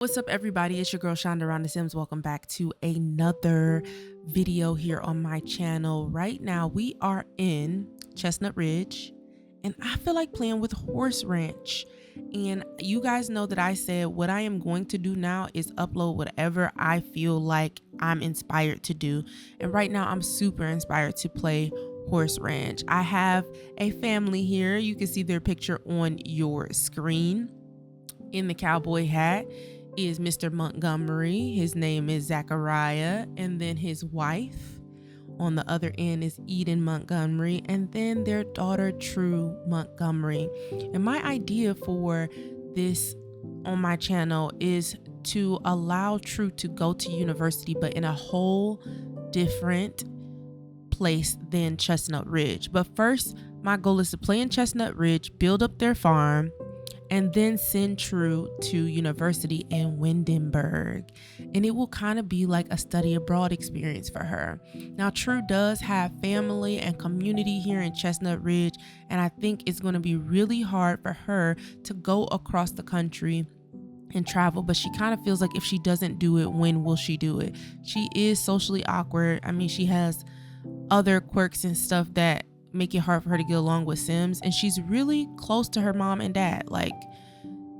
What's up, everybody? It's your girl chandarondasims. Welcome back to another video here on my channel. Right now we are in Chestnut Ridge and I feel like playing with Horse Ranch. And you guys know that I said what I am going to do now is upload whatever I feel like I'm inspired to do. And right now I'm super inspired to play Horse Ranch. I have a family here. You can see their picture on your screen. In the cowboy hat is Mr. Montgomery. His name is Zachariah, and then his wife on the other end is Eden Montgomery, and then their daughter True Montgomery. And my idea for this on my channel is to allow True to go to university, but in a whole different place than Chestnut Ridge. But first, my goal is to play in Chestnut Ridge, build up their farm, and then send True to university in Windenburg. And it will kind of be like a study abroad experience for her. Now, True does have family and community here in Chestnut Ridge, and I think it's going to be really hard for her to go across the country and travel, but she kind of feels like if she doesn't do it, when will she do it? She is socially awkward. I mean, she has other quirks and stuff that make it hard for her to get along with Sims, and she's really close to her mom and dad. Like,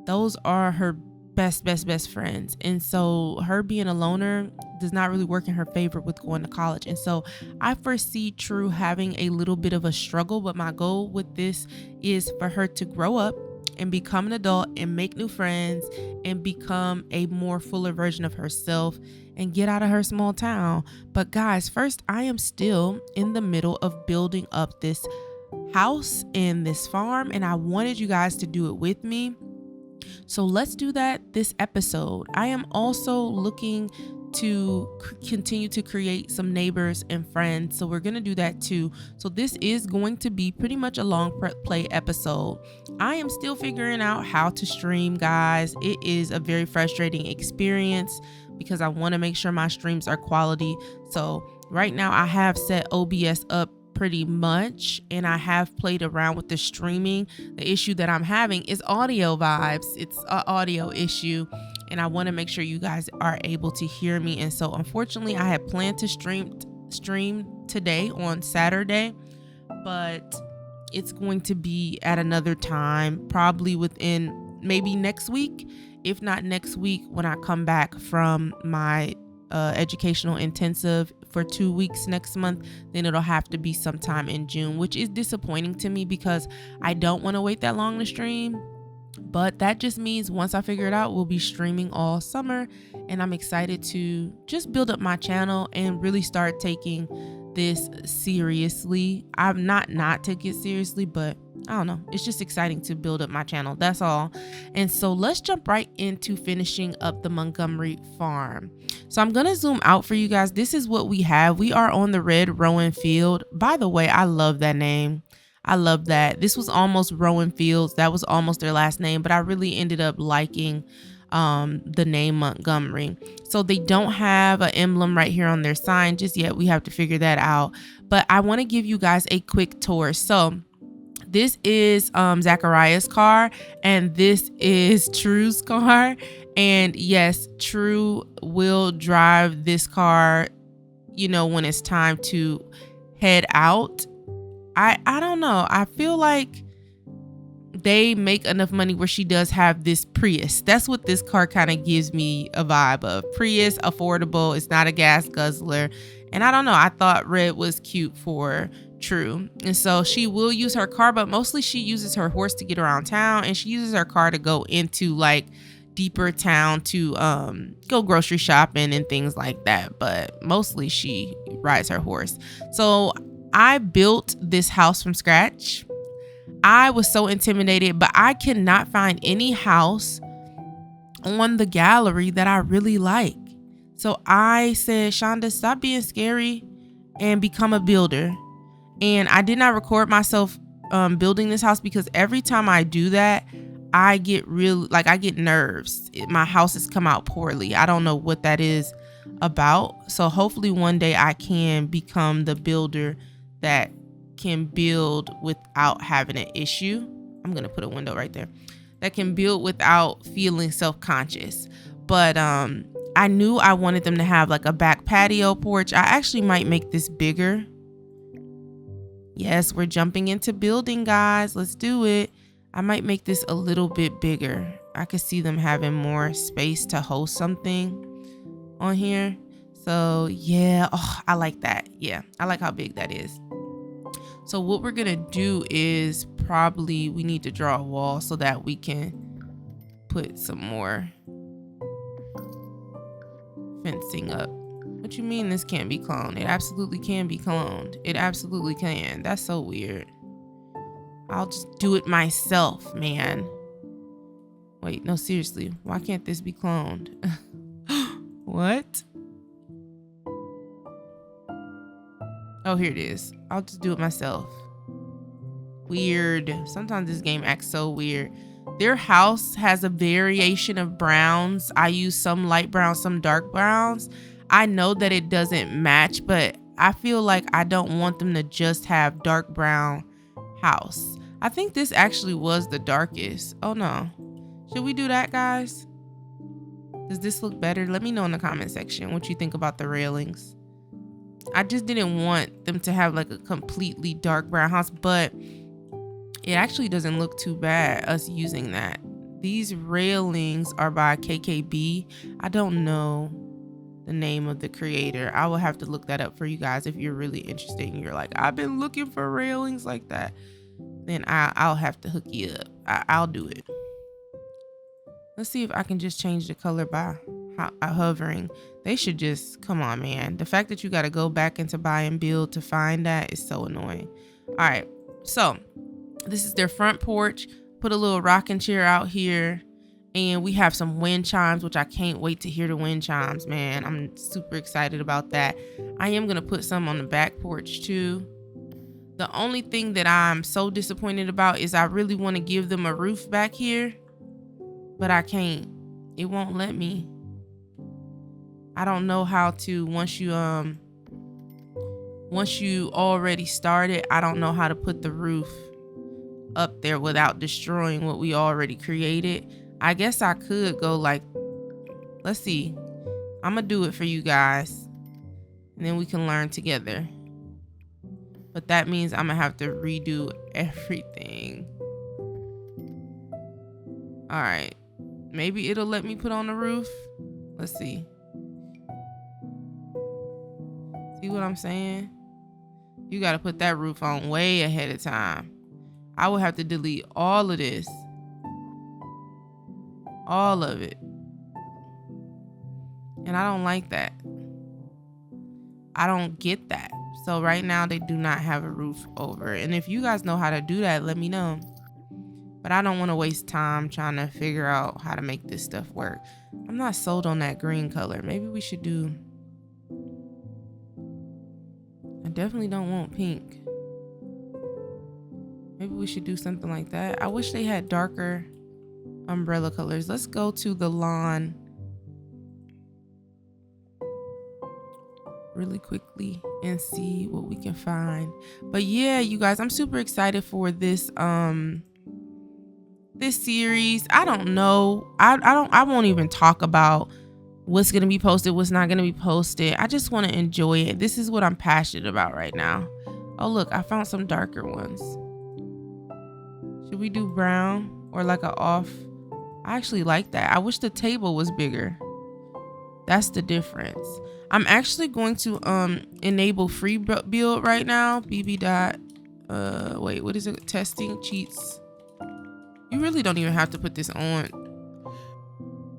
those are her best friends, and so her being a loner does not really work in her favor with going to college. And so I foresee True having a little bit of a struggle, but my goal with this is for her to grow up and become an adult and make new friends and become a more fuller version of herself and get out of her small town. But guys, first, I am still in the middle of building up this house and this farm, and I wanted you guys to do it with me. So let's do that this episode. I am also looking to continue to create some neighbors and friends, so we're gonna do that too. So this is going to be pretty much a long play episode. I am still figuring out how to stream, guys. It is a very frustrating experience because I want to make sure my streams are quality. So right now I have set OBS up pretty much, and I have played around with the streaming. The issue that I'm having is audio vibes. It's an audio issue, and I want to make sure you guys are able to hear me. And so unfortunately I had planned to stream today on Saturday, but it's going to be at another time, probably within maybe next week. If not next week, when I come back from my educational intensive for 2 weeks next month, then it'll have to be sometime in June, which is disappointing to me because I don't want to wait that long to stream. But that just means once I figure it out, we'll be streaming all summer, and I'm excited to just build up my channel and really start taking this seriously. I'm not take it seriously, but I don't know, it's just exciting to build up my channel, that's all. And so let's jump right into finishing up the Montgomery farm. So I'm gonna zoom out for you guys. This is what we have. We are on the Red Rowan Field. By the way, I love that name. I love that. This was almost Rowan Fields. That was almost their last name, but I really ended up liking the name Montgomery. So they don't have an emblem right here on their sign just yet. We have to figure that out. But I want to give you guys a quick tour. So this is Zachariah's car, and this is True's car. And yes, True will drive this car, you know, when it's time to head out. I don't know. I feel like they make enough money where she does have this Prius. That's what this car kind of gives me a vibe of. Prius, affordable. It's not a gas guzzler. And I don't know. I thought red was cute for True. And so she will use her car, but mostly she uses her horse to get around town, and she uses her car to go into like deeper town to go grocery shopping and things like that. But mostly she rides her horse. So I built this house from scratch. I was so intimidated, but I cannot find any house on the gallery that I really like. So I said, Shonda, stop being scary and become a builder. And I did not record myself building this house because every time I do that, I get I get nerves. My house has come out poorly. I don't know what that is about. So hopefully one day I can become the builder that can build without having an issue. I'm going to put a window right there. That can build without feeling self-conscious. but I knew I wanted them to have like a back patio porch. I actually might make this bigger. Yes, we're jumping into building, guys. Let's do it. I might make this a little bit bigger. I could see them having more space to host something on here. So yeah, oh, I like that. Yeah, I like how big that is. So what we're gonna do is probably we need to draw a wall so that we can put some more fencing up. What you mean this can't be cloned? It absolutely can be cloned. It absolutely can. That's so weird. I'll just do it myself, man. Wait, no, seriously. Why can't this be cloned? What? Oh, here it is. I'll just do it myself. Weird. Sometimes this game acts so weird. Their house has a variation of browns. I use some light browns, some dark browns. I know that it doesn't match, but I feel like I don't want them to just have dark brown house. I think this actually was the darkest. Oh no. Should we do that, guys? Does this look better? Let me know in the comment section what you think about the railings. I just didn't want them to have like a completely dark brown house, but it actually doesn't look too bad us using that. These railings are by KKB. I don't know the name of the creator. I will have to look that up for you guys if you're really interested and you're like, I've been looking for railings like that. Then I'll have to hook you up. I'll do it. Let's see if I can just change the color by hovering. They should just, come on, man. The fact that you got to go back into buy and build to find that is so annoying. All right, so this is their front porch. Put a little rocking chair out here, and we have some wind chimes, which I can't wait to hear the wind chimes, man. I'm super excited about that. I am gonna put some on the back porch too. The only thing that I'm so disappointed about is I really want to give them a roof back here, but I can't. It won't let me. I don't know how to, once you already started, I don't know how to put the roof up there without destroying what we already created. I guess I could go like, let's see. I'm gonna do it for you guys, and then we can learn together. But that means I'm gonna have to redo everything. All right, maybe it'll let me put on the roof. Let's see. See what I'm saying? You got to put that roof on way ahead of time. I will have to delete all of this. All of it. And I don't like that. I don't get that. So right now they do not have a roof over. And if you guys know how to do that, let me know. But I don't want to waste time trying to figure out how to make this stuff work. I'm not sold on that green color. Maybe we should do... I definitely don't want pink. Maybe we should do something like that. I wish they had darker umbrella colors. Let's go to the lawn really quickly and see what we can find. But yeah, you guys, I'm super excited for this this series. I don't know. I won't even talk about what's going to be posted, what's not going to be posted. I just want to enjoy it. This is what I'm passionate about right now. Oh, look, I found some darker ones. Should we do brown or like a off? I actually like that. I wish the table was bigger. That's the difference. I'm actually going to enable free build right now. BB dot, wait, what is it? Testing cheats. You really don't even have to put this on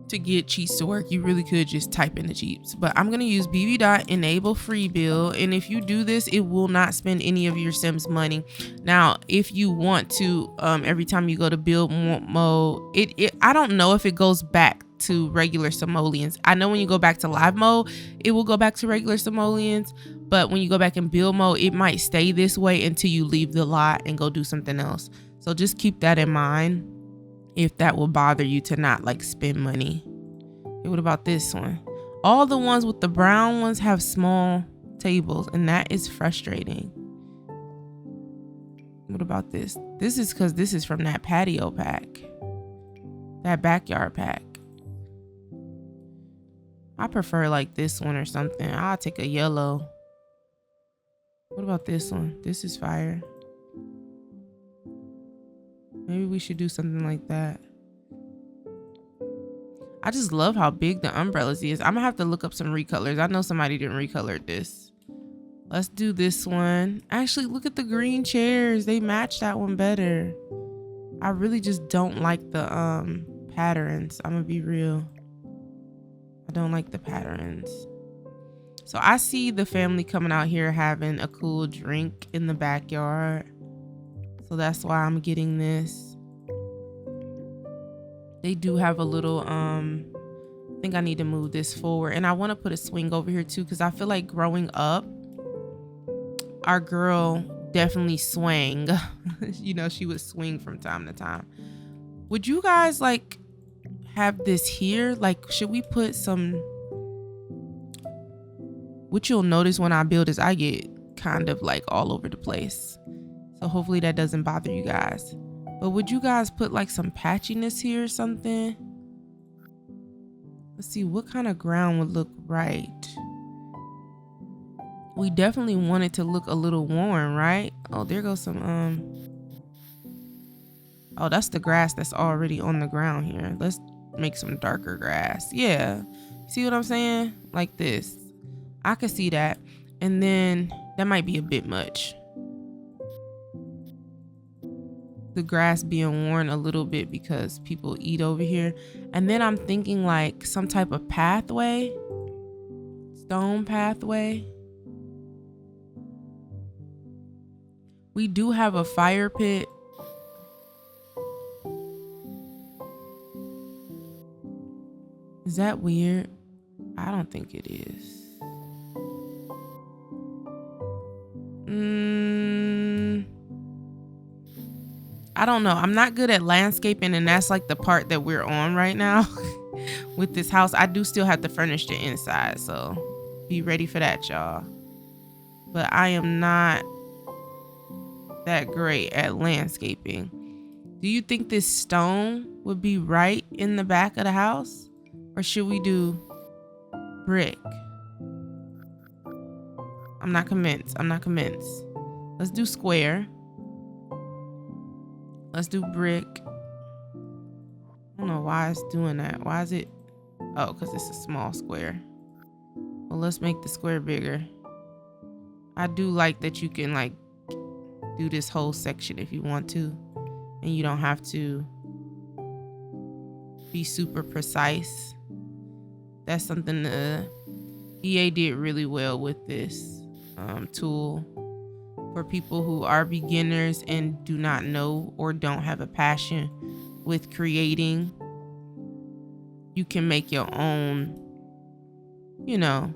to get cheats to work. You really could just type in the cheats, but I'm going to use bb.enable free build. And if you do this, it will not spend any of your Sims money. Now, if you want to, every time you go to build mode, I don't know if it goes back to regular simoleons. I know when you go back to live mode, it will go back to regular simoleons, but when you go back in build mode, it might stay this way until you leave the lot and go do something else. So just keep that in mind if that will bother you to not like spend money. Hey, what about this one? All the ones with the brown ones have small tables, and that is frustrating. What about this? This is because this is from that patio pack, that backyard pack. I prefer like this one or something. I'll take a yellow. What about this one? This is fire. Maybe we should do something like that. I just love how big the umbrellas is. I'm gonna have to look up some recolors. I know somebody didn't recolor this. Let's do this one. Actually, look at the green chairs. They match that one better. I really just don't like the patterns. I'm gonna be real. I don't like the patterns. So I see the family coming out here having a cool drink in the backyard. So that's why I'm getting this. They do have a little, I think I need to move this forward. And I want to put a swing over here too, because I feel like growing up, our girl definitely swang. You know, she would swing from time to time. Would you guys like have this here? Like, should we put some... What you'll notice when I build is I get kind of like all over the place. So hopefully that doesn't bother you guys. But would you guys put like some patchiness here or something? Let's see what kind of ground would look right. We definitely want it to look a little worn, right? Oh, there goes some, oh, that's the grass that's already on the ground here. Let's make some darker grass. Yeah. See what I'm saying? Like this. I can see that. And then that might be a bit much. The grass being worn a little bit because people eat over here. And then I'm thinking like some type of pathway. Stone pathway. We do have a fire pit. Is that weird? I don't think it is. I don't know. I'm not good at landscaping, and that's like the part that we're on right now with this house. I do still have to furnish the inside, so be ready for that, y'all. But I am not that great at landscaping. Do you think this stone would be right in the back of the house, or should we do brick? I'm not convinced. Let's do square. Let's do brick. I don't know why it's doing that. Why is it? Oh, because it's a small square. Well, let's make the square bigger. I do like that you can like do this whole section if you want to, and you don't have to be super precise. That's something the EA did really well with this tool. For people who are beginners and do not know or don't have a passion with creating, you can make your own, you know.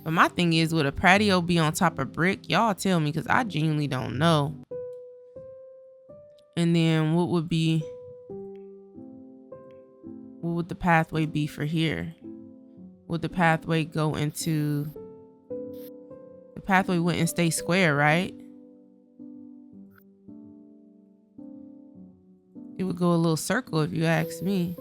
But my thing is, would a patio be on top of brick? Y'all tell me, because I genuinely don't know. And then what would the pathway be for here? Would the pathway go into... The pathway wouldn't stay square, right? It would go a little circle if you ask me.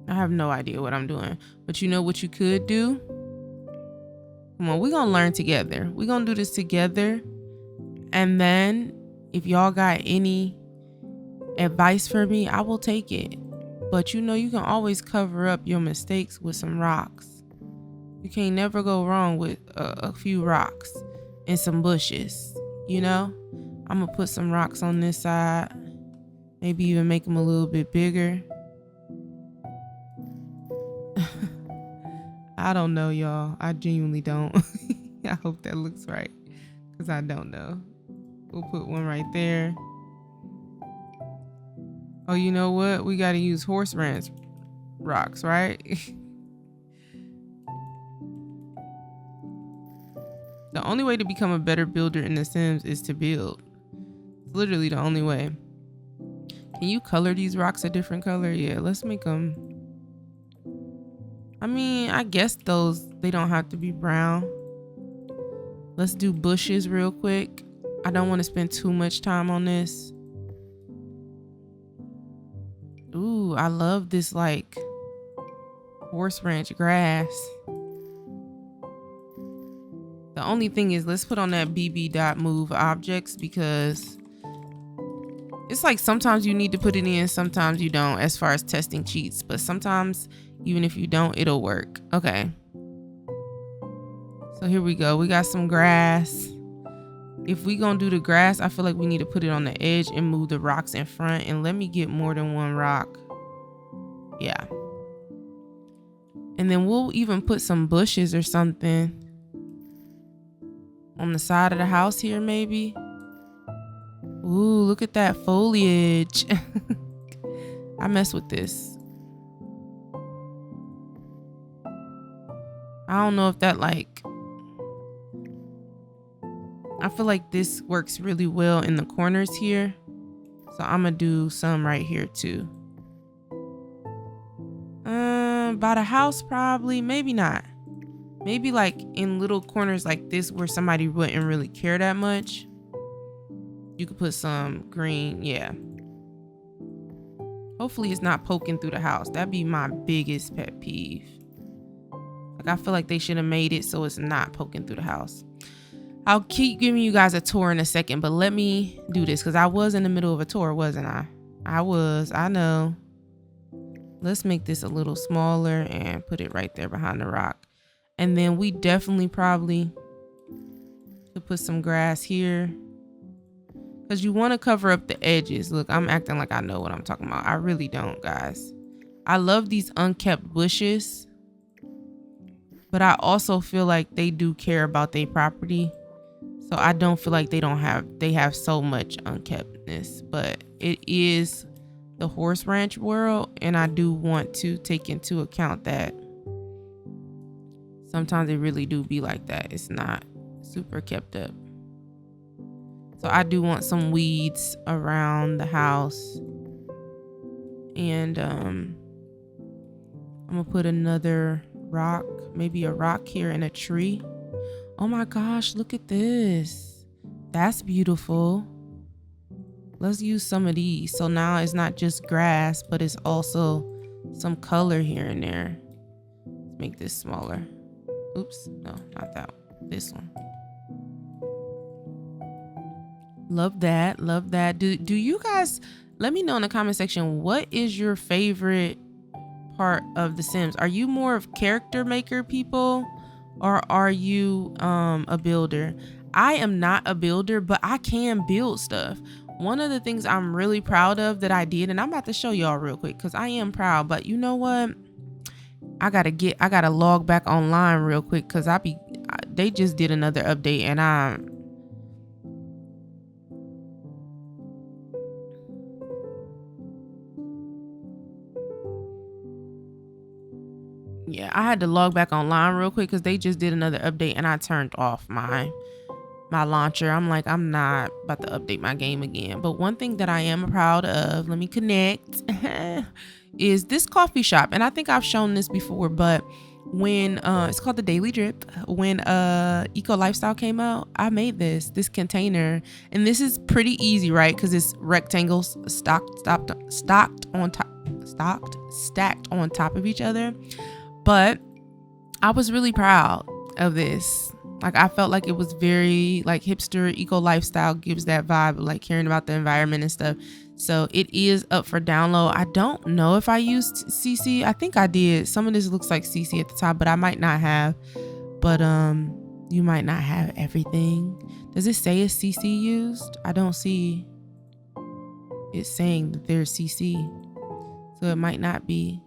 I have no idea what I'm doing. But you know what you could do? Come on, we're gonna learn together. We're gonna do this together. And then if y'all got any advice for me, I will take it. But you know, you can always cover up your mistakes with some rocks. You can't never go wrong with a few rocks and some bushes, you know? I'm gonna put some rocks on this side. Maybe even make them a little bit bigger. I don't know, y'all. I genuinely don't. I hope that looks right, because I don't know. We'll put one right there. Oh, you know what? We got to use horse ranch rocks, right? The only way to become a better builder in The Sims is to build. It's literally the only way. Can you color these rocks a different color? Yeah, let's make them... I mean, I guess they don't have to be brown. Let's do bushes real quick. I don't want to spend too much time on this. Ooh, I love this like horse ranch grass. The only thing is, let's put on that bb.move objects, because it's like sometimes you need to put it in, sometimes you don't, as far as testing cheats, but sometimes even if you don't, it'll work. Okay. So here we go. We got some grass. If we gonna do the grass, I feel like we need to put it on the edge and move the rocks in front. And let me get more than one rock. Yeah. And then we'll even put some bushes or something on the side of the house here, maybe. Ooh, look at that foliage. I mess with this. I don't know if that like, I feel like this works really well in the corners here. So I'm gonna do some right here too. By the house probably, maybe not. Maybe like in little corners like this where somebody wouldn't really care that much. You could put some green, yeah. Hopefully it's not poking through the house. That'd be my biggest pet peeve. Like I feel like they should have made it so it's not poking through the house. I'll keep giving you guys a tour in a second, but let me do this because I was in the middle of a tour, wasn't I? I know. Let's make this a little smaller and put it right there behind the rock. And then we definitely probably could put some grass here because you want to cover up the edges. Look, I'm acting like I know what I'm talking about. I really don't, guys. I love these unkept bushes, but I also feel like they do care about their property. So I don't feel like they have so much unkeptness, but it is the horse ranch world. And I do want to take into account that sometimes it really do be like that. It's not super kept up. So I do want some weeds around the house. And I'm gonna put another rock, maybe a rock here and a tree. Oh my gosh, look at this. That's beautiful. Let's use some of these. So now it's not just grass, but it's also some color here and there. Let's make this smaller. Oops, no, not that one. This one. Love that, love that. Do you guys, let me know in the comment section, what is your favorite part of The Sims? Are you more of character maker people? Or are you a builder? I am not a builder, but I can build stuff. One of the things I'm really proud of that I did, and I'm about to show y'all real quick because I am proud, but you know what? I gotta log back online real quick because they just did another update and yeah, I had to log back online real quick because they just did another update and I turned off my launcher. I'm like, I'm not about to update my game again. But one thing that I am proud of, let me connect, is this coffee shop. And I think I've shown this before, but when it's called the Daily Drip. When Eco Lifestyle came out, I made this container, and this is pretty easy, right? Because it's rectangles stacked on top of each other. But I was really proud of this. Like, I felt like it was very like hipster. Eco Lifestyle gives that vibe of like caring about the environment and stuff. So it is up for download. I don't know if I used CC. I think I did. Some of this looks like CC at the top, but I might not have. But you might not have everything. Does it say it's CC used? I don't see it saying that there's CC. So it might not be.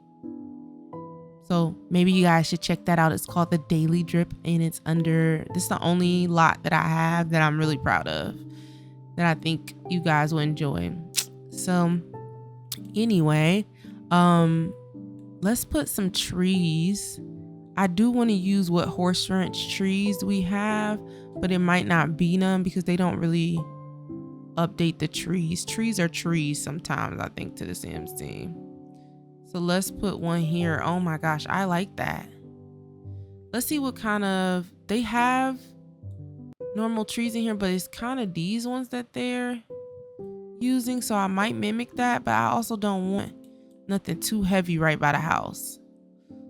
So maybe you guys should check that out. It's called the Daily Drip, and it's under, this is the only lot that I have that I'm really proud of, that I think you guys will enjoy. So anyway, let's put some trees. I do want to use what horse ranch trees we have, but it might not be none because they don't really update the trees. Trees are trees sometimes, I think, to the Sims team. So let's put one here. Oh my gosh, I like that. Let's see what kind of, they have normal trees in here, but it's kind of these ones that they're using. So I might mimic that, but I also don't want nothing too heavy right by the house.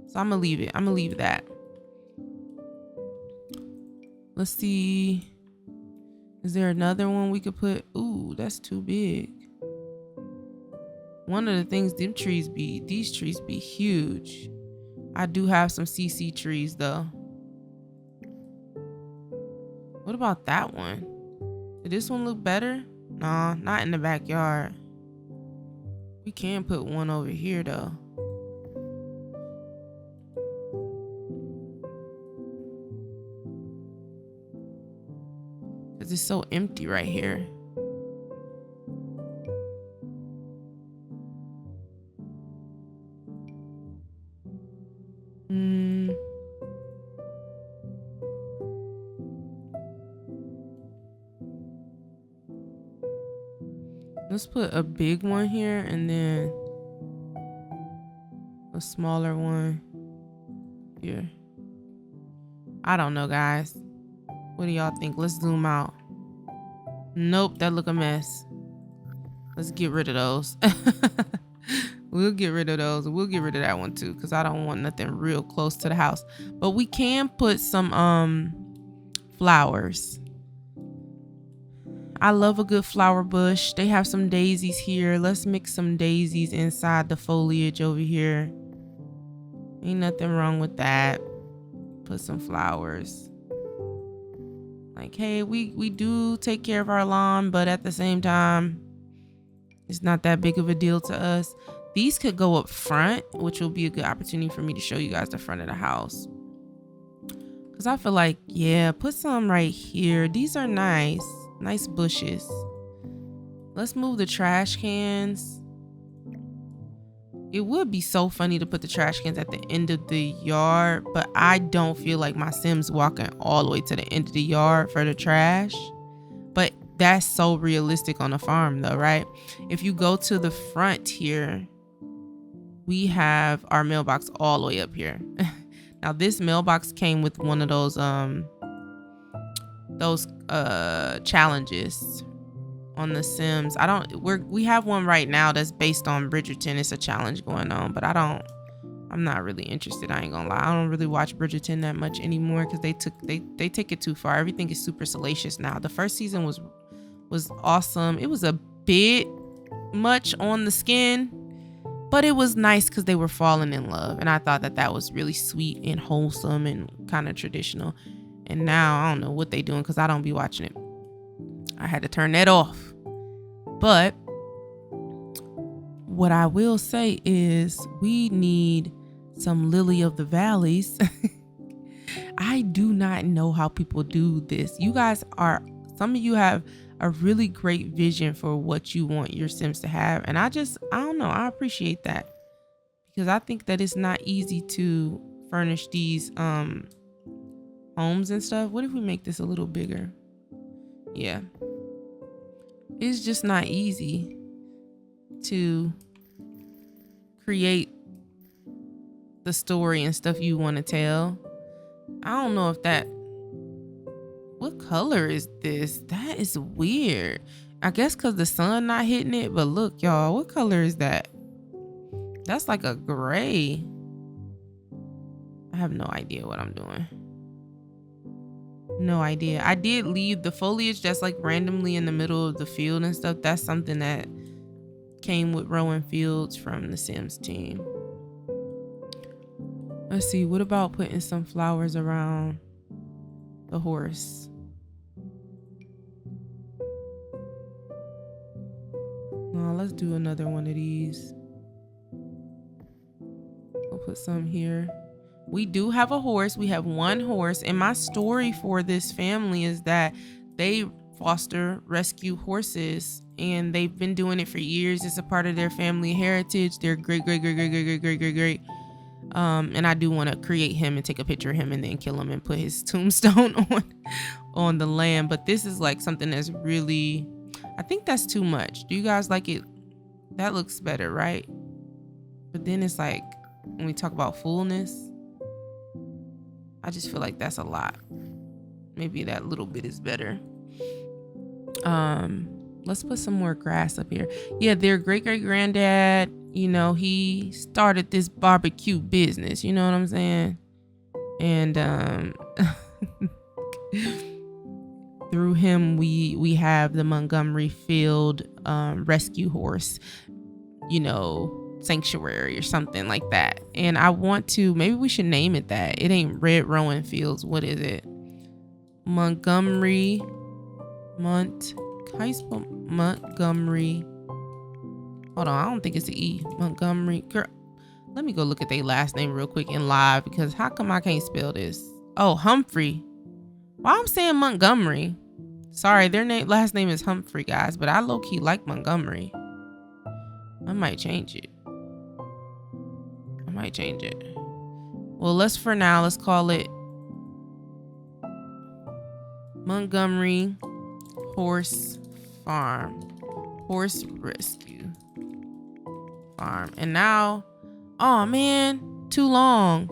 So I'm gonna leave it. I'm gonna leave that. Let's see. Is there another one we could put? Ooh, that's too big. One of the things, these trees be huge. I do have some CC trees though. What about that one? Did this one look better? Nah, not in the backyard. We can put one over here though. Cause it's so empty right here. Let's put a big one here and then a smaller one here. I don't know, guys. What do y'all think? Let's zoom out. Nope, that look a mess. Let's get rid of those. We'll get rid of those. We'll get rid of that one too, because I don't want nothing real close to the house. But we can put some flowers. I love a good flower bush. They have some daisies here. Let's mix some daisies inside the foliage over here. Ain't nothing wrong with that. Put some flowers. Like, hey, we do take care of our lawn, but at the same time, it's not that big of a deal to us. These could go up front, which will be a good opportunity for me to show you guys the front of the house. Because I feel like, yeah, put some right here. These are nice. Nice bushes. Let's move the trash cans. It would be so funny to put the trash cans at the end of the yard, but I don't feel like my Sims walking all the way to the end of the yard for the trash. But that's so realistic on a farm though, right? If you go to the front here, we have our mailbox all the way up here. Now this mailbox came with one of those challenges on the Sims. We have one right now that's based on Bridgerton. It's a challenge going on, but I'm not really interested. I ain't gonna lie. I don't really watch Bridgerton that much anymore because they take it too far. Everything is super salacious now. The first season was awesome. It was a bit much on the skin, but it was nice because they were falling in love, and I thought that was really sweet and wholesome and kind of traditional. And now I don't know what they doing because I don't be watching it. I had to turn that off. But what I will say is we need some lily of the valleys. I do not know how people do this. Some of you have a really great vision for what you want your Sims to have. And I don't know. I appreciate that because I think that it's not easy to furnish these, homes and stuff. What if we make this a little bigger? Yeah, it's just not easy to create the story and stuff you want to tell. I don't know if what color is this? That is weird. I guess because the sun not hitting it, but look y'all, what color is that? That's like a gray. I have no idea what I'm doing. No idea. I did leave the foliage that's like randomly in the middle of the field and stuff. That's something that came with Rowan Fields from the Sims team. Let's see. What about putting some flowers around the horse? No, let's do another one of these. We'll put some here. We do have a horse. We have one horse. And my story for this family is that they foster rescue horses and they've been doing it for years. It's a part of their family heritage. They're great. And I do want to create him and take a picture of him and then kill him and put his tombstone on the land. But this is like something that's really, I think that's too much. Do you guys like it? That looks better, right? But then it's like, when we talk about fullness, I just feel like that's a lot. Maybe that little bit is better. Let's put some more grass up here. Yeah, their great-great-granddad, you know, he started this barbecue business, you know what I'm saying? And through him we have the Montgomery Field rescue horse, you know, sanctuary or something like that. And I want to, maybe we should name it that. It ain't Red Rowan Fields. What is it? Montgomery. How you spell Montgomery? Hold on, I don't think it's an E. Montgomery. Girl, let me go look at their last name real quick in live, because how come I can't spell this? Oh, Humphrey. Why I'm saying Montgomery? Sorry, their last name is Humphrey, guys, but I low-key like Montgomery. I might change it. Well, let's call it Montgomery Horse Rescue Farm. And now, oh man, too long.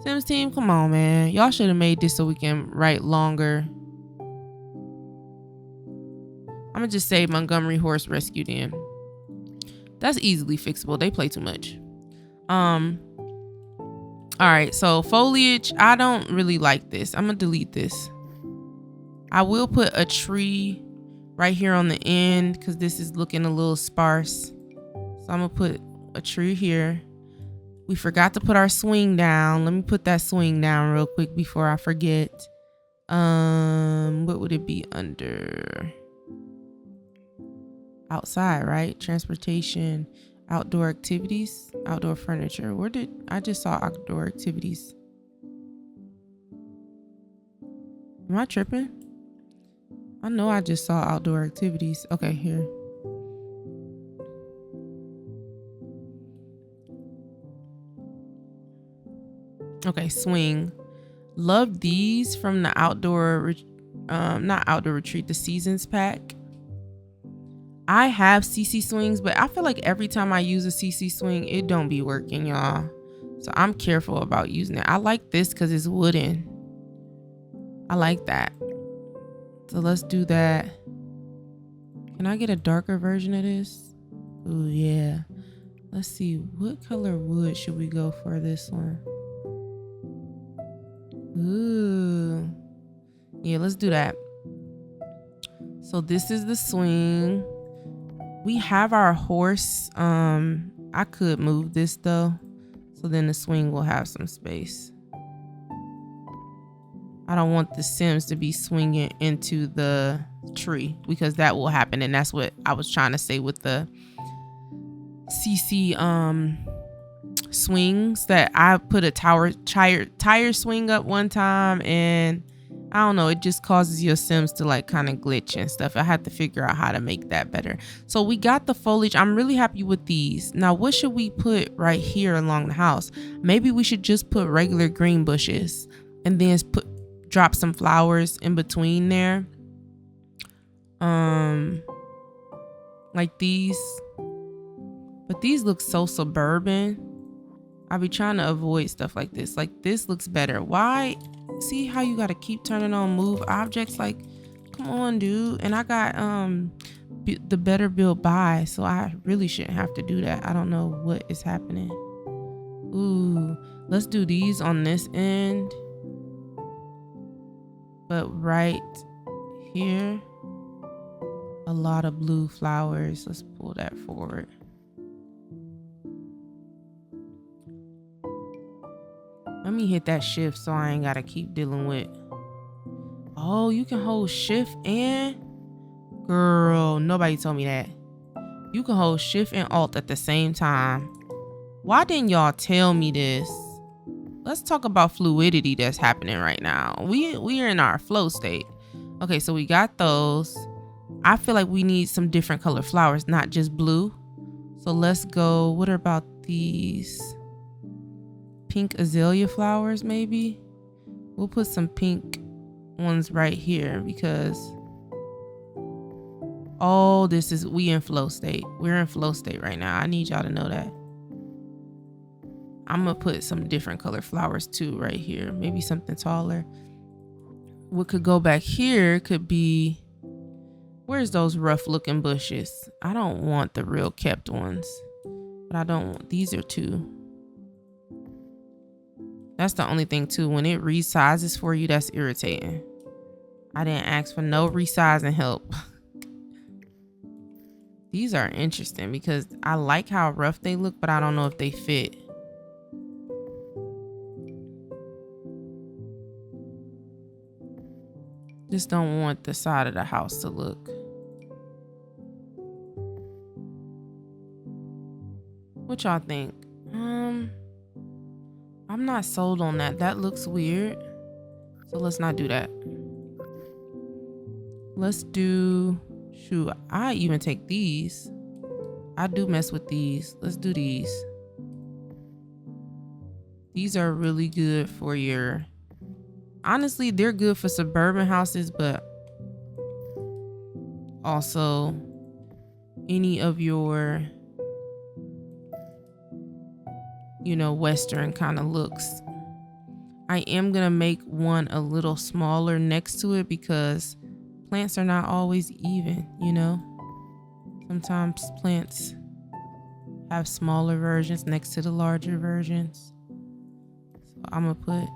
Sims team, come on, man. Y'all should have made this so we can write longer. I'm gonna just say Montgomery Horse Rescue then. That's easily fixable. They play too much. All right, so foliage, I don't really like this. I'm gonna delete this. I will put a tree right here on the end because this is looking a little sparse. So I'm gonna put a tree here. We forgot to put our swing down. Let me put that swing down real quick before I forget. What would it be under? Outside, right? Transportation, outdoor activities, outdoor furniture. Where did I just saw outdoor activities? Am I tripping? I know I just saw outdoor activities. Okay, here. Okay, swing. Love these from the outdoor, not outdoor retreat, the seasons pack. I have CC swings, but I feel like every time I use a CC swing, it don't be working, y'all. So I'm careful about using it. I like this because it's wooden. I like that. So let's do that. Can I get a darker version of this? Oh yeah. Let's see, what color wood should we go for this one? Ooh. Yeah, let's do that. So this is the swing. We have our horse. I could move this though, so then the swing will have some space. I don't want the Sims to be swinging into the tree because that will happen, and that's what I was trying to say with the CC swings, that I put a tire swing up one time, and I don't know, it just causes your Sims to like kind of glitch and stuff. I had to figure out how to make that better. So we got the foliage. I'm really happy with these. Now what should we put right here along the house? Maybe we should just put regular green bushes and then drop some flowers in between there, like these. But these look so suburban. I'll be trying to avoid stuff like this. Like this looks better. Why? See how you got to keep turning on move objects? Like, come on, dude. And I got the better build by, so I really shouldn't have to do that. I don't know what is happening. Ooh, let's do these on this end. But right here, a lot of blue flowers. Let's pull that forward. Let me hit that shift so I ain't gotta keep dealing with. Oh, you can hold shift and, girl, nobody told me that. You can hold shift and alt at the same time. Why didn't y'all tell me this? Let's talk about fluidity that's happening right now. We are in our flow state. Okay, so we got those. I feel like we need some different color flowers, not just blue. So let's go, what about these? Pink azalea flowers, maybe? We'll put some pink ones right here because, oh, we in flow state. We're in flow state right now. I need y'all to know that. I'm gonna put some different color flowers too right here. Maybe something taller. What could go back here could be, where's those rough looking bushes? I don't want the real kept ones, but I don't want, these are two. That's the only thing too. When it resizes for you, that's irritating. I didn't ask for no resizing help. These are interesting because I like how rough they look, but I don't know if they fit. Just don't want the side of the house to look. What y'all think? I'm not sold on that. That looks weird. So let's not do that. Let's do, shoot, I even take these. I do mess with these. Let's do these. These are really good for your, honestly, they're good for suburban houses, but also any of your, you know, Western kind of looks. I am gonna make one a little smaller next to it because plants are not always even, you know. Sometimes plants have smaller versions next to the larger versions. So I'm gonna put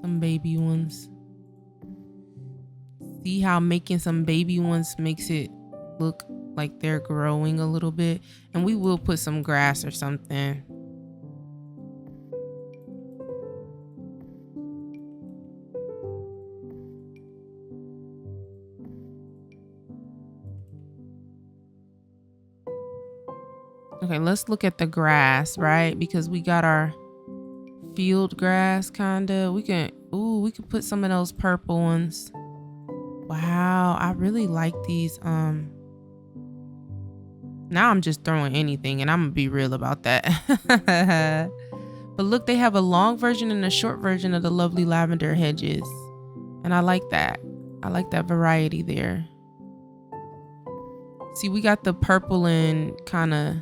some baby ones. See how making some baby ones makes it look like they're growing a little bit. And we will put some grass or something. Okay, let's look at the grass, right? Because we got our field grass kinda. We can put some of those purple ones. Wow, I really like these. Now I'm just throwing anything, and I'm gonna be real about that. But look, they have a long version and a short version of the lovely lavender hedges. And I like that. I like that variety there. See, we got the purple and kind of,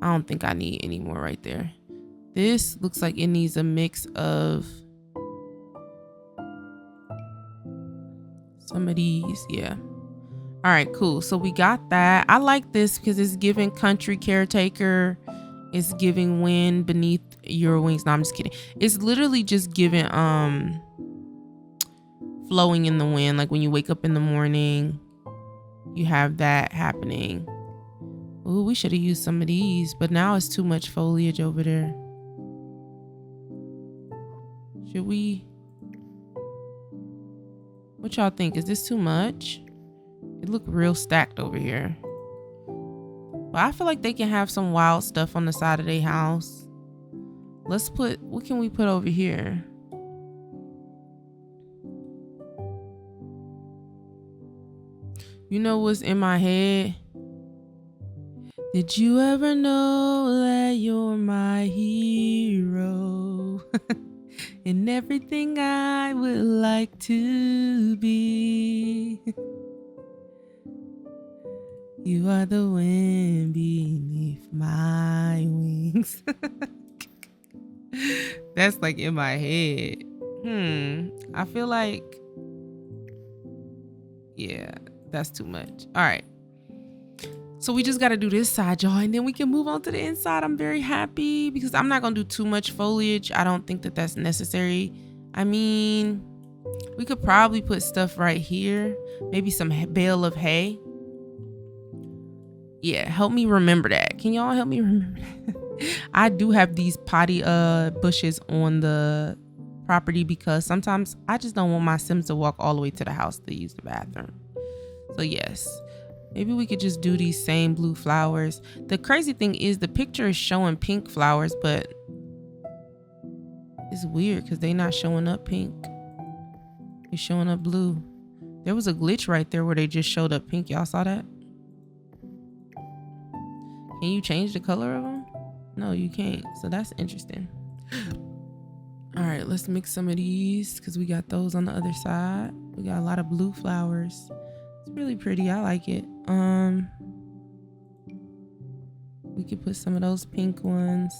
I don't think I need any more right there. This looks like it needs a mix of some of these. Yeah. All right, cool. So we got that. I like this because it's giving country caretaker. It's giving wind beneath your wings. No, I'm just kidding. It's literally just giving flowing in the wind. Like when you wake up in the morning, you have that happening. Oh, we should have used some of these, but now it's too much foliage over there. Should we? What y'all think? Is this too much? It look real stacked over here. But I feel like they can have some wild stuff on the side of their house. Let's put, what can we put over here? You know what's in my head? Did you ever know that you're my hero? And everything I would like to be. You are the wind beneath my wings. That's like in my head. I feel like, yeah, that's too much. All right. So we just got to do this side, y'all, and then we can move on to the inside. I'm very happy because I'm not going to do too much foliage. I don't think that that's necessary. I mean, we could probably put stuff right here. Maybe some bale of hay. Yeah, help me remember that. Can y'all help me remember that? I do have these potty bushes on the property because sometimes I just don't want my Sims to walk all the way to the house to use the bathroom. So yes, maybe we could just do these same blue flowers. The crazy thing is the picture is showing pink flowers, but it's weird because they're not showing up pink. They're showing up blue. There was a glitch right there where they just showed up pink. Y'all saw that? Can you change the color of them? No, you can't. So that's interesting. All right, let's mix some of these because we got those on the other side. We got a lot of blue flowers. It's really pretty. I like it. We could put some of those pink ones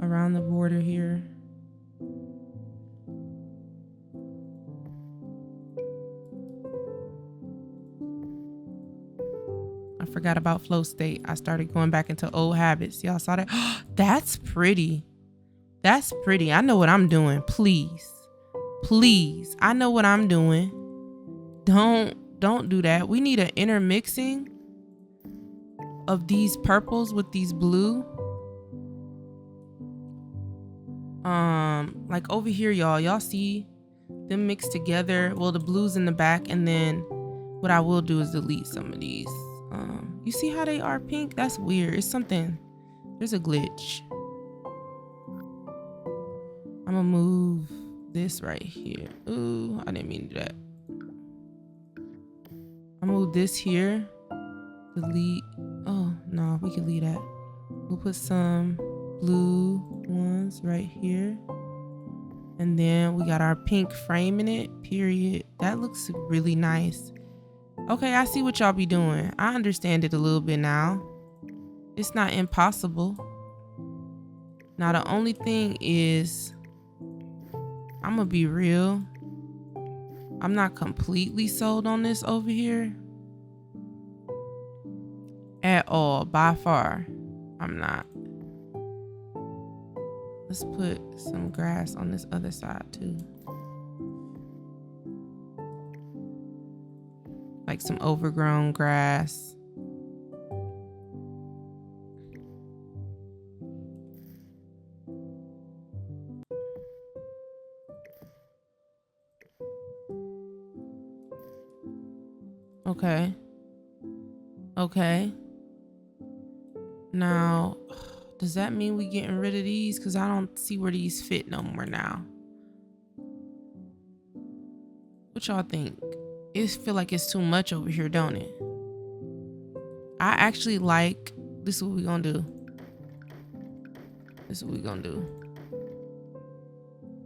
around the border here. I forgot about flow state. I started going back into old habits. Y'all saw that? That's pretty. That's pretty. I know what I'm doing. Please. Please. I know what I'm doing. Don't do that. We need an intermixing of these purples with these blue. Like over here, y'all see them mixed together. Well, the blues in the back, and then what I will do is delete some of these. You see how they are pink? That's weird. It's something. There's a glitch. I'm gonna move this right here. Ooh, I didn't mean to do that. I'll move this here. Delete. Oh no, we can leave that. We'll put some blue ones right here. And then we got our pink frame in it, period. That looks really nice. Okay, I see what y'all be doing. I understand it a little bit now. It's not impossible. Now the only thing is, I'm gonna be real. I'm not completely sold on this over here. At all, by far. I'm not. Let's put some grass on this other side too. Like some overgrown grass. Okay. Okay. Now, does that mean we getting rid of these? Because I don't see where these fit no more now. What y'all think? It feel like it's too much over here, don't it? I actually like, this is what we gonna do. This is what we gonna do.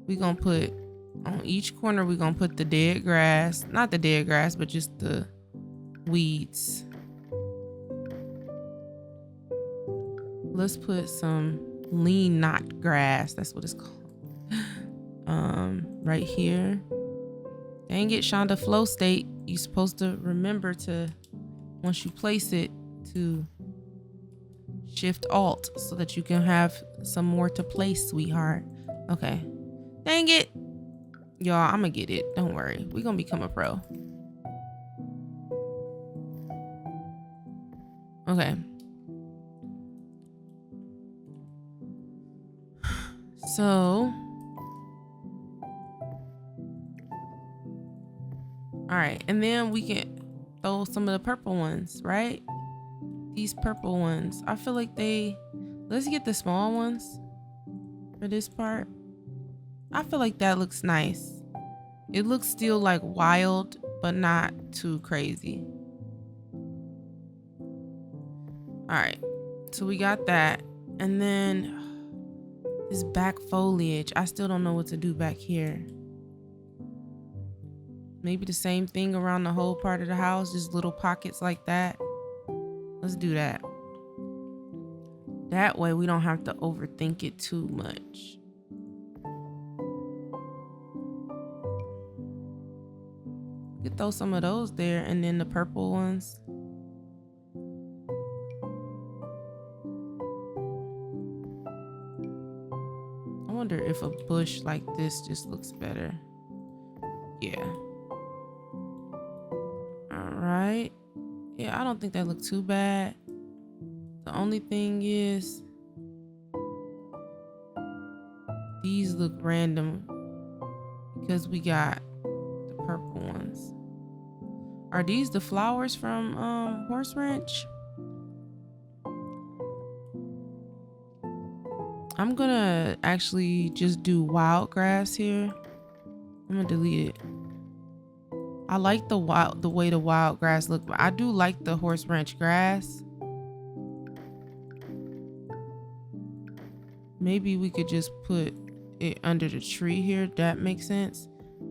We gonna put, on each corner, we gonna put the dead grass. Not the dead grass, but just the weeds. Let's put some lean knot grass. That's what it's called. Right here. Dang it, Shonda, flow state. You're supposed to remember to, once you place it, to shift alt so that you can have some more to place, sweetheart. Okay. Dang it. Y'all, I'm gonna get it. Don't worry. We're gonna become a pro. Okay. So, all right, and then we can throw some of the purple ones, right? These purple ones. I feel like let's get the small ones for this part. I feel like that looks nice. It looks still like wild, but not too crazy. All right, so we got that. And then this back foliage, I still don't know what to do back here. Maybe the same thing around the whole part of the house, just little pockets like that. Let's do that. That way we don't have to overthink it too much. You could throw some of those there, and then the purple ones. I wonder if a bush like this just looks better. Yeah. All right. Yeah, I don't think that looked too bad. The only thing is, these look random because we got the purple ones. Are these the flowers from Horse Ranch? I'm gonna actually just do wild grass here. I'm gonna delete it. I like the way the wild grass look, but I do like the Horse Ranch grass. Maybe we could just put it under the tree here. That makes sense.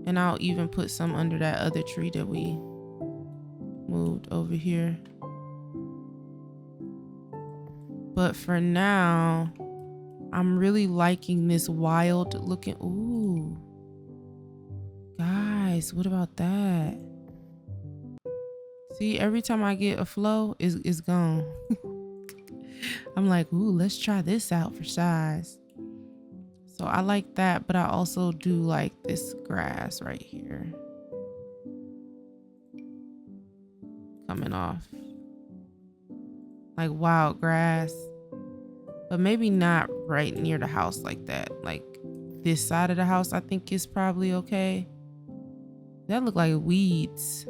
And I'll even put some under that other tree that we moved over here. But for now, I'm really liking this wild looking. Ooh. Guys, what about that? See, every time I get a flow, it's gone. I'm like, ooh, let's try this out for size. So I like that, but I also do like this grass right here coming off. Like wild grass, but maybe not right near the house like that. Like this side of the house, I think is probably okay. That look like weeds.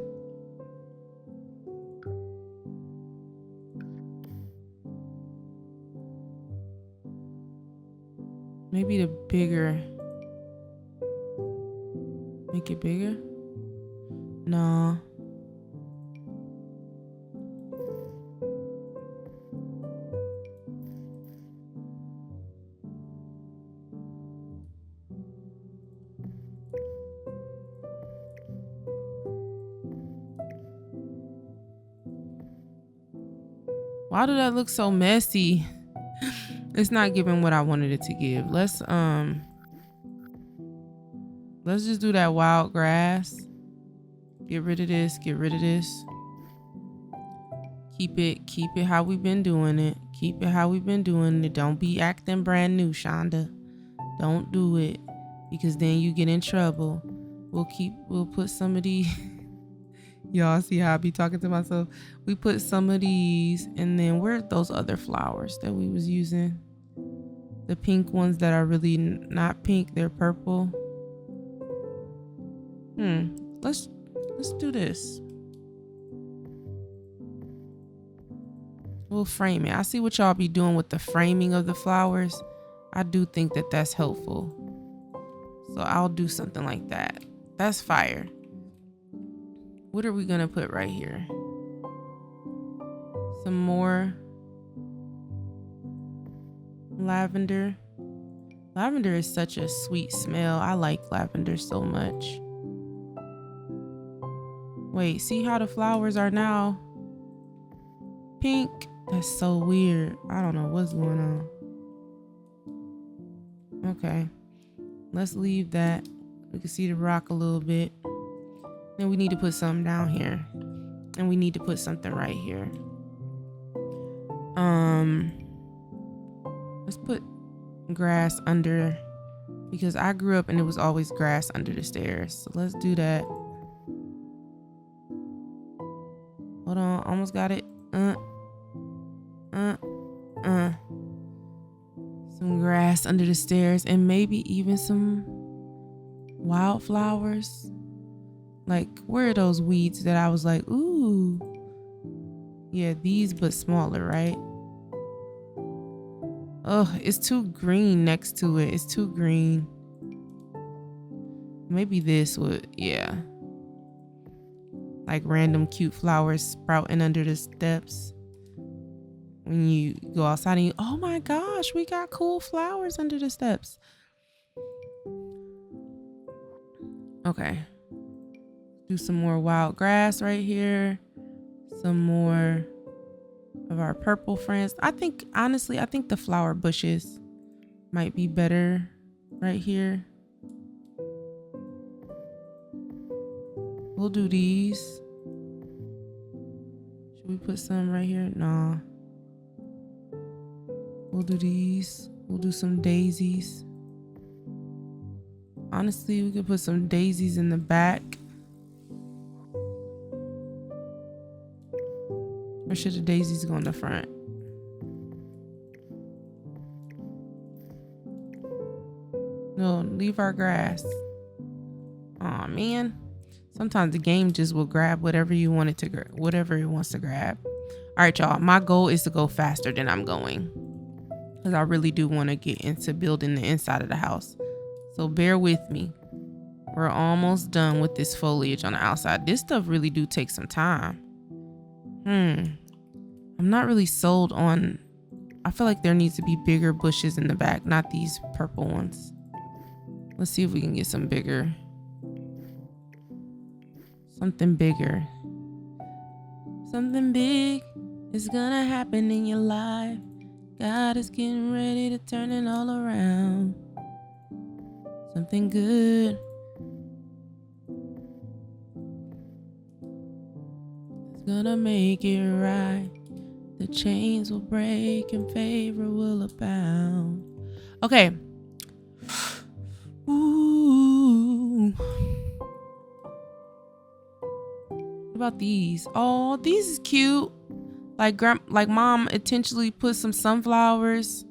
Maybe the bigger. Make it bigger? No. Why did that look so messy? It's not giving what I wanted it to give. Let's just do that wild grass. Get rid of this, get rid of this. Keep it how we've been doing it. Keep it how we've been doing it. Don't be acting brand new, Shonda. Don't do it, because then you get in trouble. We'll put some of these. Y'all see how I be talking to myself? We put some of these, and then where's those other flowers that we was using? The pink ones that are really not pink, they're purple. Let's do this. We'll frame it. I see what y'all be doing with the framing of the flowers. I do think that that's helpful. So I'll do something like that. That's fire. What are we gonna put right here? Some more lavender. Lavender is such a sweet smell. I like lavender so much. Wait, see how the flowers are now pink? That's so weird. I don't know what's going on. Okay, let's leave that. We can see the rock a little bit. Then we need to put something down here, and we need to put something right here. Let's put grass under, because I grew up and it was always grass under the stairs. So let's do that. Hold on, almost got it. Some grass under the stairs, and maybe even some wildflowers. Like, where are those weeds that I was like, ooh, yeah, these, but smaller, right? Oh, it's too green next to it. It's too green. Maybe this would, yeah. Like random cute flowers sprouting under the steps. When you go outside and you, oh my gosh, we got cool flowers under the steps. Okay. Do some more wild grass right here. Some more of our purple friends. I think, honestly, I think the flower bushes might be better right here. We'll do these. Should we put some right here? Nah. We'll do these. We'll do some daisies. Honestly, we could put some daisies in the back. Or should the daisies go in the front? No, leave our grass. Aw, man. Sometimes the game just will grab whatever you want it to grab, whatever it wants to grab. All right, y'all. My goal is to go faster than I'm going, because I really do want to get into building the inside of the house. So bear with me. We're almost done with this foliage on the outside. This stuff really do take some time. I'm not really sold on, I feel like there needs to be bigger bushes in the back, not these purple ones. Let's see if we can get some bigger. Something bigger. Something big is gonna happen in your life. God is getting ready to turn it all around. Something good is gonna make it right. The chains will break and favor will abound. Okay. Ooh. What about these? Oh, these is cute. Like mom intentionally put some sunflowers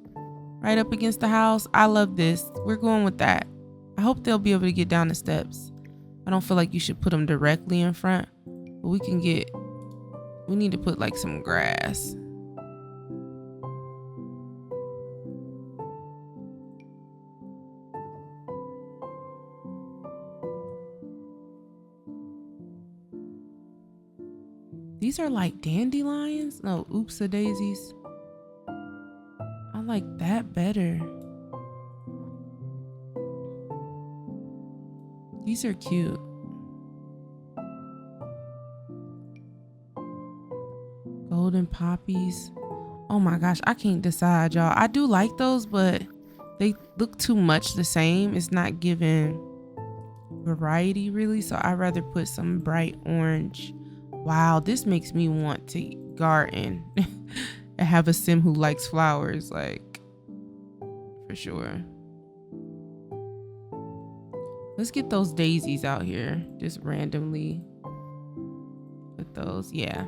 right up against the house. I love this. We're going with that. I hope they'll be able to get down the steps. I don't feel like you should put them directly in front, but we need to put like some grass. These are like dandelions. No, oops-a-daisies. I like that better. These are cute. Golden poppies. Oh my gosh, I can't decide, y'all. I do like those, but they look too much the same. It's not giving variety really, so I'd rather put some bright orange. Wow, this makes me want to garden and have a sim who likes flowers, like, for sure. Let's get those daisies out here, just randomly put those. Yeah,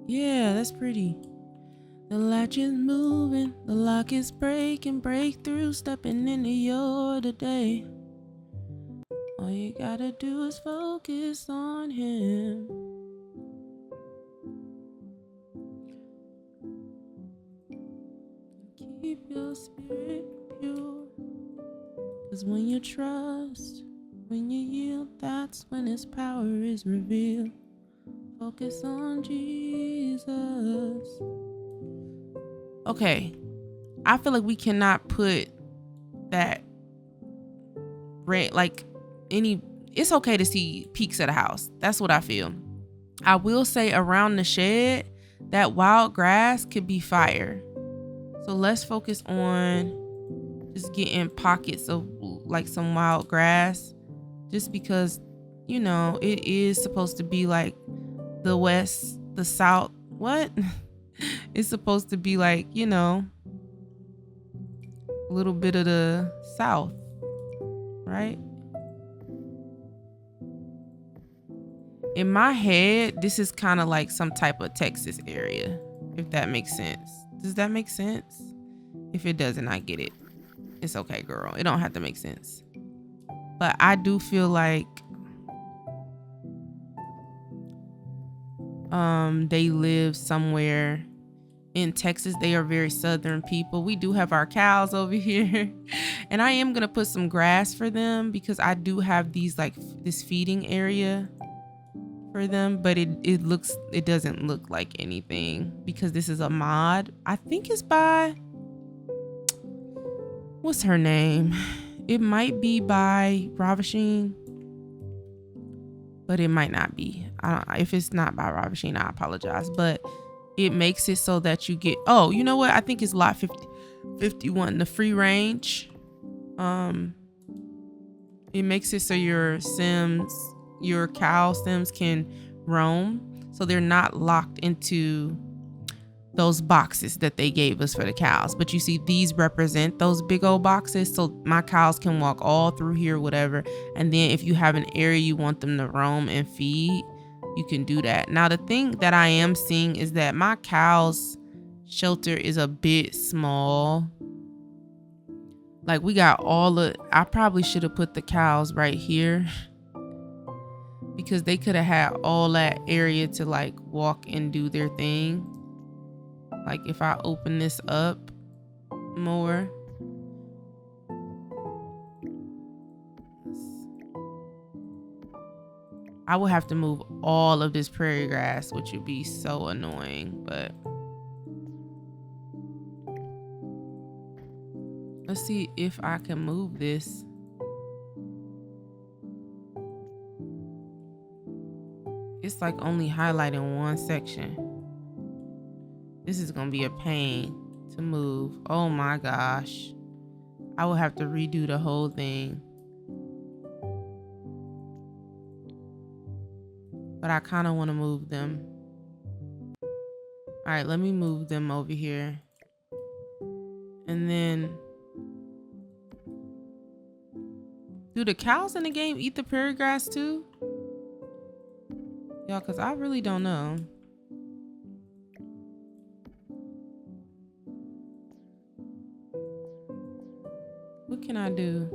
that's pretty. The latch is moving, the lock is breaking, breakthrough, stepping into your today. All you gotta do is focus on him. Keep your spirit pure. 'Cause when you trust, when you yield, that's when his power is revealed. Focus on Jesus. Okay, I feel like we cannot put that like it's okay to see peaks of the house. That's what I feel. I will say around the shed, that wild grass could be fire. So let's focus on just getting pockets of like some wild grass, just because, you know, it is supposed to be like the west, the south. What? It's supposed to be like, you know, a little bit of the south, right? In my head, this is kind of like some type of Texas area, if that makes sense. Does that make sense? If it doesn't, I get it. It's okay, girl. It don't have to make sense. But I do feel like they live somewhere in Texas. They are very southern people. We do have our cows over here. And I am going to put some grass for them because I do have these like this feeding area for them, but it doesn't look like anything because this is a mod. I think it's by, what's her name? It might be by Ravasheen, but it might not be. If it's not by Ravasheen, I apologize, but it makes it so that you get, oh, you know what? I think it's lot 51, the free range. It makes it so your cow sims can roam, so they're not locked into those boxes that they gave us for the cows. But you see, these represent those big old boxes, so my cows can walk all through here, whatever. And then if you have an area you want them to roam and feed, you can do that. Now the thing that I am seeing is that my cows shelter is a bit small. Like we got I probably should have put the cows right here because they could have had all that area to like walk and do their thing. Like if I open this up more, I would have to move all of this prairie grass, which would be so annoying, but let's see if I can move this. It's like only highlighting one section. This is gonna be a pain to move. Oh my gosh. I will have to redo the whole thing. But I kind of want to move them. All right, let me move them over here. And then, do the cows in the game eat the prairie grass too? Y'all, because I really don't know. What can I do?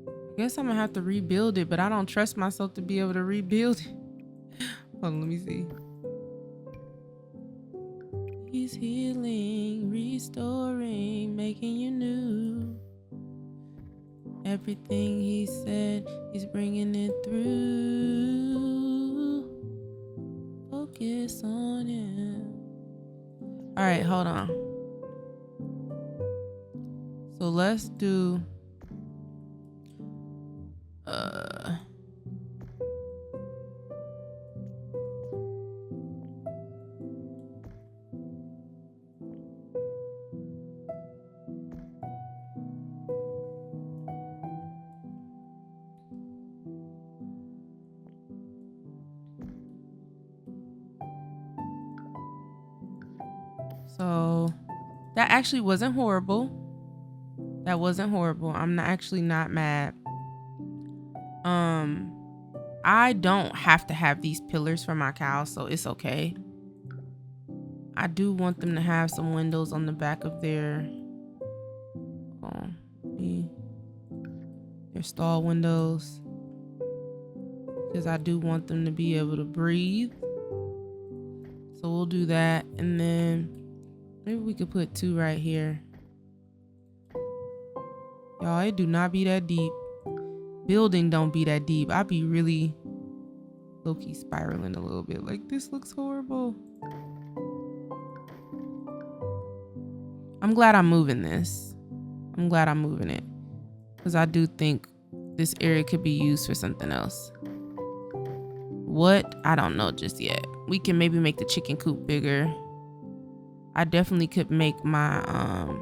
I guess I'm gonna have to rebuild it, but I don't trust myself to be able to rebuild it. Hold on, let me see. He's healing, restoring, making you new. Everything he said, he's bringing it through. Focus on him. All right, hold on. So let's do so that actually wasn't horrible. That wasn't horrible. I'm actually not mad. I don't have to have these pillars for my cows, so it's okay. I do want them to have some windows on the back of their stall windows, because I do want them to be able to breathe. So we'll do that, and then maybe we could put 2 right here. Y'all, it do not be that deep. Building don't be that deep. I be really low-key spiraling a little bit. Like, this looks horrible. I'm glad I'm moving this. I'm glad I'm moving it, because I do think this area could be used for something else. What? I don't know just yet. We can maybe make the chicken coop bigger. I definitely could make my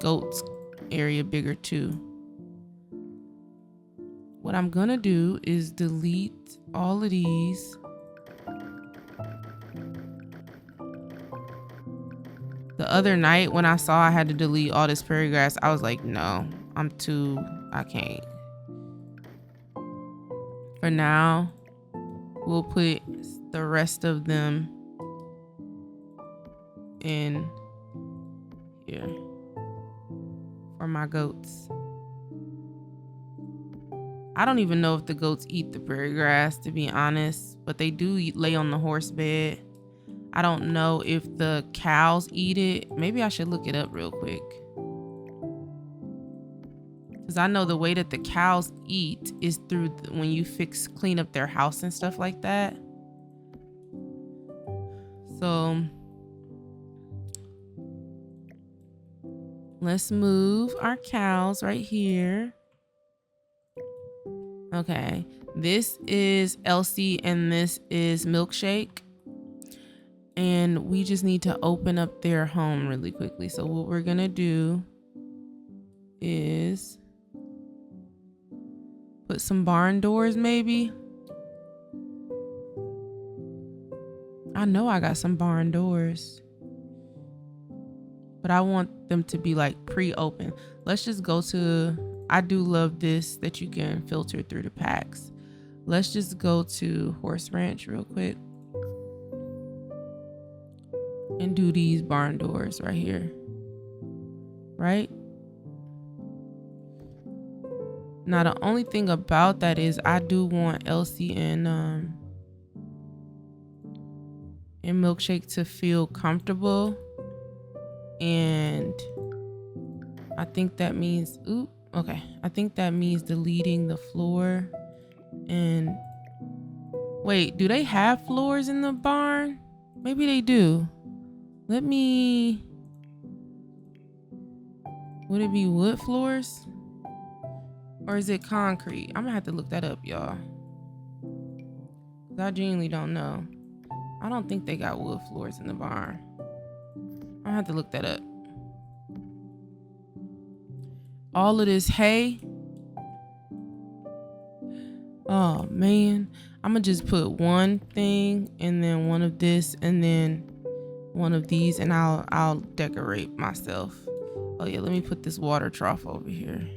goats area bigger too. What I'm gonna do is delete all of these. The other night when I saw I had to delete all this prairie grass, I was like, no, I can't. For now, we'll put the rest of them in here for my goats. I don't even know if the goats eat the prairie grass, to be honest, but they do lay on the horse bed. I don't know if the cows eat it. Maybe I should look it up real quick, because I know the way that the cows eat is through when you clean up their house and stuff like that. So let's move our cows right here. Okay, this is Elsie and this is Milkshake. And we just need to open up their home really quickly. So what we're gonna do is put some barn doors maybe. I know I got some barn doors, but I want them to be like pre-open. Let's just go to, I do love this that you can filter through the packs. Let's just go to Horse Ranch real quick and do these barn doors right here, right? Now the only thing about that is I do want Elsie and Milkshake to feel comfortable, and I think that means I think that means deleting the floor. And wait, do they have floors in the barn? Maybe they do. Would it be wood floors? Or is it concrete? I'm gonna have to look that up, y'all. I genuinely don't know. I don't think they got wood floors in the barn. I have to look that up. All of this hay. Oh man, I'm gonna just put one thing and then one of this and then one of these, and I'll decorate myself. Oh yeah, let me put this water trough over here.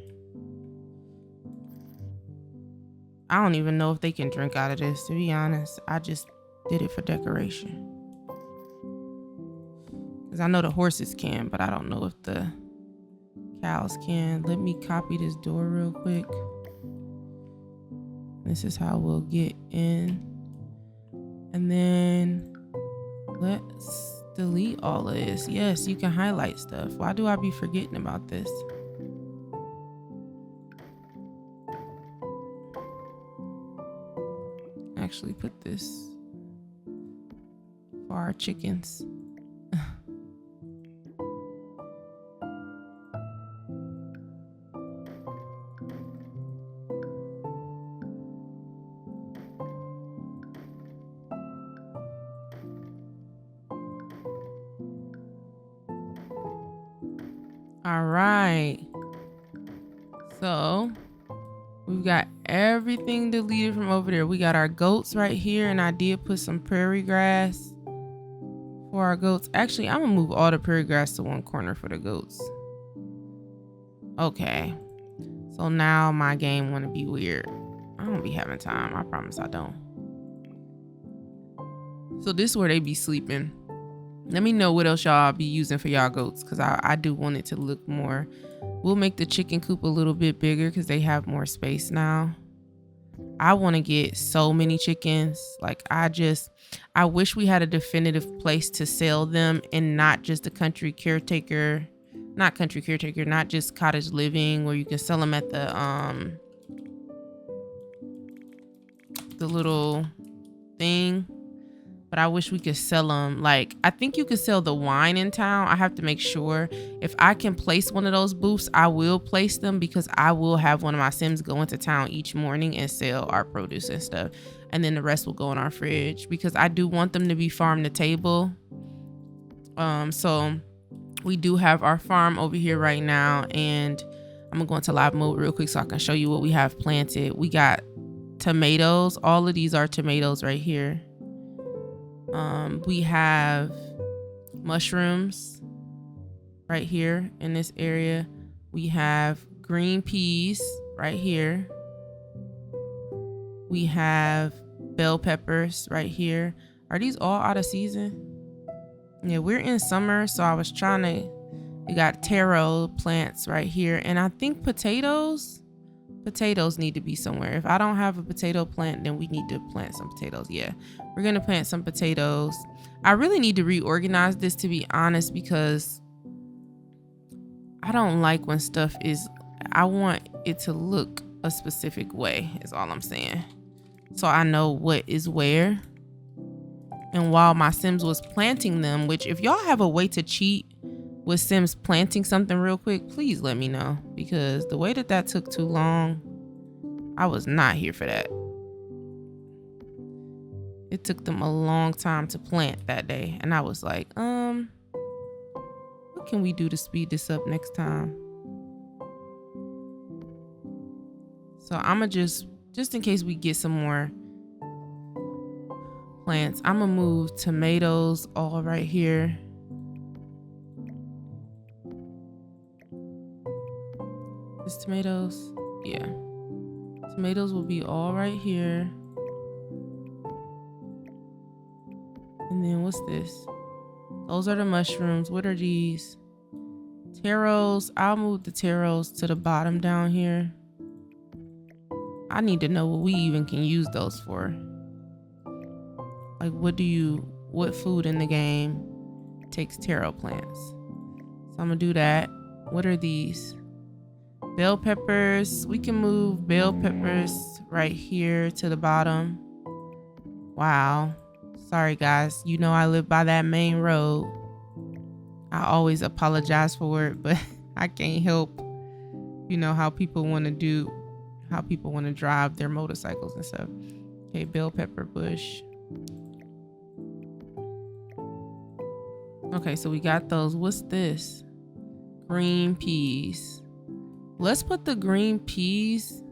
I don't even know if they can drink out of this, to be honest. I just did it for decoration. Because I know the horses can, but I don't know if the cows can. Let me copy this door real quick. This is how we'll get in. And then let's delete all of this. Yes, you can highlight stuff. Why do I be forgetting about this? Actually put this for our chickens. All right, so we've got everything deleted from over there. We got our goats right here, and I did put some prairie grass for our goats. Actually, I'm gonna move all the prairie grass to one corner for the goats. Okay, so now my game want to be weird. I don't be having time. I promise I don't. So this is where they be sleeping. Let me know what else y'all be using for y'all goats, because I do want it to look more. We'll make the chicken coop a little bit bigger because they have more space now. I want to get so many chickens. Like I wish we had a definitive place to sell them, and not just a not just cottage living where you can sell them at the little thing. But I wish we could sell them. Like, I think you could sell the wine in town. I have to make sure. If I can place one of those booths, I will place them, because I will have one of my Sims go into town each morning and sell our produce and stuff. And then the rest will go in our fridge, because I do want them to be farm to table. So we do have our farm over here right now, and I'm gonna go into live mode real quick so I can show you what we have planted. We got tomatoes. All of these are tomatoes right here. We have mushrooms right here in this area. We have green peas right here. We have bell peppers right here. Are these all out of season? Yeah, we're in summer, so I was trying to. We got taro plants right here, and I think potatoes need to be somewhere. If I don't have a potato plant, then we need to plant some potatoes. Yeah, we're gonna plant some potatoes. I really need to reorganize this, to be honest, because I don't like when stuff is, I want it to look a specific way, is all I'm saying, so I know what is where. And while my Sims was planting them, which if y'all have a way to cheat with Sims planting something real quick, please let me know, because the way that took too long, I was not here for that. It took them a long time to plant that day, and I was like, what can we do to speed this up next time? So I'ma just in case we get some more plants, I'ma move tomatoes all right here. Is tomatoes? Yeah. Tomatoes will be all right here. And then what's this? Those are the mushrooms. What are these? Taros. I'll move the taros to the bottom down here. I need to know what we even can use those for. Like, what food in the game takes taro plants? So I'm gonna do that. What are these? Bell peppers. We can move bell peppers right here to the bottom. Wow. Sorry guys, you know I live by that main road. I always apologize for it, but I can't help, how people want to drive their motorcycles and stuff. Okay, bell pepper bush. Okay, so we got those. What's this? Green peas. Let's put the green peas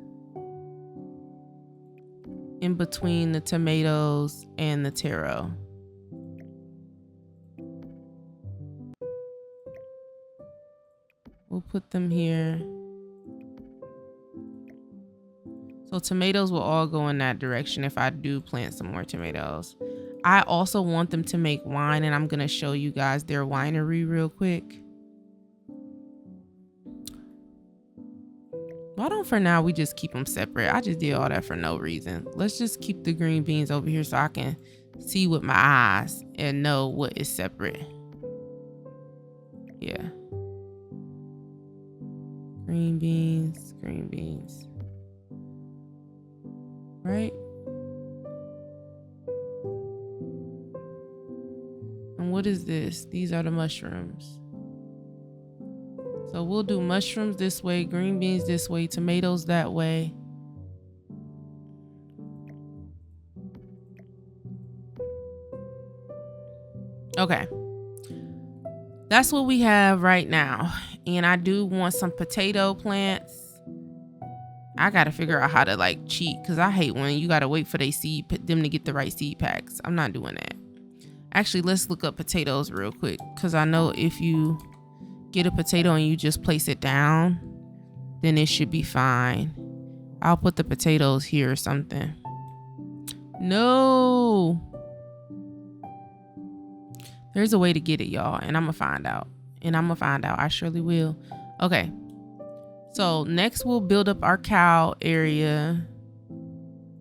in between the tomatoes and the taro. We'll put them here. So tomatoes will all go in that direction if I do plant some more tomatoes. I also want them to make wine, and I'm going to show you guys their winery real quick. Why don't for now we just keep them separate? I just did all that for no reason. Let's just keep the green beans over here so I can see with my eyes and know what is separate. Yeah. Green beans, green beans. Right? And what is this? These are the mushrooms. So we'll do mushrooms this way, green beans this way, tomatoes that way. Okay. That's what we have right now. And I do want some potato plants. I got to figure out how to like cheat, because I hate when you got to wait for them to get the right seed packs. I'm not doing that. Actually, let's look up potatoes real quick, because I know if you get a potato and you just place it down, then it should be fine. I'll put the potatoes here or something. No. There's a way to get it, y'all, and I'm gonna find out. I surely will. Okay. So next we'll build up our cow area.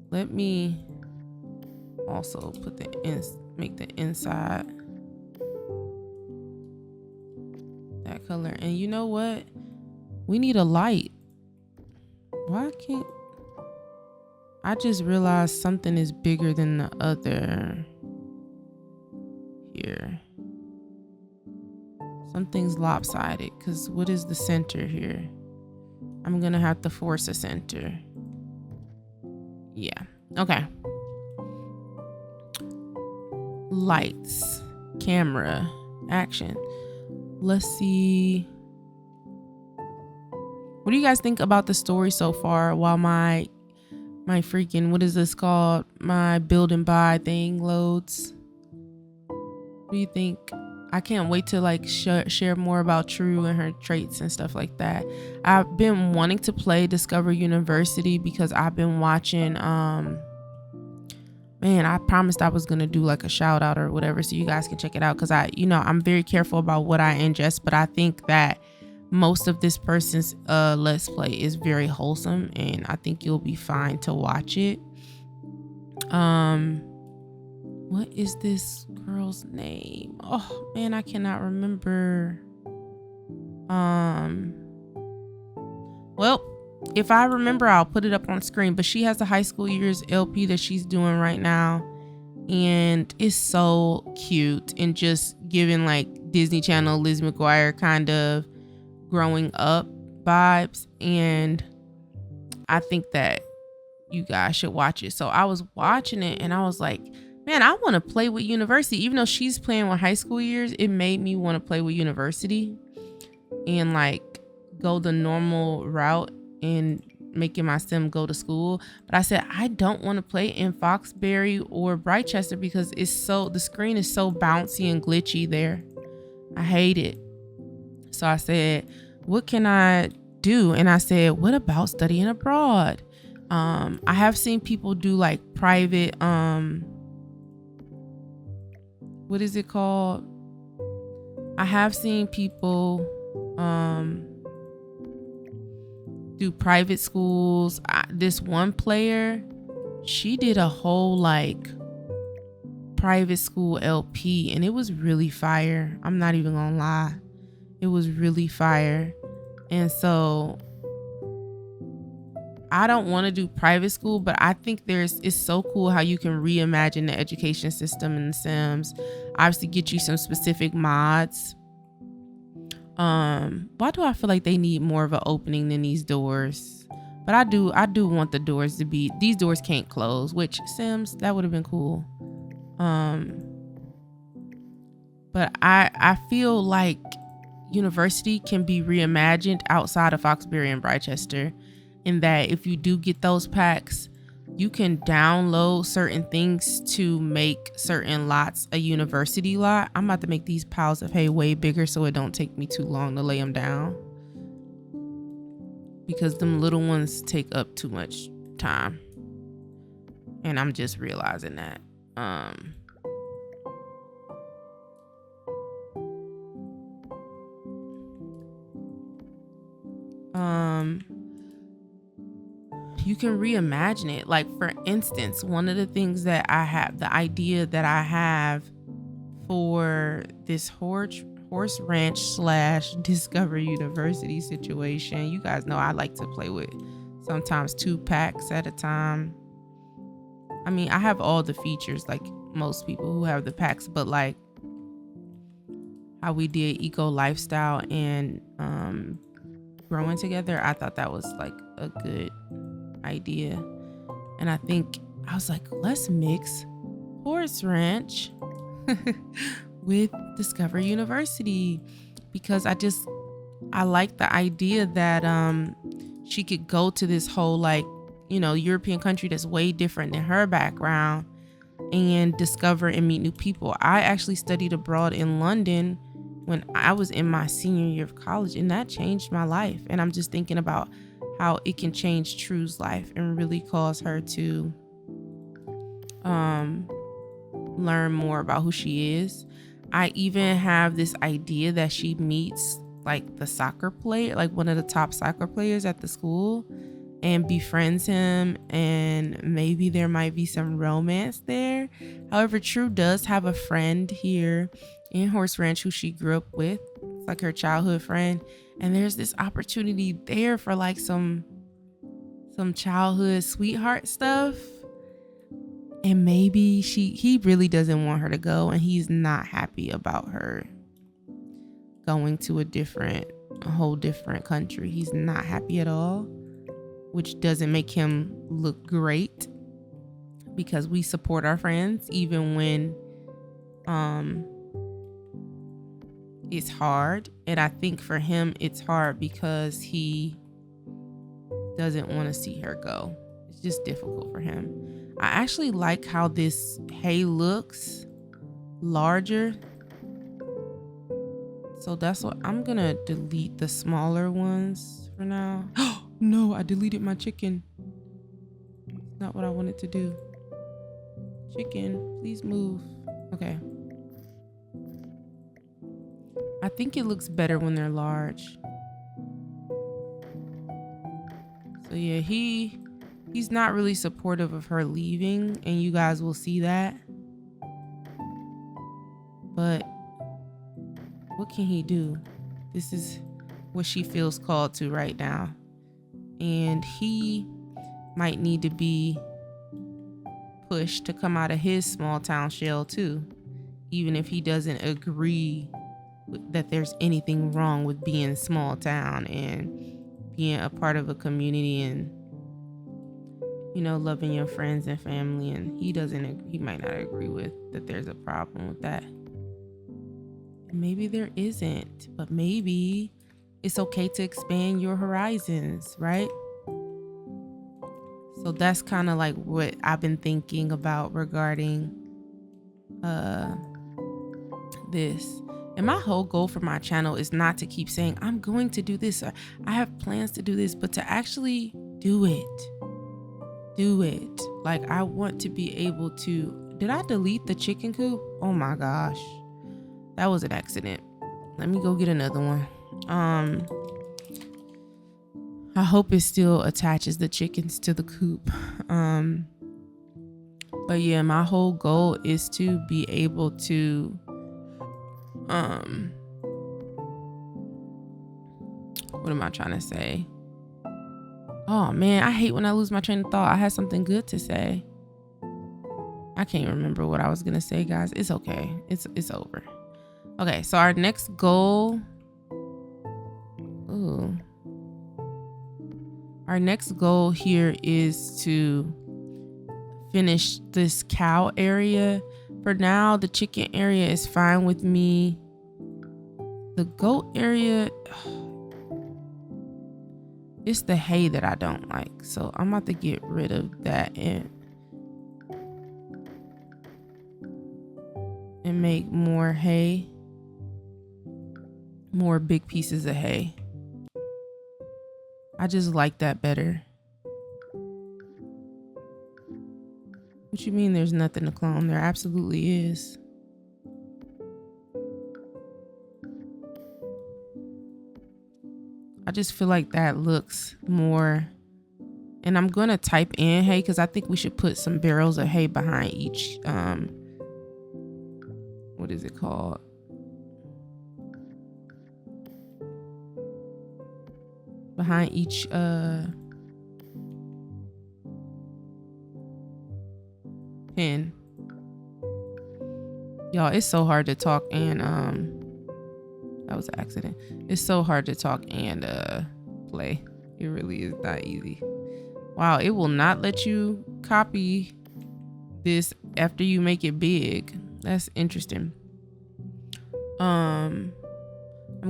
Let me also put make the inside that color. And you know what? We need a light. Why can't I just realized something is bigger than the other here. Something's lopsided, because what is the center here? I'm gonna have to force a center. Yeah. Okay. Lights, camera, action. Let's see. What do you guys think about the story so far while my freaking, what is this called? My build and buy thing loads. What do you think? I can't wait to like share more about True and her traits and stuff like that. I've been wanting to play Discover University because I've been watching, man, I promised I was going to do like a shout out or whatever, so you guys can check it out. Cause I'm very careful about what I ingest, but I think that most of this person's Let's Play is very wholesome, and I think you'll be fine to watch it. What is this girl's name? Oh man, I cannot remember. Well, if I remember, I'll put it up on screen, but she has a high school years LP that she's doing right now, and it's so cute and just giving like Disney Channel Liz McGuire kind of growing up vibes, and I think that you guys should watch it. So I was watching it and I was like, man, I want to play with University. Even though she's playing with high school years, it made me want to play with University and like go the normal route and making my sim go to school. But I said, I don't want to play in Foxbury or Brightchester because the screen is so bouncy and glitchy there. I hate it. So I said, what can I do? And I said, what about studying abroad? I have seen people do like private, what is it called? I have seen people do private schools. This one player, she did a whole like private school LP, and it was really fire. I'm not even gonna lie. It was really fire. And so I don't want to do private school, but I think it's so cool how you can reimagine the education system in The Sims. Obviously get you some specific mods. Why do I feel like they need more of an opening than these doors? But I do want the doors to be, these doors can't close, which Sims, that would have been cool. But I feel like university can be reimagined outside of Foxbury and Britechester, in that if you do get those packs, you can download certain things to make certain lots a university lot. I'm about to make these piles of hay way bigger so it don't take me too long to lay them down, because them little ones take up too much time, and I'm just realizing that. You can reimagine it. Like, for instance, one of the things that I have, the idea that I have for this horse ranch / Discover University situation, you guys know I like to play with sometimes 2 packs at a time. I mean, I have all the features like most people who have the packs, but like how we did eco lifestyle and growing together, I thought that was like a good idea. And I think I was like, let's mix horse ranch with Discover University, because I like the idea that she could go to this whole, like, you know, European country that's way different than her background and discover and meet new people. I actually studied abroad in London when I was in my senior year of college, and that changed my life. And I'm just thinking about how it can change True's life and really cause her to learn more about who she is. I even have this idea that she meets like the soccer player, like one of the top soccer players at the school, and befriends him, and maybe there might be some romance there. However, True does have a friend here in Horse Ranch who she grew up with. It's like her childhood friend, and there's this opportunity there for like some childhood sweetheart stuff. And maybe he really doesn't want her to go, and he's not happy about her going to a whole different country. He's not happy at all, which doesn't make him look great, because we support our friends even when it's hard. And I think for him it's hard because he doesn't want to see her go. It's just difficult for him. I actually like how this hay looks larger, so that's what I'm gonna delete the smaller ones for now. No, I deleted my chicken. It's not what I wanted to do. Chicken, please move. Okay. I think it looks better when they're large. So yeah, he's not really supportive of her leaving, and you guys will see that. But what can he do? This is what she feels called to right now. And he might need to be pushed to come out of his small town shell too, even if he doesn't agree that there's anything wrong with being small town and being a part of a community and, you know, loving your friends and family. And he might not agree with that there's a problem with that. Maybe there isn't, but maybe it's okay to expand your horizons, right? So that's kind of like what I've been thinking about regarding this. And my whole goal for my channel is not to keep saying I'm going to do this or I have plans to do this, but to actually do it. Like, I want to be able to. Did I delete the chicken coop? Oh my gosh, that was an accident. Let me go get another one. I hope it still attaches the chickens to the coop. But yeah, my whole goal is to be able to what am I trying to say? Oh man, I hate when I lose my train of thought. I had something good to say. I can't remember what I was gonna say, guys. It's okay. It's over. Okay, so our next goal. Ooh. Our next goal here is to finish this cow area, For now, the chicken area is fine with me. The goat area, it's the hay that I don't like. So I'm about to get rid of that and make more hay. More big pieces of hay. I just like that better. What you mean there's nothing to clone? There absolutely is. I just feel like that looks more. And I'm gonna type in hay because I think we should put some barrels of hay behind each what is it called? Behind each pen. Y'all, it's so hard to talk and that was an accident. It's so hard to talk and play. It really is not easy. Wow, it will not let you copy this after you make it big. That's interesting. I'm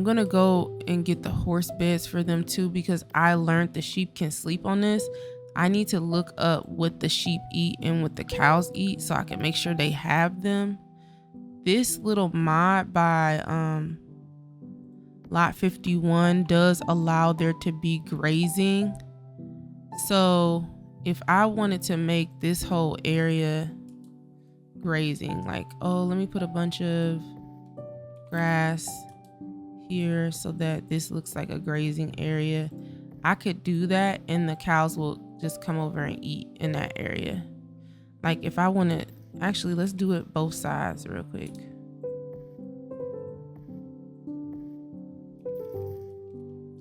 gonna go and get the horse beds for them too because I learned the sheep can sleep on this. I need to look up what the sheep eat and what the cows eat so I can make sure they have them. This little mod by lot 51 does allow there to be grazing. So if I wanted to make this whole area grazing, like, oh, let me put a bunch of grass here so that this looks like a grazing area, I could do that and the cows will just come over and eat in that area. Like if I want to, actually let's do it both sides real quick.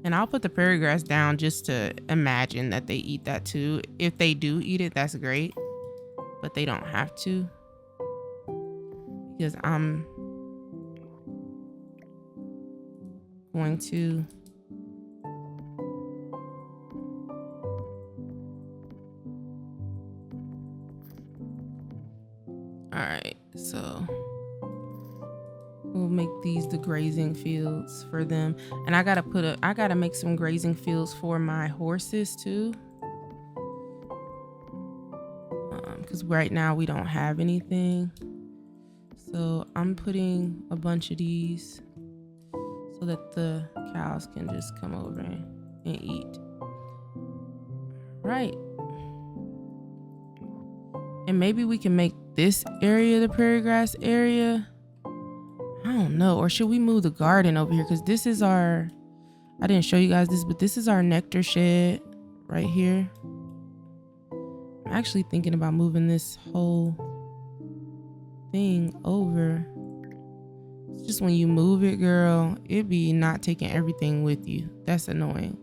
And I'll put the prairie grass down just to imagine that they eat that too. If they do eat it, that's great, but they don't have to because I'm going to all right, so we'll make these the grazing fields for them. And I gotta make some grazing fields for my horses too. Because right now we don't have anything. So I'm putting a bunch of these so that the cows can just come over and eat. Right. And maybe we can make this area the prairie grass area. I don't know. Or should we move the garden over here? Because this is our, I didn't show you guys this, but this is our nectar shed right here. I'm actually thinking about moving this whole thing over. It's just when you move it, girl, it be not taking everything with you. That's annoying.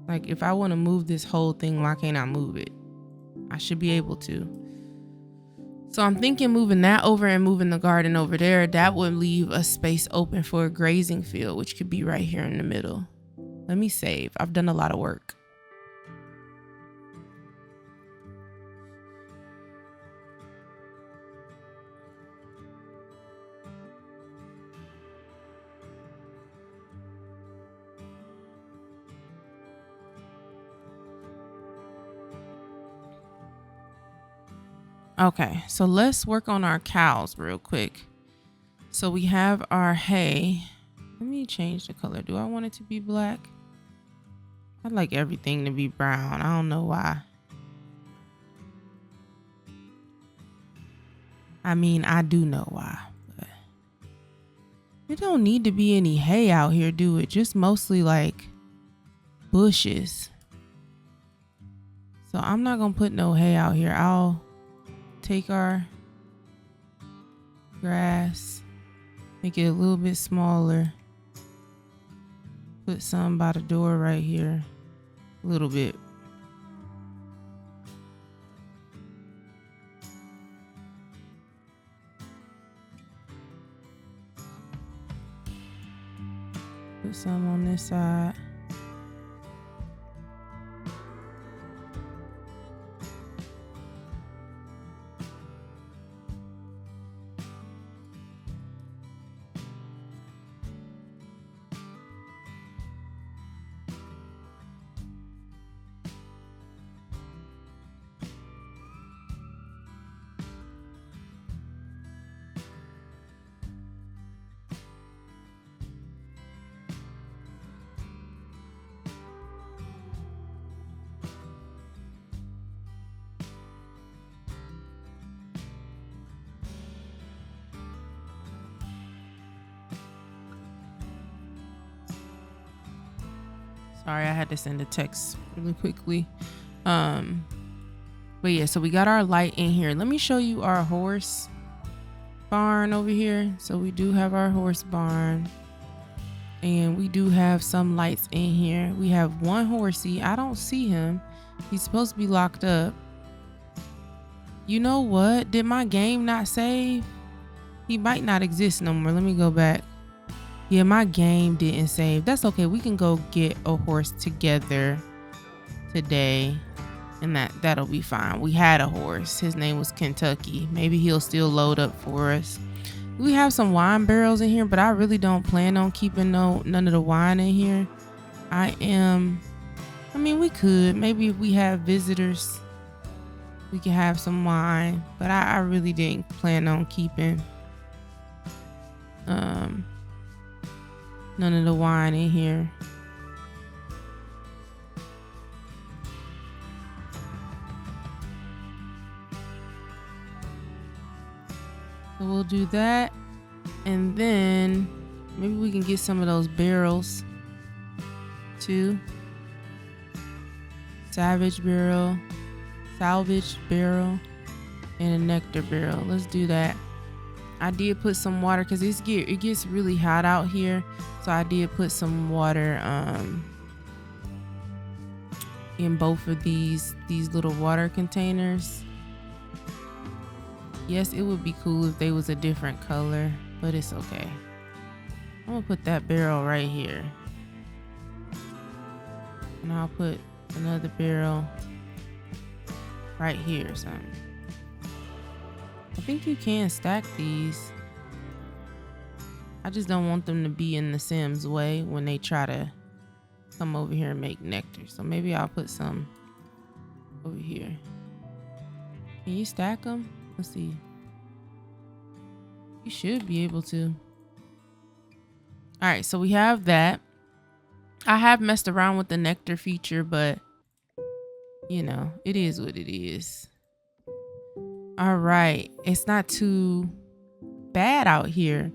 Like if I want to move this whole thing, why can't I move it? I should be able to. So I'm thinking moving that over and moving the garden over there, that would leave a space open for a grazing field, which could be right here in the middle. Let me save. I've done a lot of work. Okay, so let's work on our cows real quick. So we have our hay. Let me change the color. Do I want it to be black? I'd like everything to be brown. I don't know why. I mean, I do know why. But it don't need to be any hay out here, do it? Just mostly like bushes. So I'm not gonna put no hay out here. I'll take our grass, make it a little bit smaller, put some by the door right here, a little bit. Put some on this side. Sorry, I had to send a text really quickly. But yeah, so we got our light in here. Let me show you our horse barn over here. So we do have our horse barn, and we do have some lights in here. We have one horsey. I don't see him. He's supposed to be locked up. You know what? Did my game not save? He might not exist no more. Let me go back. Yeah, my game didn't save. That's okay. We can go get a horse together today, and that'll be fine. We had a horse. His name was Kentucky. Maybe he'll still load up for us. We have some wine barrels in here, but I really don't plan on keeping none of the wine in here. I mean, we could. Maybe if we have visitors, we can have some wine, but I really didn't plan on keeping none of the wine in here. So we'll do that, and then maybe we can get some of those barrels too. Salvage barrel, and a nectar barrel. Let's do that. I did put some water because it gets really hot out here, so I did put some water in both of these little water containers. Yes, it would be cool if they was a different color, but it's okay. I'm gonna put that barrel right here, and I'll put another barrel right here or something. I think you can stack these. I just don't want them to be in the Sims way when they try to come over here and make nectar. So maybe I'll put some over here. Can you stack them? Let's see. You should be able to. All right, so we have that. I have messed around with the nectar feature, but you know, it is what it is. All right, it's not too bad out here.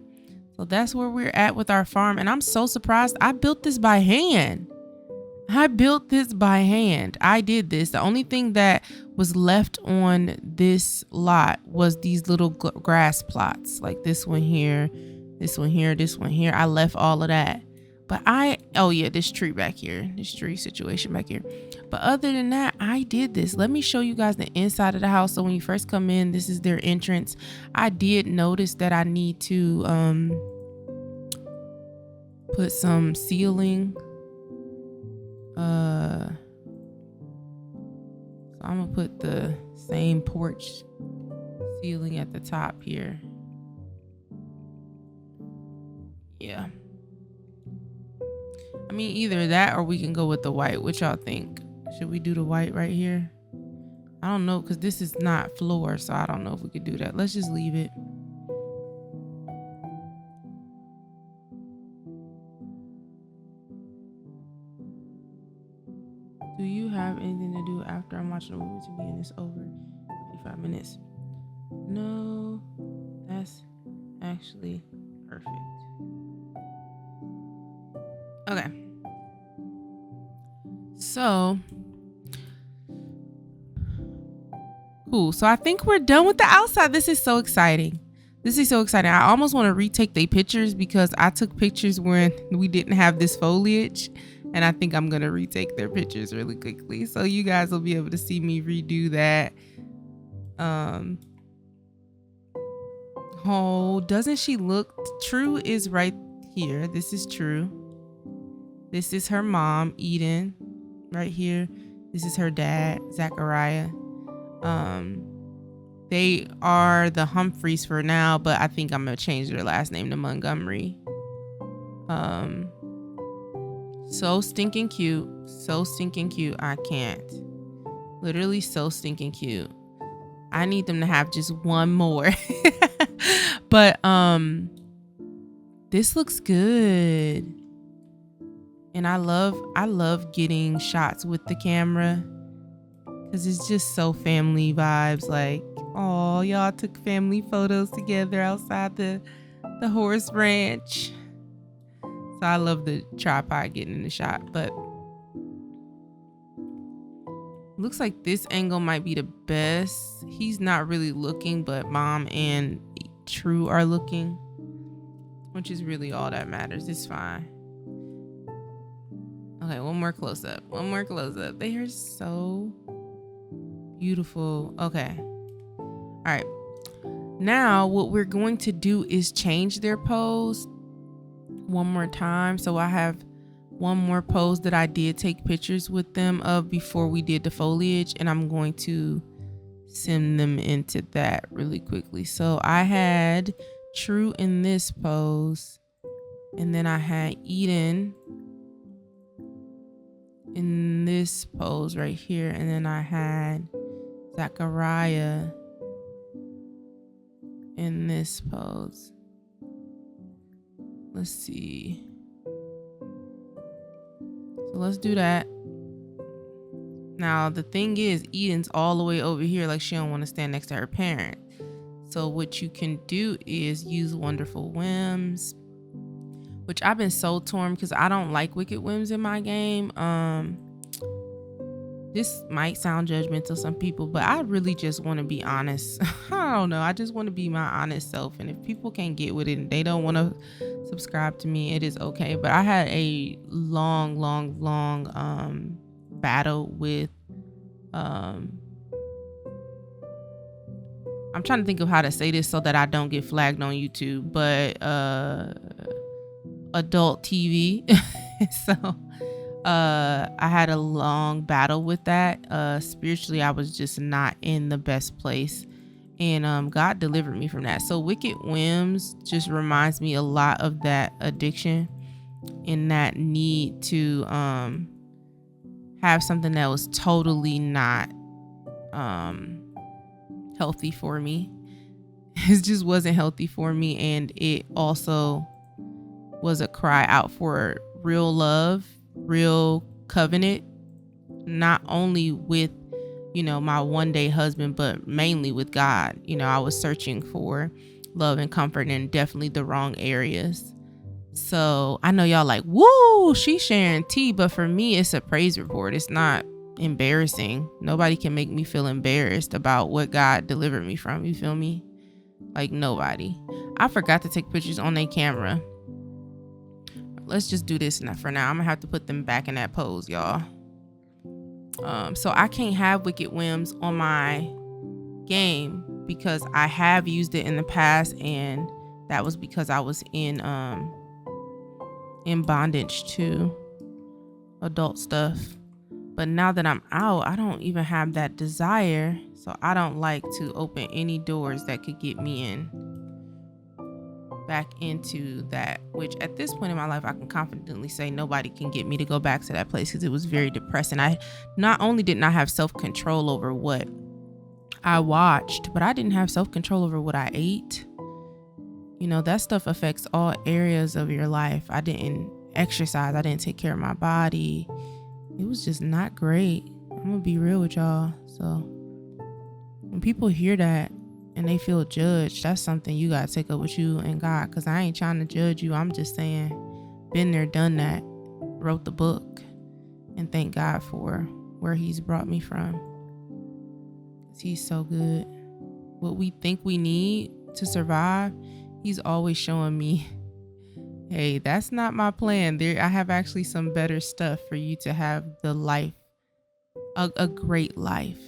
So that's where we're at with our farm, and I'm so surprised. I built this by hand. I did this. The only thing that was left on this lot was these little grass plots, like this one here, this one here, this one here. I left all of that. But oh yeah, this tree back here, this tree situation back here. But other than that, I did this. Let me show you guys the inside of the house. So when you first come in, this is their entrance. I did notice that I need to put some ceiling. So I'm gonna put the same porch ceiling at the top here. Yeah. I mean, either that or we can go with the white. What y'all think? Should we do the white right here? I don't know, because this is not floor, so I don't know if we could do that. Let's just leave it. Do you have anything to do after I'm watching a movie to be in this over 55 minutes? No, that's actually perfect. Okay. So, cool. So I think we're done with the outside. This is so exciting. I almost want to retake the pictures because I took pictures when we didn't have this foliage, and I think I'm going to retake their pictures really quickly. So you guys will be able to see me redo that. Oh, doesn't she look? True is right here. This is True. This is her mom, Eden, right here. This is her dad, Zachariah. They are the Humphreys for now, but I think I'm gonna change their last name to Montgomery. So stinking cute. I can't. Literally so stinking cute. I need them to have just one more. But this looks good. And I love getting shots with the camera because it's just so family vibes. Like, oh, y'all took family photos together outside the horse ranch. So I love the tripod getting in the shot. But Looks like this angle might be the best. He's not really looking, but mom and True are looking, which is really all that matters. It's fine. Okay, one more close up. They are so beautiful. Okay. All right. Now what we're going to do is change their pose one more time. So I have one more pose that I did take pictures with them of before we did the foliage, and I'm going to send them into that really quickly. So I had True in this pose, and then I had Eden in this pose right here, and then I had Zachariah in this pose. Let's see. So let's do that. Now the thing is, Eden's all the way over here, like she don't want to stand next to her parent. So what you can do is use Wonderful Whims, which I've been so torn because I don't like Wicked Whims in my game. This might sound judgmental to some people, but I really just want to be honest. I don't know. I just want to be my honest self. And if people can't get with it and they don't want to subscribe to me, it is okay. But I had a long battle with, I'm trying to think of how to say this so that I don't get flagged on YouTube, but adult TV. So I had a long battle with that. Spiritually, I was just not in the best place, and God delivered me from that. So Wicked Whims just reminds me a lot of that addiction and that need to have something that was totally not healthy for me. It just wasn't healthy for me, and it also was a cry out for real love, real covenant, not only with, my one day husband, but mainly with God. I was searching for love and comfort in definitely the wrong areas. So I know y'all like, woo, she's sharing tea, but for me, it's a praise report. It's not embarrassing. Nobody can make me feel embarrassed about what God delivered me from. You feel me? Like nobody. I forgot to take pictures on their camera. Let's just do this for now. I'm gonna have to put them back in that pose, y'all. So I can't have Wicked Whims on my game because I have used it in the past, and that was because I was in bondage to adult stuff. But now that I'm out, I don't even have that desire. So I don't like to open any doors that could get me in back into that, which at this point in my life, I can confidently say nobody can get me to go back to that place because it was very depressing. I not only did not have self-control over what I watched, but I didn't have self-control over what I ate. That stuff affects all areas of your life. I didn't exercise. I didn't take care of my body. It was just not great. I'm gonna be real with y'all. So when people hear that and they feel judged, that's something you gotta take up with you and God, because I ain't trying to judge you. I'm just saying, been there, done that, wrote the book, and thank God for where he's brought me from. He's so good. What we think we need to survive, he's always showing me, hey, that's not my plan. I have actually some better stuff for you to have the life, a great life.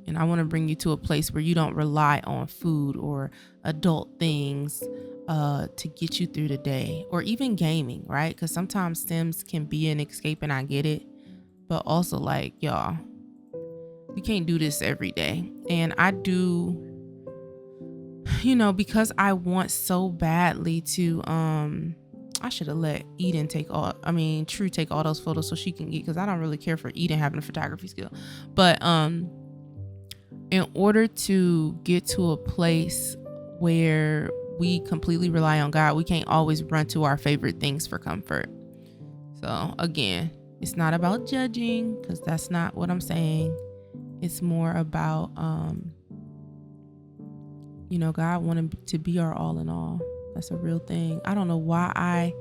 And I want to bring you to a place where you don't rely on food or adult things to get you through the day, or even gaming, right? Because sometimes Sims can be an escape, and I get it. But also, like, y'all, we can't do this every day. And I do, because I want so badly to, I should have let True take all those photos so she can get, because I don't really care for Eden having a photography skill. But in order to get to a place where we completely rely on God, we can't always run to our favorite things for comfort. So again, it's not about judging, because that's not what I'm saying. It's more about, God wanted to be our all in all. That's a real thing. I don't know why I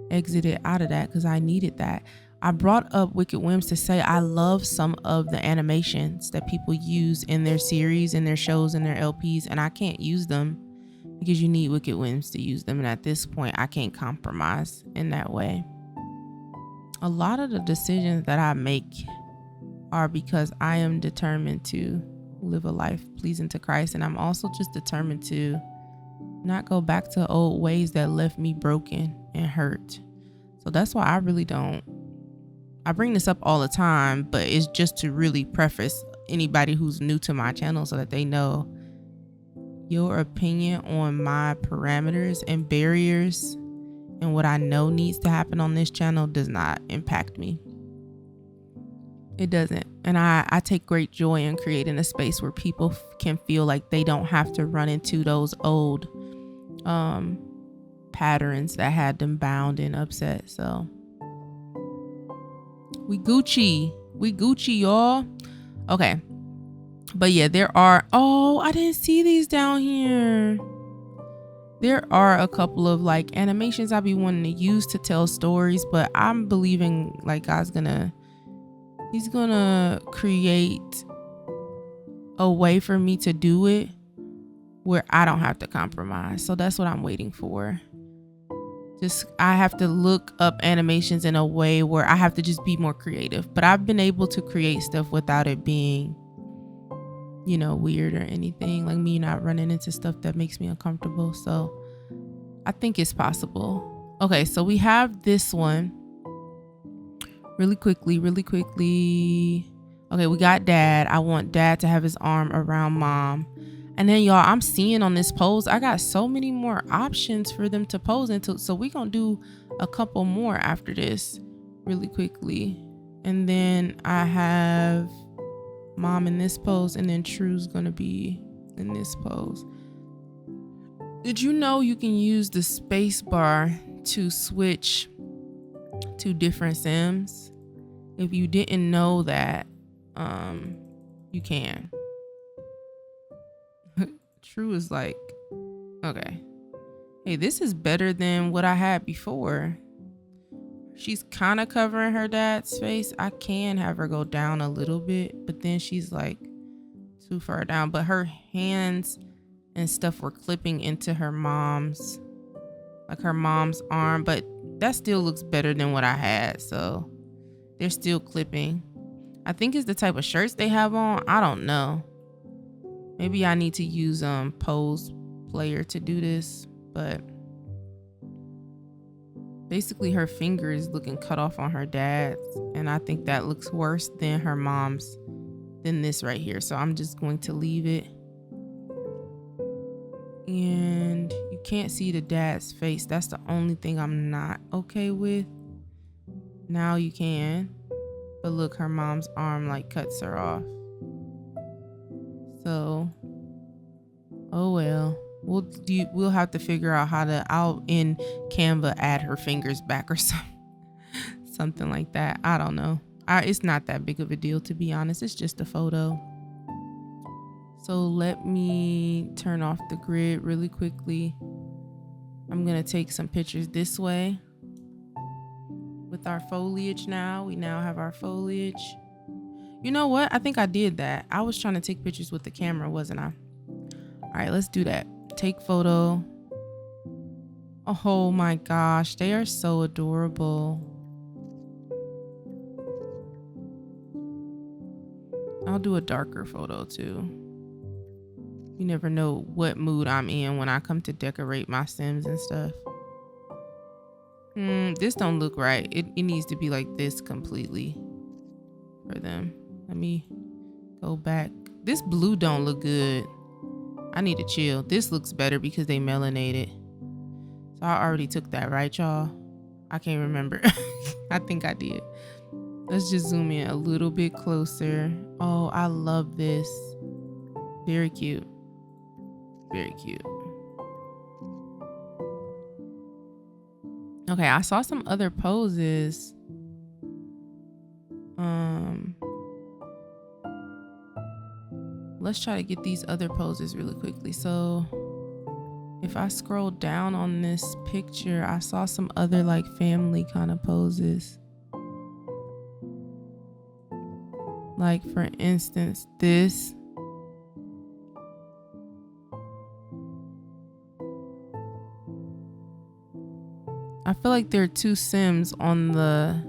exited out of that, because I needed that. I brought up Wicked Whims to say I love some of the animations that people use in their series, in their shows, in their LPs, and I can't use them because you need Wicked Whims to use them. And at this point, I can't compromise in that way. A lot of the decisions that I make are because I am determined to live a life pleasing to Christ. And I'm also just determined to not go back to old ways that left me broken and hurt. So that's why I bring this up all the time, but it's just to really preface anybody who's new to my channel so that they know your opinion on my parameters and barriers and what I know needs to happen on this channel does not impact me. It doesn't. And I take great joy in creating a space where people can feel like they don't have to run into those old patterns that had them bound and upset. So we Gucci, y'all. Okay. But yeah, there are, oh, I didn't see these down here. There are a couple of like animations I be wanting to use to tell stories, but I'm believing like he's gonna create a way for me to do it where I don't have to compromise. So that's what I'm waiting for. I have to look up animations in a way where I have to just be more creative. But I've been able to create stuff without it being, weird or anything. Like me not running into stuff that makes me uncomfortable. So I think it's possible. Okay, so we have this one. Really quickly. Okay, we got dad. I want dad to have his arm around mom. And then y'all, I'm seeing on this pose, I got so many more options for them to pose into. So we gonna do a couple more after this really quickly. And then I have mom in this pose, and then True's gonna be in this pose. Did you know you can use the space bar to switch to different Sims? If you didn't know that, you can. True is like, okay. Hey, this is better than what I had before. She's kind of covering her dad's face. I can have her go down a little bit, but then she's like too far down. But her hands and stuff were clipping into her mom's arm. But that still looks better than what I had. So they're still clipping. I think it's the type of shirts they have on. I don't know. Maybe I need to use Pose Player to do this, but basically her finger is looking cut off on her dad's, and I think that looks worse than her mom's, than this right here. So I'm just going to leave it. And you can't see the dad's face. That's the only thing I'm not okay with. Now you can, but look, her mom's arm like cuts her off. So, oh well, we'll have to figure out how to, I'll in Canva add her fingers back or something like that. I don't know. It's not that big of a deal, to be honest. It's just a photo. So let me turn off the grid really quickly. I'm gonna take some pictures this way with our foliage now. We now have our foliage. You know what? I think I did that. I was trying to take pictures with the camera, wasn't I? All right, let's do that. Take photo. Oh my gosh, they are so adorable. I'll do a darker photo too. You never know what mood I'm in when I come to decorate my Sims and stuff. This don't look right. It needs to be like this completely for them. Let me go back. This blue don't look good. I need to chill. This looks better because they melanated. So I already took that, right, y'all? I can't remember. I think I did. Let's just zoom in a little bit closer. Oh, I love this. Very cute. Very cute. Okay, I saw some other poses. Let's try to get these other poses really quickly. So if I scroll down on this picture, I saw some other like family kind of poses. Like for instance, this. I feel like there are 2 Sims on the,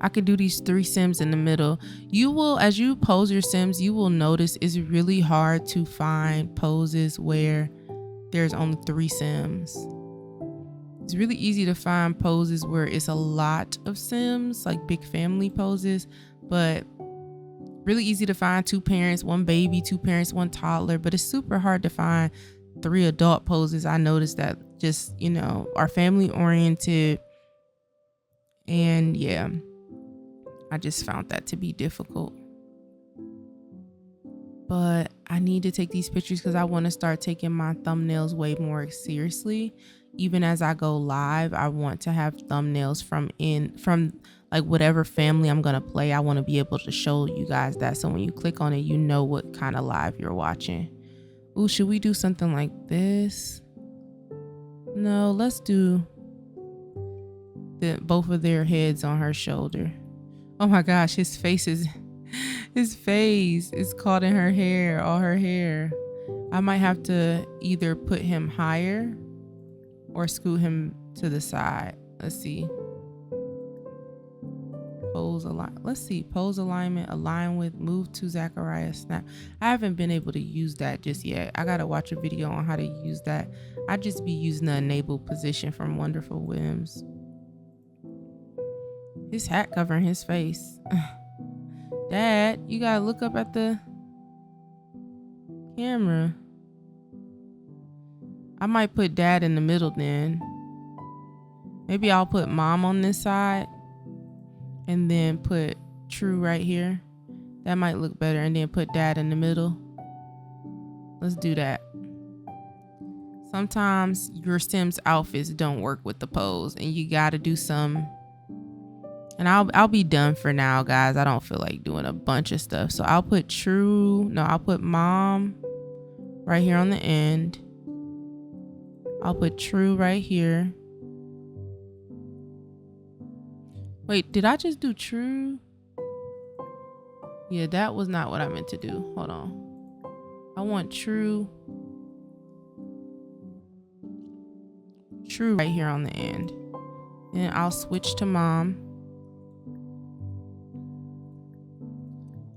I could do these 3 Sims in the middle. You will, as you pose your Sims, you will notice it's really hard to find poses where there's only 3 Sims. It's really easy to find poses where it's a lot of Sims, like big family poses, but really easy to find 2 parents, 1 baby, 2 parents, 1 toddler, but it's super hard to find 3 adult poses. I noticed that, just, you know, are family oriented. And yeah, I just found that to be difficult. But I need to take these pictures because I want to start taking my thumbnails way more seriously. Even as I go live, I want to have thumbnails from like whatever family I'm going to play. I want to be able to show you guys that. So when you click on it, you know what kind of live you're watching. Ooh, should we do something like this? No, let's do both of their heads on her shoulder. Oh my gosh, his face is caught in her hair, all her hair. I might have to either put him higher or scoot him to the side. Let's see. Pose alignment, align with, move to Zachariah, snap. I haven't been able to use that just yet. I gotta watch a video on how to use that. I just be using the enable position from Wonderful Whims. His hat covering his face. Dad, you gotta look up at the camera. I might put Dad in the middle then. Maybe I'll put Mom on this side and then put True right here. That might look better. And then put Dad in the middle. Let's do that. Sometimes your Sims outfits don't work with the pose and you gotta do some. And I'll be done for now, guys. I don't feel like doing a bunch of stuff. So I'll put I'll put Mom right here on the end. I'll put True right here. Wait, did I just do True? Yeah, that was not what I meant to do. Hold on. I want True right here on the end. And I'll switch to Mom.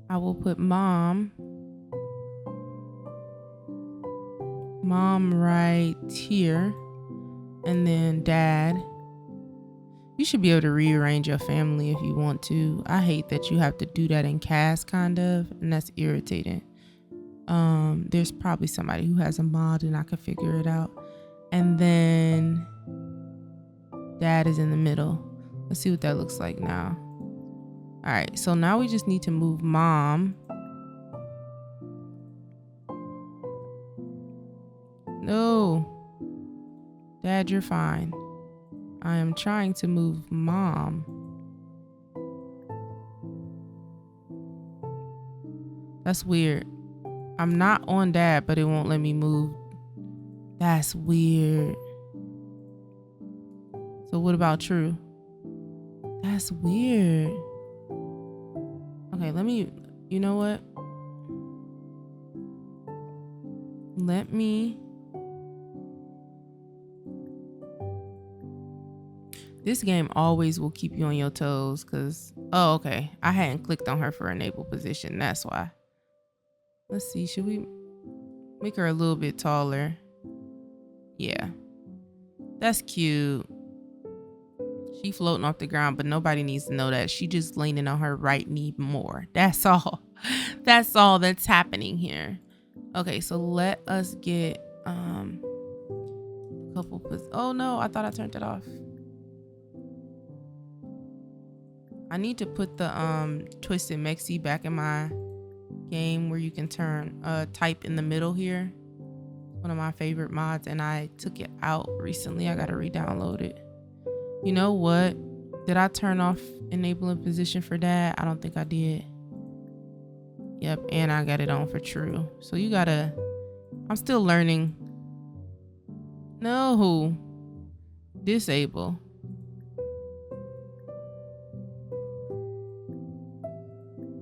I will put Mom right here, and then Dad. You should be able to rearrange your family if you want to. I hate that you have to do that in cast, kind of, and that's irritating. There's probably somebody who has a mod and I could figure it out. And then Dad is in the middle. Let's see what that looks like now. All right, so now we just need to move Mom. No. Dad, you're fine. I am trying to move Mom. That's weird. I'm not on Dad, but it won't let me move. That's weird. So what about True? That's weird. Okay, you know what? This game always will keep you on your toes because, oh, okay. I hadn't clicked on her for enable position. That's why. Let's see. Should we make her a little bit taller? Yeah. That's cute. She floating off the ground, but nobody needs to know that. She just leaning on her right knee more. That's all. That's all that's happening here. Okay, so let us get a couple. Oh no, I thought I turned it off. I need to put the Twisted Mexi back in my game where you can turn type in the middle here. One of my favorite mods, and I took it out recently. I gotta re-download it. You know what? Did I turn off enabling position for Dad? I don't think I did. Yep, and I got it on for True. So you gotta, I'm still learning. No. Disable.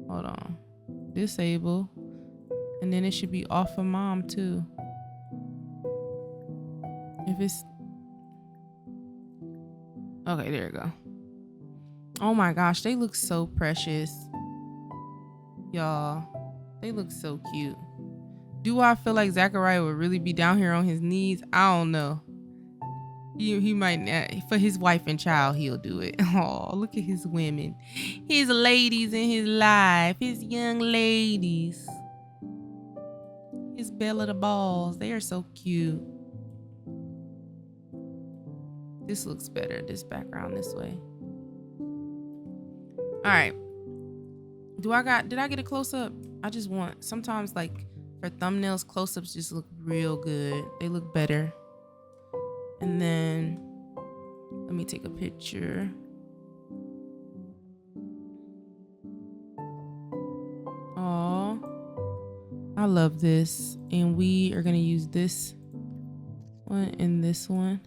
Hold on. disable. And then it should be off of mom too. If it's okay, there you go. Oh my gosh, they look so precious. Y'all, they look so cute. Do I feel like Zachariah would really be down here on his knees? I don't know. He might not. For his wife and child, he'll do it. Oh, look at his women. His ladies in his life. His young ladies. His Bella the balls. They are so cute. This looks better. This background this way. All right. Did I get a close up? I just want, sometimes like for thumbnails, close ups just look real good. They look better. And then let me take a picture. Aw, I love this. And we are gonna use this one and this one.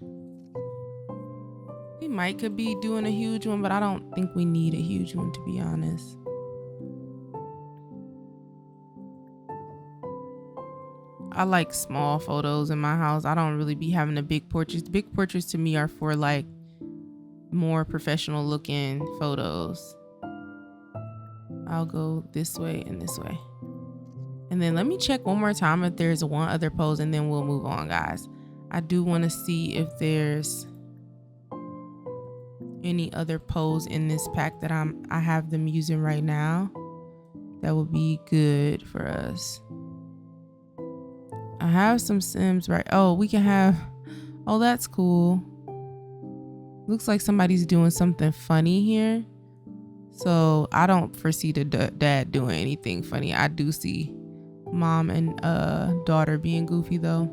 We could be doing a huge one, but I don't think we need a huge one, to be honest. I like small photos in my house. I don't really be having the big portraits. Big portraits to me are for like more professional looking photos. I'll go this way and this way. And then let me check one more time if there's one other pose, and then we'll move on, guys. I do want to see if there's any other pose in this pack that I have them using right now that would be good for us. I have some Sims, right? Oh, we can have, oh, that's cool. Looks like somebody's doing something funny here. So I don't foresee the dad doing anything funny. I do see mom and daughter being goofy though.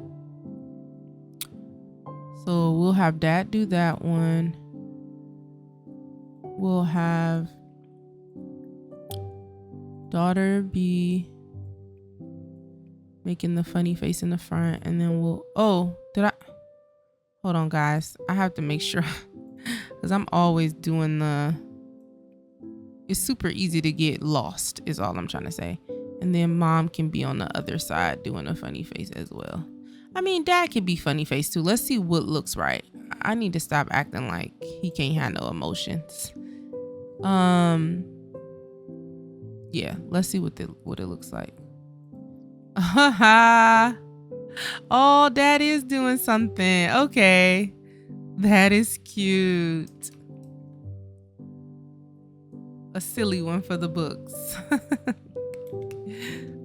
So we'll have dad do that one. We'll have daughter be making the funny face in the front, and then we'll, oh, hold on guys, I have to make sure because I'm always doing it's super easy to get lost is all I'm trying to say. And then mom can be on the other side doing a funny face as well. I mean, dad can be funny face too. Let's see what looks right. I need to stop acting like he can't handle emotions. Yeah, let's see what it looks like. Oh, dad is doing something. Okay, that is cute. A silly one for the books.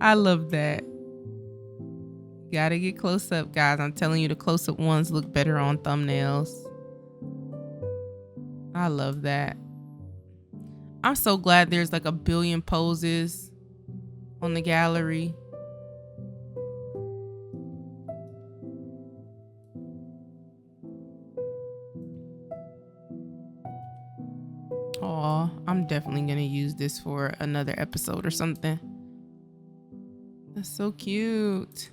I love that. Gotta get close up, guys. I'm telling you, the close up ones look better on thumbnails. I love that. I'm so glad there's like a billion poses on the gallery. Aw, I'm definitely gonna use this for another episode or something. That's so cute.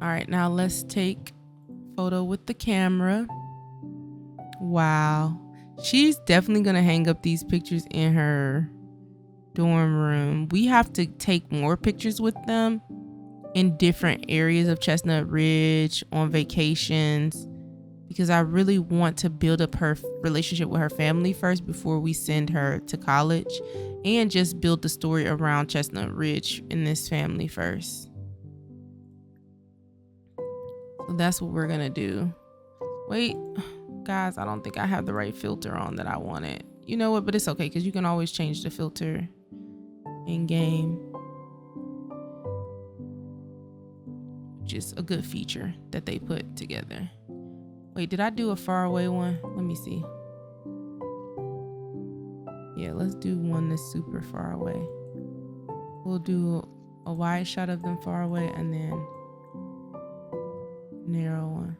All right, now let's take photo with the camera. Wow, she's definitely gonna hang up these pictures in her dorm room. We have to take more pictures with them in different areas of Chestnut Ridge on vacations, because I really want to build up her relationship with her family first before we send her to college, and just build the story around Chestnut Ridge in this family first. So that's what we're gonna do. Wait, guys, I don't think I have the right filter on that I wanted. You know what, but it's okay because you can always change the filter in game, which is a good feature that they put together. Wait, did I do a far away one? Let me see. Yeah, let's do one that's super far away. We'll do a wide shot of them far away and then narrow one.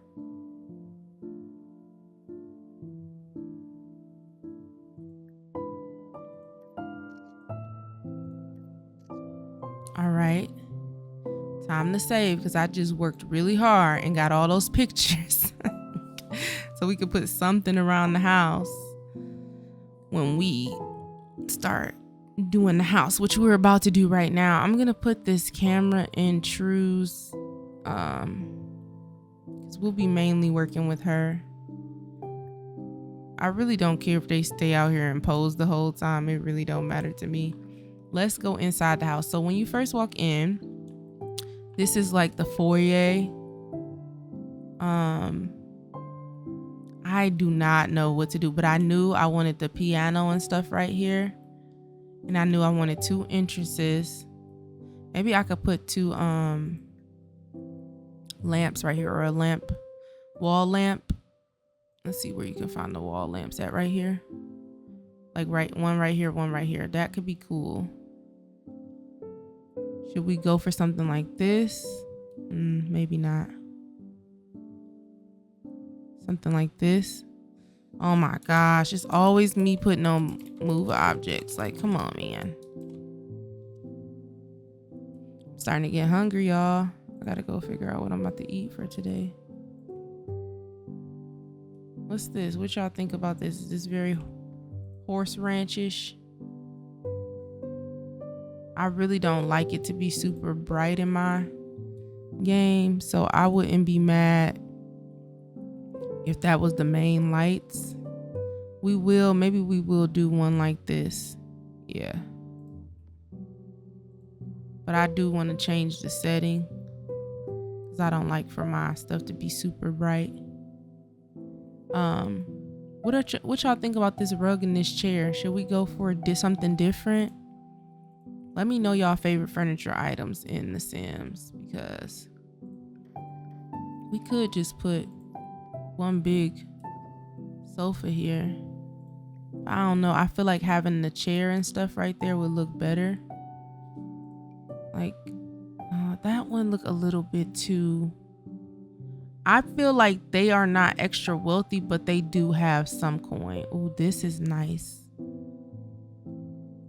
All right, time to save because I just worked really hard and got all those pictures so we could put something around the house. when we start doing the house, which we're about to do right now. I'm gonna put this camera in True's, because we'll be mainly working with her. I really don't care if they stay out here and pose the whole time. It really don't matter to me. Let's go inside the house. So when you first walk in, this is like the foyer. I do not know what to do, but I knew I wanted the piano and stuff right here. And I knew I wanted 2 entrances. Maybe I could put 2 lamps right here, or a wall lamp. Let's see where you can find the wall lamps at. Right here. Like one right here, one right here. That could be cool. Should we go for something like this? Maybe not. Something like this. Oh my gosh, it's always me putting on move objects. Like, come on, man. I'm starting to get hungry, y'all. I gotta go figure out what I'm about to eat for today. What's this? What y'all think about this? Is this very horse ranch-ish? I really don't like it to be super bright in my game, so I wouldn't be mad if that was the main lights. Maybe we will do one like this. Yeah. But I do want to change the setting, because I don't like for my stuff to be super bright. What y'all think about this rug and this chair? Should we go for something different? Let me know y'all favorite furniture items in The Sims, because we could just put one big sofa here. I don't know. I feel like having the chair and stuff right there would look better. Like, that one look a little bit too. I feel like they are not extra wealthy, but they do have some coin. Oh, this is nice.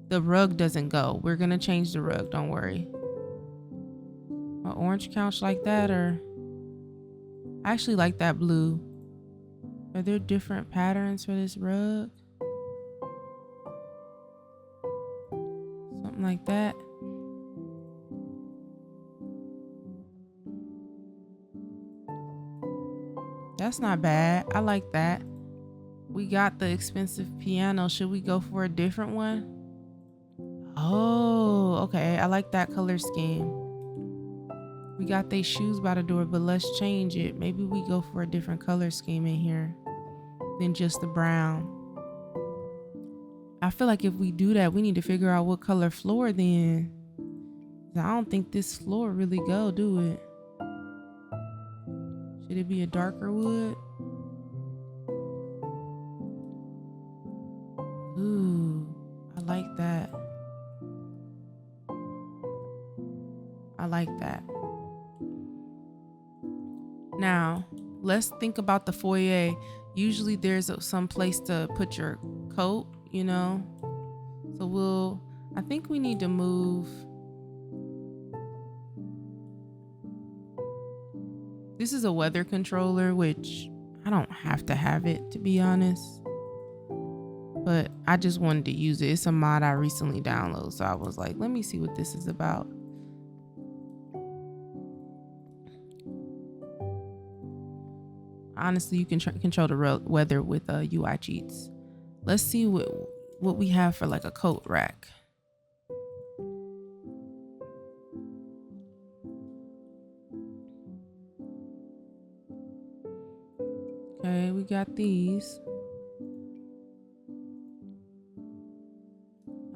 The rug doesn't go. We're gonna change the rug. Don't worry. An orange couch like that, or I actually like that blue. Are there different patterns for this rug? Something like that. That's not bad. I like that. We got the expensive piano. Should we go for a different one? Oh, okay. I like that color scheme. We got these shoes by the door, but let's change it. Maybe we go for a different color scheme in here than just the brown. I feel like if we do that, we need to figure out what color floor then. I don't think this floor really go, do it? Should it be a darker wood? Ooh, I like that. I like that. Now, let's think about the foyer. Usually there's some place to put your coat, you know? So I think we need to move. This is a weather controller, which I don't have to have it, to be honest. But I just wanted to use it. It's a mod I recently downloaded, so I was like, let me see what this is about. Honestly, you can control the weather with UI cheats. Let's see what we have for like a coat rack. Okay, we got these.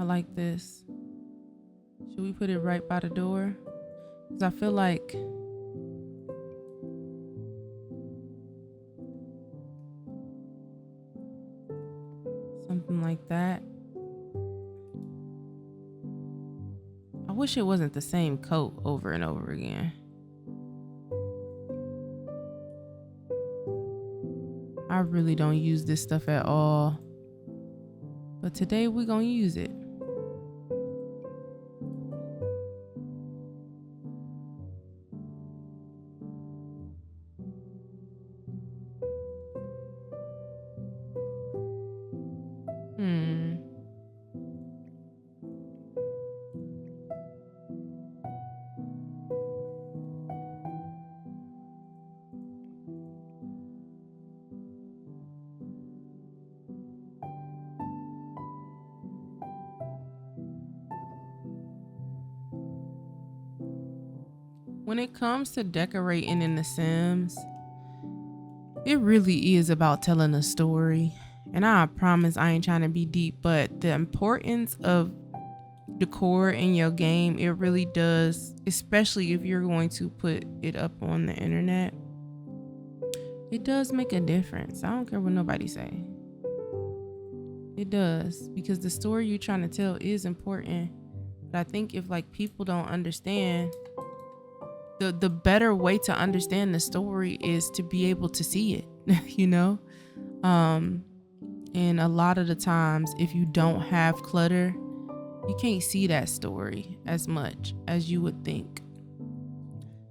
I like this. Should we put it right by the door? Because I feel like something like that. I wish it wasn't the same coat over and over again. I really don't use this stuff at all. But today we're gonna use it. when it comes to decorating in The Sims, it really is about telling a story. And I promise I ain't trying to be deep, but the importance of decor in your game, it really does, especially if you're going to put it up on the internet. It does make a difference. I don't care what nobody say. It does, because the story you're trying to tell is important. But I think if like people don't understand, the better way to understand the story is to be able to see it, you know? And a lot of the times, if you don't have clutter, you can't see that story as much as you would think.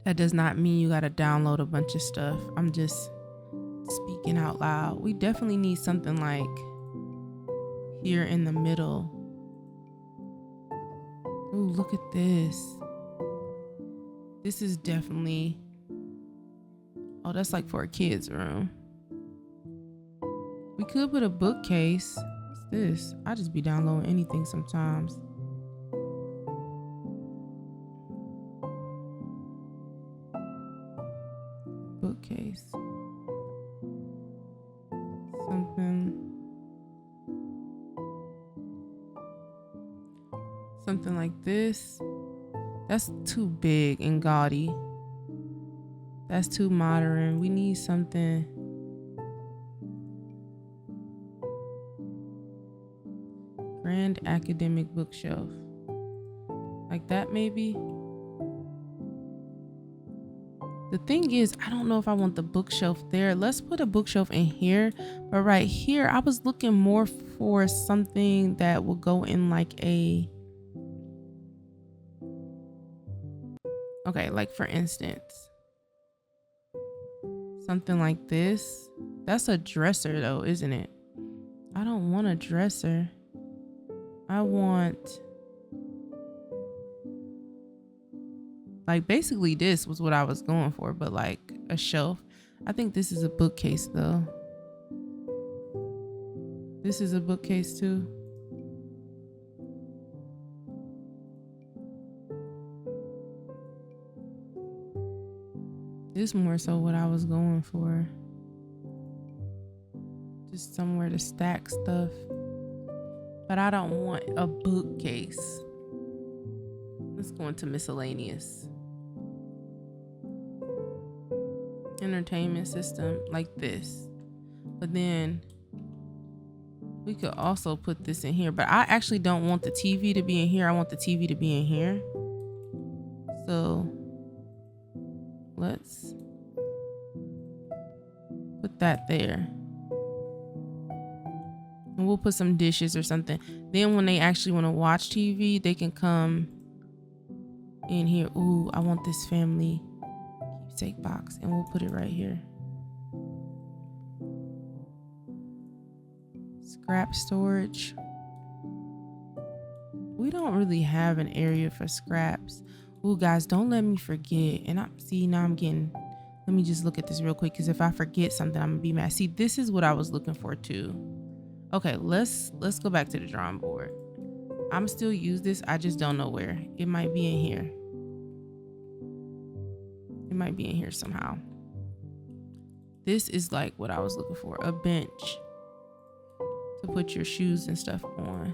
That does not mean you gotta download a bunch of stuff. I'm just speaking out loud. We definitely need something like here in the middle. Ooh, look at this. This is definitely, oh, that's like for a kid's room. We could put a bookcase. What's this? I just be downloading anything sometimes. Bookcase. Something like this. That's too big and gaudy. That's too modern. We need something. Grand academic bookshelf. Like that maybe. The thing is, I don't know if I want the bookshelf there. Let's put a bookshelf in here. But right here, I was looking more for something that will go in like a... Okay, like for instance, something like this. That's a dresser though, isn't it? I don't want a dresser. I want... like basically this was what I was going for, but like a shelf. I think this is a bookcase though. This is a bookcase too. This more so what I was going for. Just somewhere to stack stuff. But I don't want a bookcase. Let's go into miscellaneous. Entertainment system like this. But then we could also put this in here. But I actually don't want the TV to be in here. I want the TV to be in here. So let's put that there. And we'll put some dishes or something. Then when they actually want to watch TV, they can come in here. Ooh, I want this family keepsake box, and we'll put it right here. Scrap storage. We don't really have an area for scraps. Ooh, guys, don't let me forget. And now I'm getting, let me just look at this real quick, because if I forget something, I'm gonna be mad. See, this is what I was looking for too. Okay, let's go back to the drawing board. I'm still use this. I just don't know where. It might be in here. It might be in here somehow. This is like what I was looking for. A bench to put your shoes and stuff on.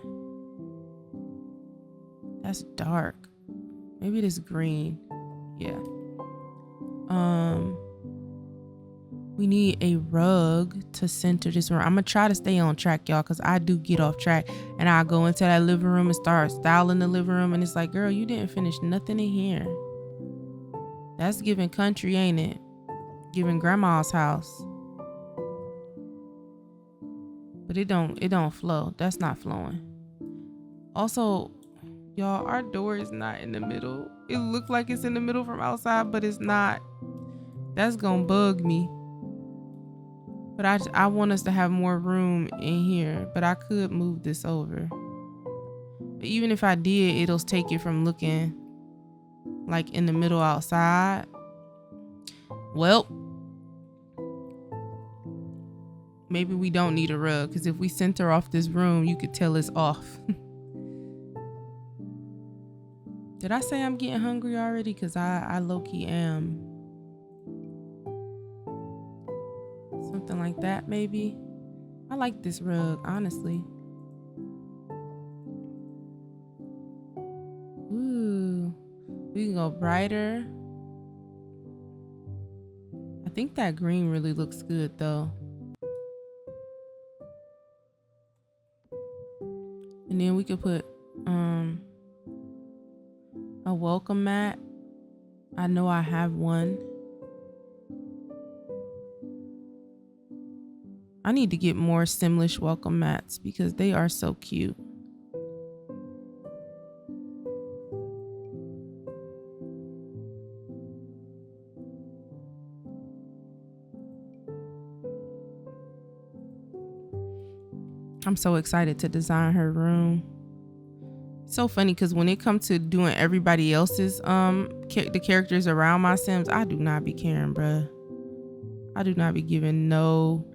That's dark. Maybe it is green. Yeah. We need a rug to center this room. I'm gonna try to stay on track, y'all, because I do get off track, and I go into that living room and start styling the living room, and it's like, girl, you didn't finish nothing in here. That's giving country, ain't it? Giving grandma's house. But it don't flow. That's not flowing. Also, y'all, our door is not in the middle. It looked like it's in the middle from outside, but it's not. That's gonna bug me. But I want us to have more room in here, but I could move this over. But even if I did, it'll take it from looking like in the middle outside. Well, maybe we don't need a rug, because if we center off this room, you could tell it's off. Did I say I'm getting hungry already? Because I low-key am. Something like that, maybe. I like this rug, honestly. Ooh, we can go brighter. I think that green really looks good though. And then we could put a welcome mat. I know I have one. I need to get more Simlish welcome mats because they are so cute. I'm so excited to design her room. So funny because when it comes to doing everybody else's the characters around my Sims, I do not be caring, bruh. I do not be giving no,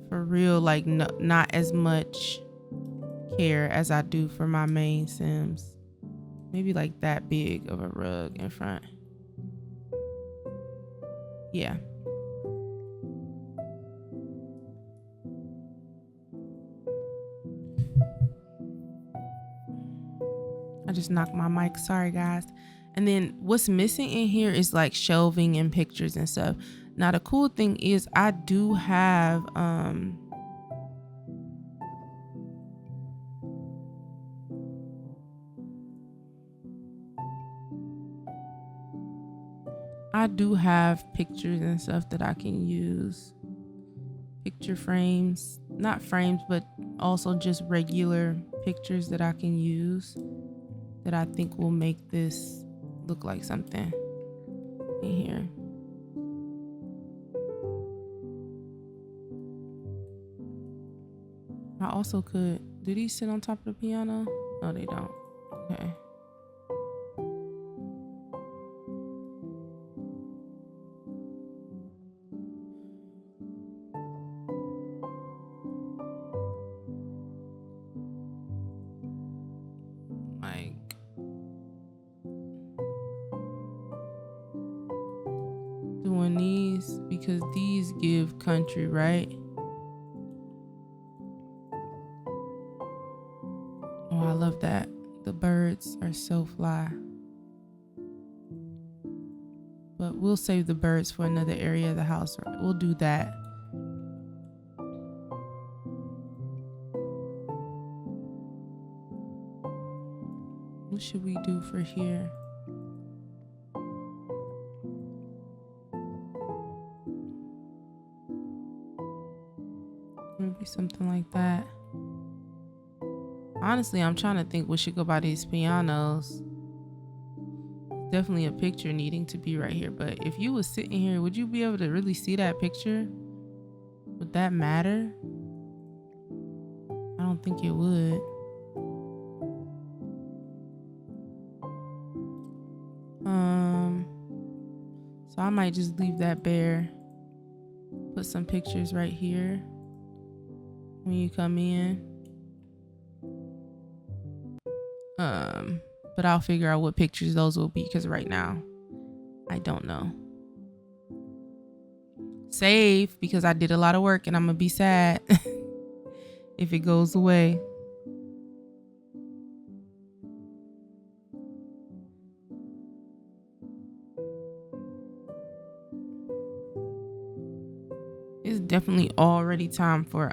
for real, like no, not as much care as I do for my main Sims. Maybe like that big of a rug in front. Yeah. I just knocked my mic, sorry guys. And then what's missing in here is like shelving and pictures and stuff. Now the cool thing is I do have pictures and stuff that I can use. Picture frames, not frames, but also just regular pictures that I can use that I think will make this look like something in here. I also could, do these sit on top of the piano? No, they don't. Okay. Like, doing these because these give country, right? Oh, I love that. The birds are so fly. But we'll save the birds for another area of the house. We'll do that. What should we do for here? Maybe something like that. Honestly, I'm trying to think what should go by these pianos. Definitely a picture needing to be right here, but if you was sitting here, would you be able to really see that picture? Would that matter? I don't think it would. So I might just leave that bare. Put some pictures right here when you come in. But I'll figure out what pictures those will be because right now I don't know. Save because I did a lot of work and I'm gonna be sad if it goes away. It's definitely already time for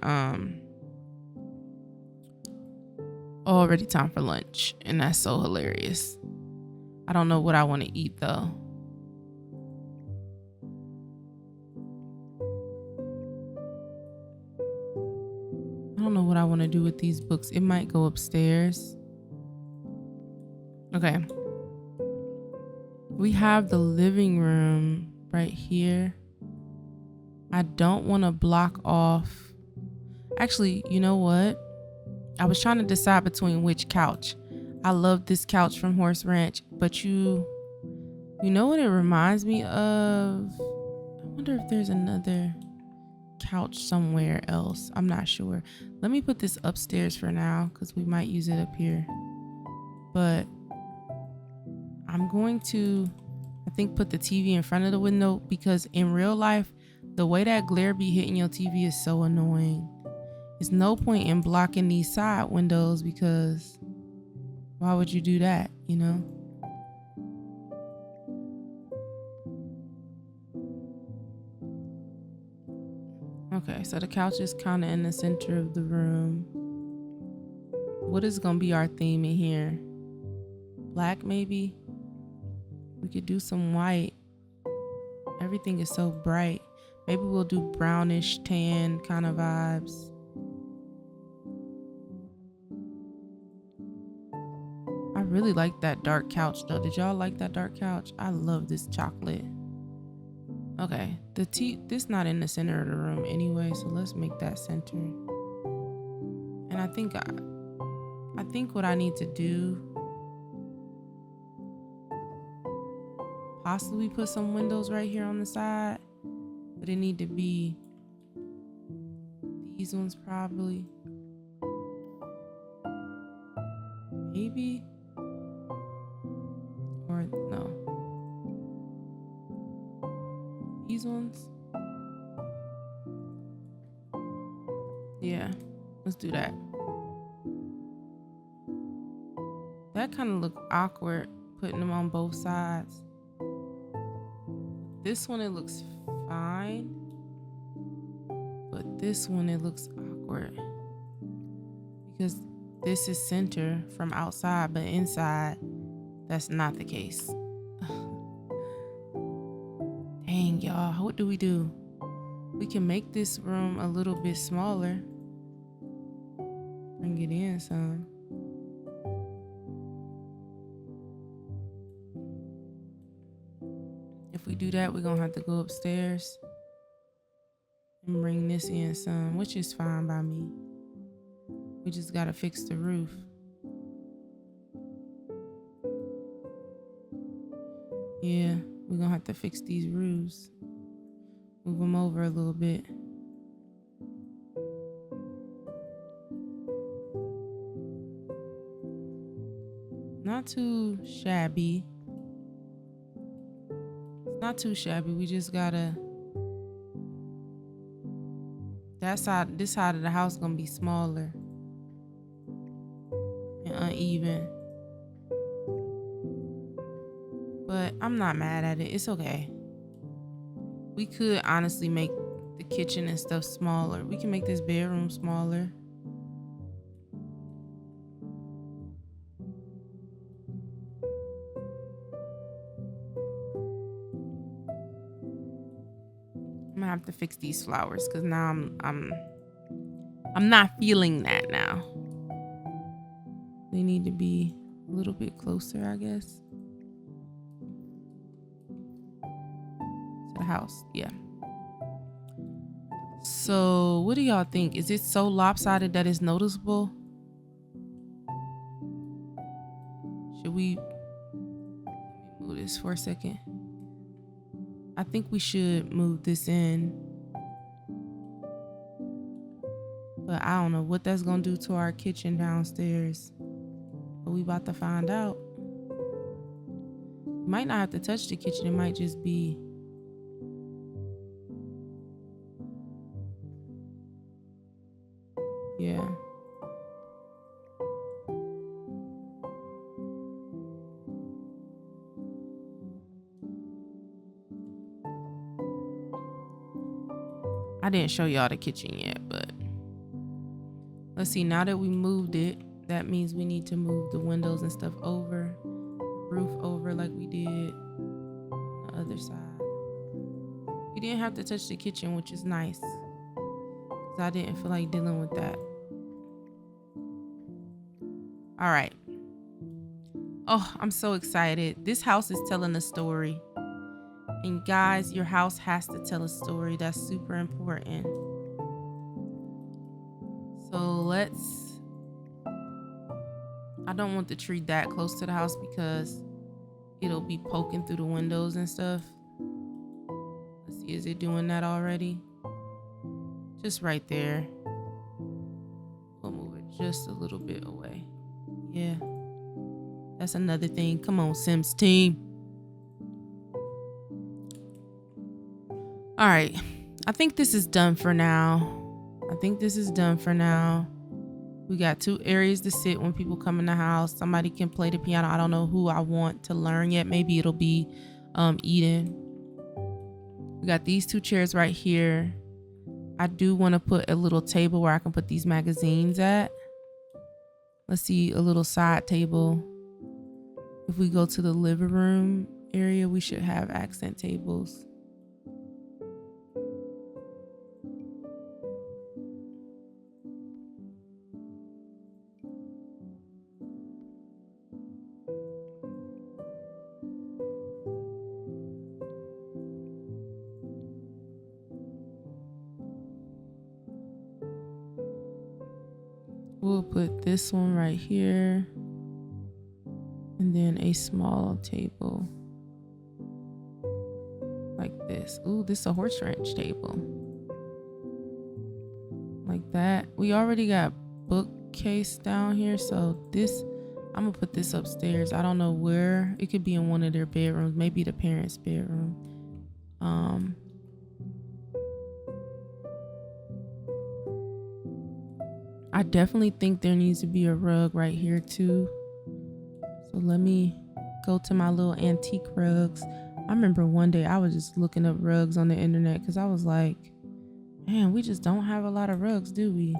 lunch, and that's so hilarious. I don't know what I want to eat though. I don't know what I want to do with these books. It might go upstairs. Okay. We have the living room right here. I don't want to block off. Actually, you know what? I was trying to decide between which couch. I love this couch from Horse Ranch, but you know what it reminds me of? I wonder if there's another couch somewhere else. I'm not sure. Let me put this upstairs for now because we might use it up here. But I'm going to, I think, put the TV in front of the window, because in real life, the way that glare be hitting your TV is so annoying. There's no point in blocking these side windows, because why would you do that, you know? Okay, so the couch is kind of in the center of the room. What is gonna be our theme in here? Black, maybe? We could do some white. Everything is so bright. Maybe we'll do brownish tan kind of vibes. I really like that dark couch though. Did y'all like that dark couch? I love this chocolate. Okay, this not in the center of the room anyway, so let's make that center. And I think what I need to do, possibly put some windows right here on the side, but it need to be these ones probably. Maybe, or no, these ones. Yeah, let's do that. That kind of look awkward, putting them on both sides. This one, it looks fine, but this one, it looks awkward, because this is center from outside, but inside, that's not the case. Dang, y'all, what do? We can make this room a little bit smaller. Bring it in some. If we do that, we're gonna have to go upstairs and bring this in some, which is fine by me. We just gotta fix the roof. Yeah, we're gonna have to fix these roofs. Move them over a little bit. Not too shabby. It's not too shabby. We just gotta, this side of the house gonna be smaller and uneven. But I'm not mad at it. It's okay. We could honestly make the kitchen and stuff smaller. We can make this bedroom smaller. I'm gonna have to fix these flowers, because now I'm not feeling that now. They need to be a little bit closer, I guess, to the house. Yeah. So what do y'all think? Is it so lopsided that it's noticeable? Should we, let me move this for a second. I think we should move this in, but I don't know what that's gonna do to our kitchen downstairs, but we about to find out. Might not have to touch the kitchen. It might just be, yeah. I didn't show y'all the kitchen yet, but let's see. Now that we moved it, that means we need to move the windows and stuff over, roof over like we did on the other side. We didn't have to touch the kitchen, which is nice, because I didn't feel like dealing with that. All right. Oh, I'm so excited. This house is telling a story. And guys, your house has to tell a story. That's super important. So I don't want the tree that close to the house, because it'll be poking through the windows and stuff. Let's see, is it doing that already? Just right there. We'll move it just a little bit away. Yeah. That's another thing. Come on, Sims team. All right. I think this is done for now. We got 2 areas to sit when people come in the house. Somebody can play the piano. I don't know who I want to learn yet. Maybe it'll be Eden. We got these 2 chairs right here. I do want to put a little table where I can put these magazines at. Let's see, a little side table. If we go to the living room area, we should have accent tables. We'll put this one right here. And then a small table. Like this. Ooh, this is a horse ranch table. Like that. We already got bookcase down here. So this, I'm gonna put this upstairs. I don't know where. It could be in one of their bedrooms. Maybe the parents' bedroom. I definitely think there needs to be a rug right here too. So let me go to my little antique rugs. I remember one day I was just looking up rugs on the internet because I was like, man, we just don't have a lot of rugs, do we?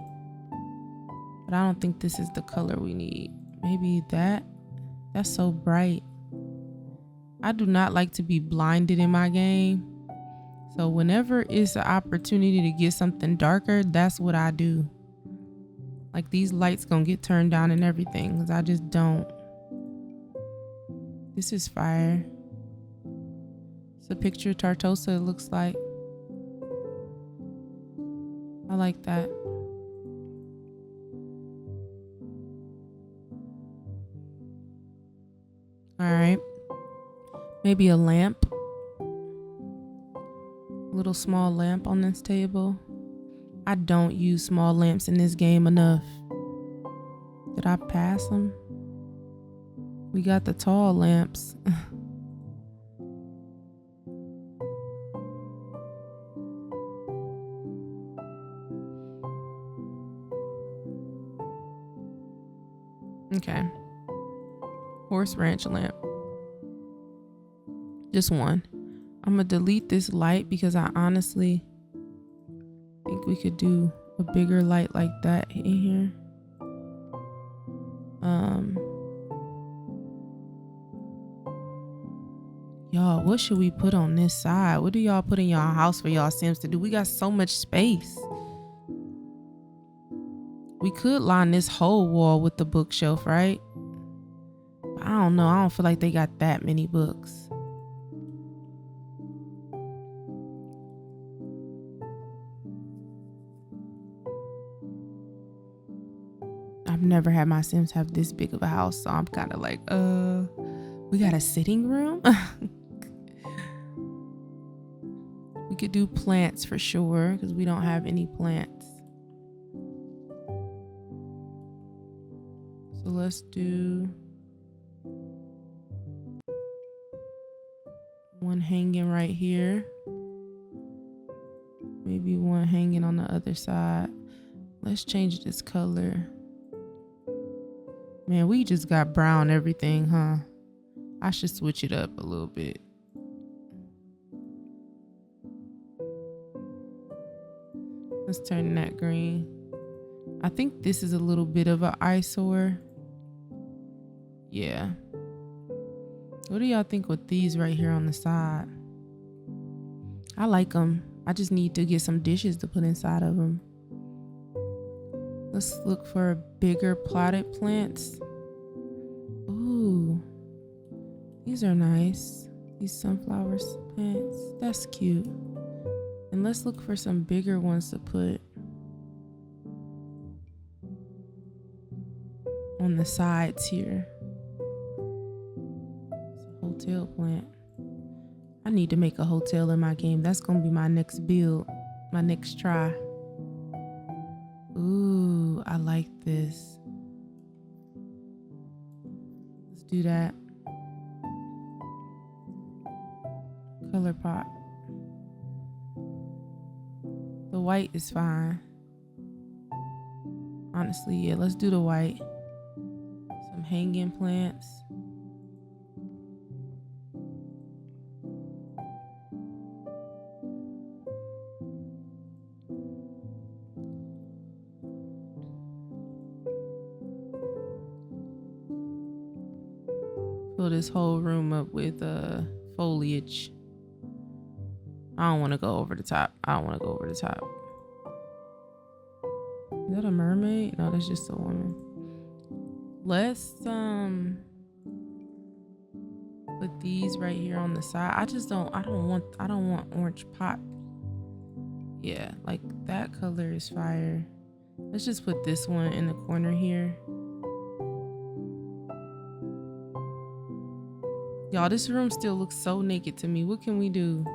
But I don't think this is the color we need. Maybe that. That's so bright. I do not like to be blinded in my game. So whenever it's an opportunity to get something darker, that's what I do. Like these lights gonna get turned down and everything because I just don't. This is fire. It's a picture of Tartosa, it looks like. I like that. All right. Maybe a lamp. A little small lamp on this table. I don't use small lamps in this game enough. Did I pass them? We got the tall lamps. Okay. Horse ranch lamp. Just one. I'm gonna delete this light because I honestly think we could do a bigger light like that in here. Y'all, what should we put on this side? What do y'all put in y'all house for y'all Sims to do? We got so much space. We could line this whole wall with the bookshelf, right? I don't know. I don't feel like they got that many books. I've never had my Sims have this big of a house, so I'm kind of like, we got a sitting room? We could do plants for sure, because we don't have any plants. So let's do one hanging right here. Maybe one hanging on the other side. Let's change this color. Man, we just got brown everything, huh? I should switch it up a little bit. Let's turn that green. I think this is a little bit of an eyesore. Yeah. What do y'all think with these right here on the side? I like them. I just need to get some dishes to put inside of them. Let's look for bigger potted plants. Ooh, these are nice. These sunflower plants, that's cute. And let's look for some bigger ones to put on the sides here. It's a hotel plant. I need to make a hotel in my game. That's gonna be my next build, my next try. Ooh, I like this. Let's do that. Color pot. The white is fine. Honestly, yeah, let's do the white. Some hanging plants. Fill this whole room up with foliage. I don't want to go over the top. Is that a mermaid? No, that's just a woman. Let's put these right here on the side. I don't want orange pot. Yeah, like that color is fire. Let's just put this one in the corner here. Y'all, this room still looks so naked to me. What can we do?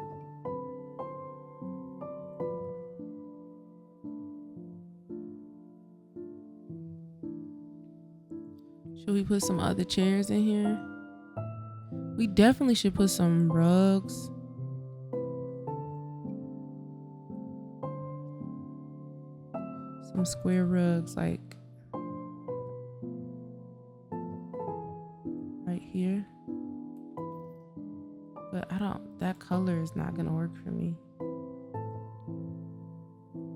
Should we put some other chairs in here? We definitely should put some rugs. Some square rugs, like right here. But that color is not gonna work for me.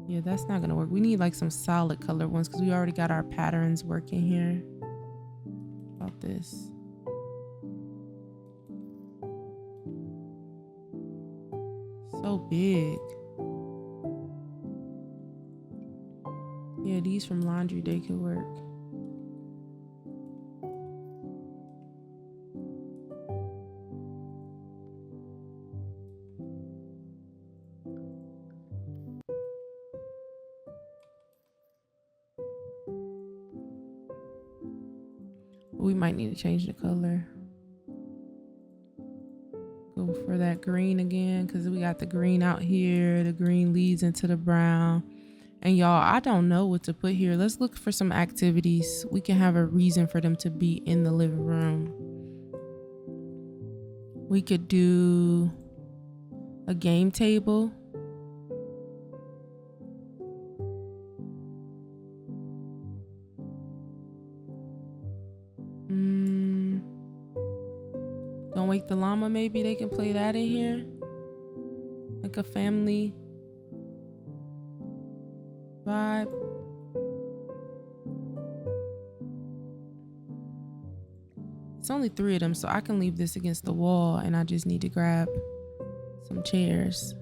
Yeah, that's not gonna work. We need like some solid color ones because we already got our patterns working here. About this. So big. Yeah, these from laundry day could work. We might need to change the color. Go for that green again because we got the green out here. The green leads into the brown. And y'all, I don't know what to put here. Let's look for some activities. We can have a reason for them to be in the living room. We could do a game table. Don't Wake the Llama, maybe they can play that in here. Like a family vibe. It's only 3 of them, so I can leave this against the wall and I just need to grab some chairs.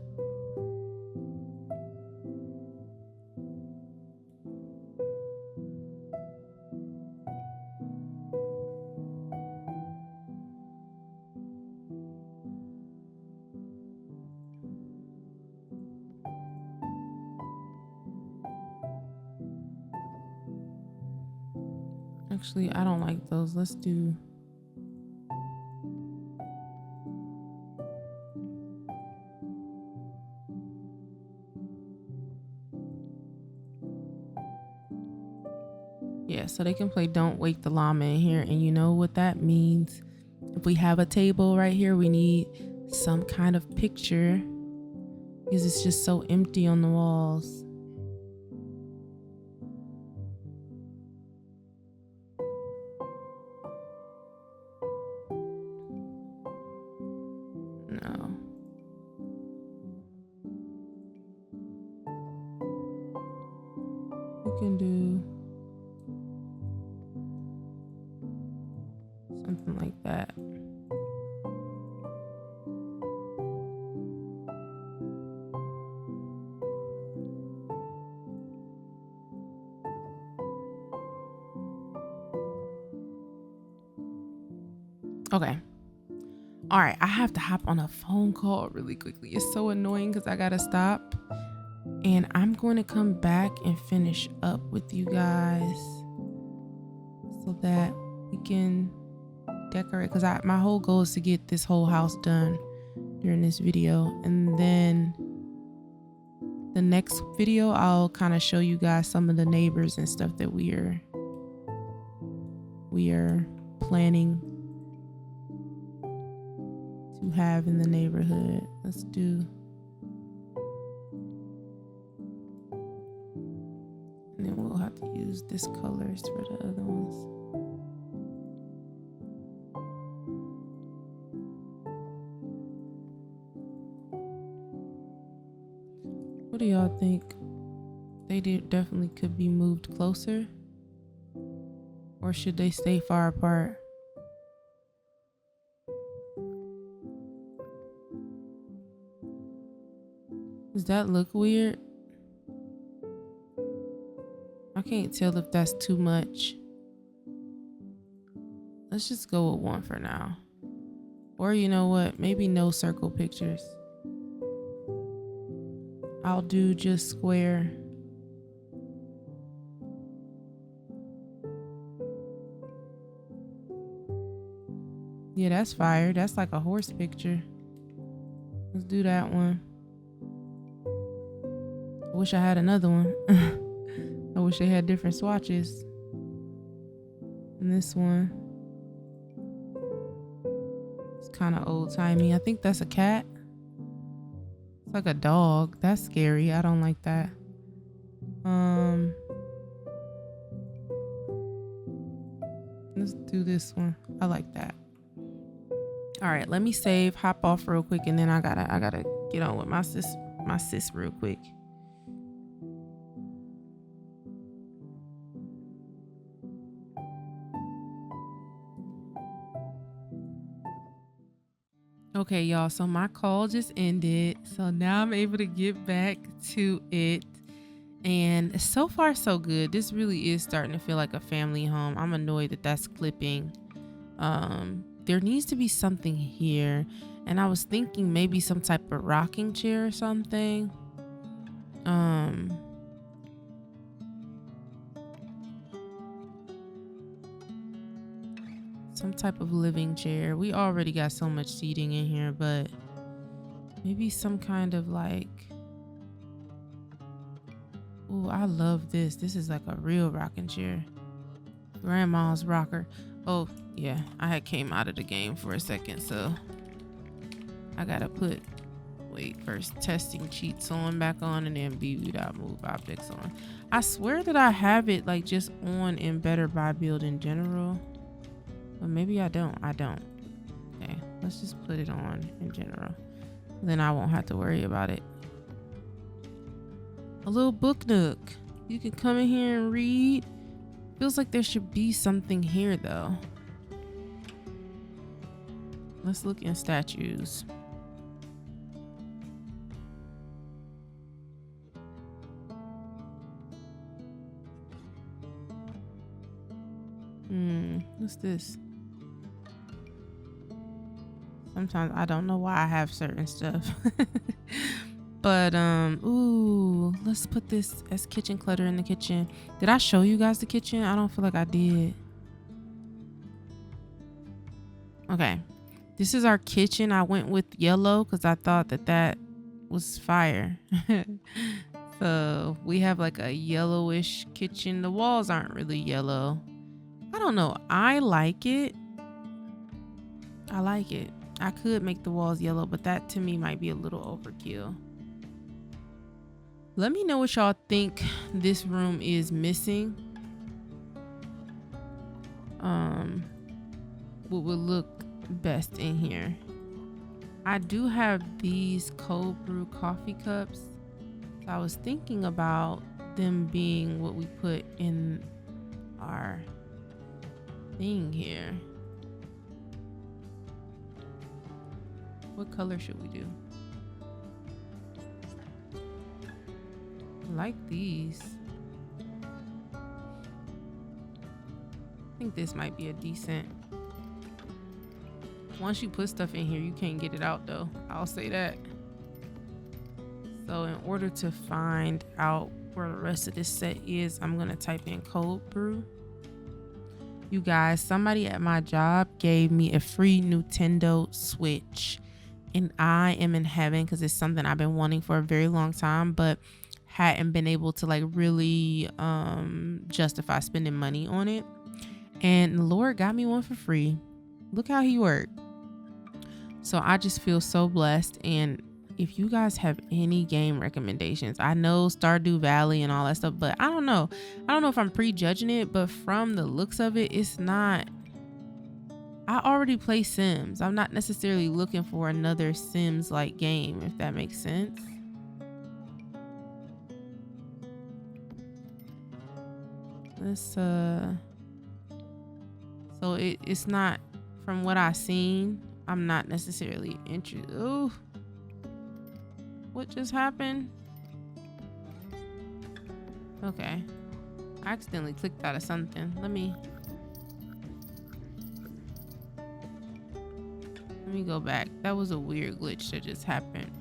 Actually, I don't like those. Let's do... Yeah, so they can play Don't Wake the Llama in here. And you know what that means. If we have a table right here, we need some kind of picture because it's just so empty on the walls. No. We can do something like that. Okay. All right, I have to hop on a phone call really quickly. It's so annoying because I gotta stop. And I'm going to come back and finish up with you guys so that we can decorate. Because my whole goal is to get this whole house done during this video. And then the next video, I'll kind of show you guys some of the neighbors and stuff that we are planning to have in the neighborhood. Let's do. And then we'll have to use this colors for the other ones. What do y'all think? They definitely could be moved closer, or should they stay far apart? Does that look weird? I can't tell if that's too much. Let's just go with one for now. Or you know what? Maybe no circle pictures. I'll do just square. Yeah, that's fire. That's like a horse picture. Let's do that one. I wish I had another one. I wish they had different swatches. And this one, it's kind of old timey. I think that's a cat. It's like a dog. That's scary. I don't like that. Let's do this one. I like that. All right, let me save, hop off real quick, and then I gotta get on with my sis real quick. Okay, y'all, so my call just ended. So now I'm able to get back to it. And so far, so good. This really is starting to feel like a family home. I'm annoyed that that's clipping. There needs to be something here. And I was thinking maybe some type of rocking chair or something. Some type of living chair. We already got so much seating in here, but maybe some kind of like, oh, I love this. This is like a real rocking chair. Grandma's rocker. Oh yeah, I had came out of the game for a second, so I gotta put, first testing cheats on back on, and then be without move objects on. I swear that I have it like just on in Better Buy Build in general. But maybe I don't. Okay, let's just put it on in general. Then I won't have to worry about it. A little book nook. You can come in here and read. Feels like there should be something here though. Let's look in statues. What's this? Sometimes I don't know why I have certain stuff. But ooh, let's put this as kitchen clutter in the kitchen. Did I show you guys the kitchen? I don't feel like I did. Okay, this is our kitchen. I went with yellow because I thought that was fire. So we have like a yellowish kitchen. The walls aren't really yellow. I don't know. I like it. I could make the walls yellow, but that to me might be a little overkill. Let me know what y'all think this room is missing. What would look best in here. I do have these cold brew coffee cups. So I was thinking about them being what we put in our thing here. What color should we do? I like these. I think this might be a decent. Once you put stuff in here, you can't get it out though. I'll say that. So in order to find out where the rest of this set is, I'm gonna type in cold brew. You guys, somebody at my job gave me a free Nintendo Switch, and I am in heaven because it's something I've been wanting for a very long time, but hadn't been able to like really justify spending money on it. And the Lord got me one for free. Look how he worked. So I just feel so blessed. And if you guys have any game recommendations, I know Stardew Valley and all that stuff, but I don't know if I'm prejudging it, but from the looks of it, it's not. I already play Sims. I'm not necessarily looking for another Sims like game, if that makes sense. Let's so it's not, from what I've seen, I'm not necessarily interested. Oh, what just happened? Okay, I accidentally clicked out of something. Let me go back. That was a weird glitch that just happened.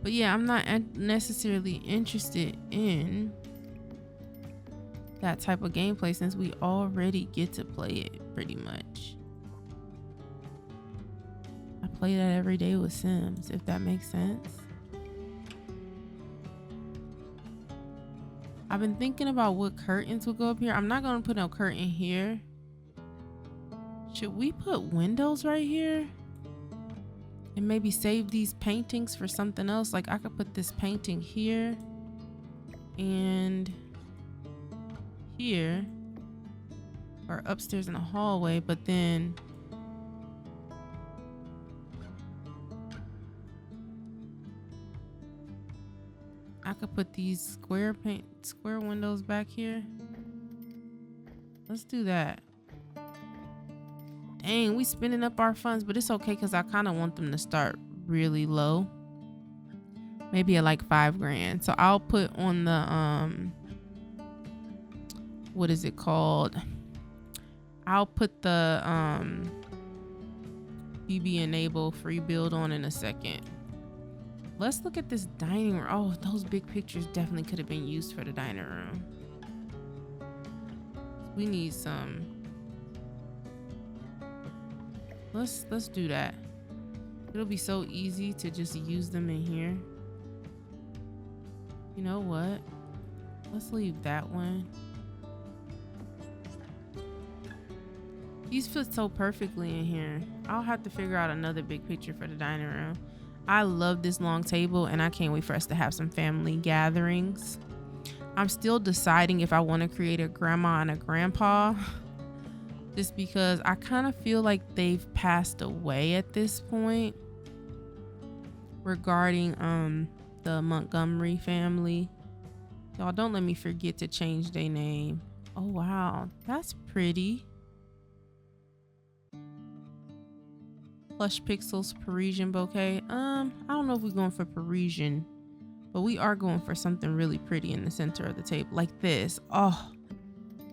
But yeah, I'm not necessarily interested in that type of gameplay since we already get to play it pretty much. I play that every day with Sims, if that makes sense. I've been thinking about what curtains will go up here. I'm not going to put no curtain here. Should we put windows right here? And maybe save these paintings for something else? Like I could put this painting here and here, or upstairs in the hallway, but then I could put these square windows back here. Let's do that. Dang, we spending up our funds, but it's okay because I kind of want them to start really low. Maybe at like $5,000. So I'll put on the what is it called? I'll put the BB enable free build on in a second. Let's look at this dining room. Oh, those big pictures definitely could have been used for the dining room. We need some. Let's do that. It'll be so easy to just use them in here. You know what? Let's leave that one. These fit so perfectly in here. I'll have to figure out another big picture for the dining room. I love this long table and I can't wait for us to have some family gatherings. I'm still deciding if I want to create a grandma and a grandpa, just because I kind of feel like they've passed away at this point regarding the Montgomery family. Y'all don't let me forget to change their name. Oh wow, that's pretty. Plush Pixels Parisian bouquet. I don't know if we're going for Parisian, but we are going for something really pretty in the center of the table like this. Oh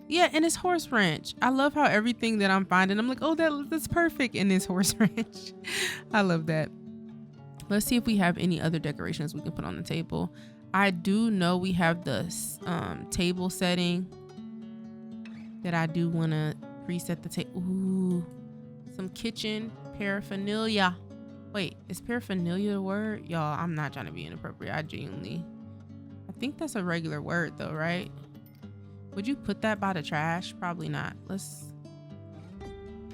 yeah, and it's horse ranch. I love how everything that I'm finding, I'm like, oh, that's perfect in this horse ranch. I love that. Let's see if we have any other decorations we can put on the table. I do know we have the table setting that I do want to preset the table. Ooh, some kitchen paraphernalia. Wait, is paraphernalia a word? Y'all, I'm not trying to be inappropriate. I think that's a regular word though, right? Would you put that by the trash? Probably not. Let's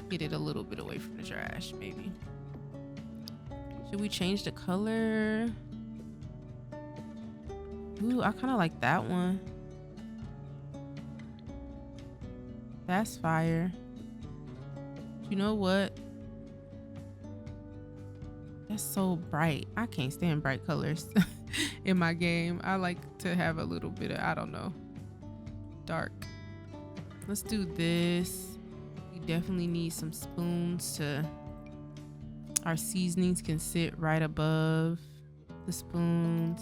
get it a little bit away from the trash, maybe. Should we change the color? Ooh, I kind of like that one. That's fire. You know what? That's so bright. I can't stand bright colors in my game. I like to have a little bit of, I don't know, dark. Let's do this. We definitely need some spoons to, our seasonings can sit right above the spoons.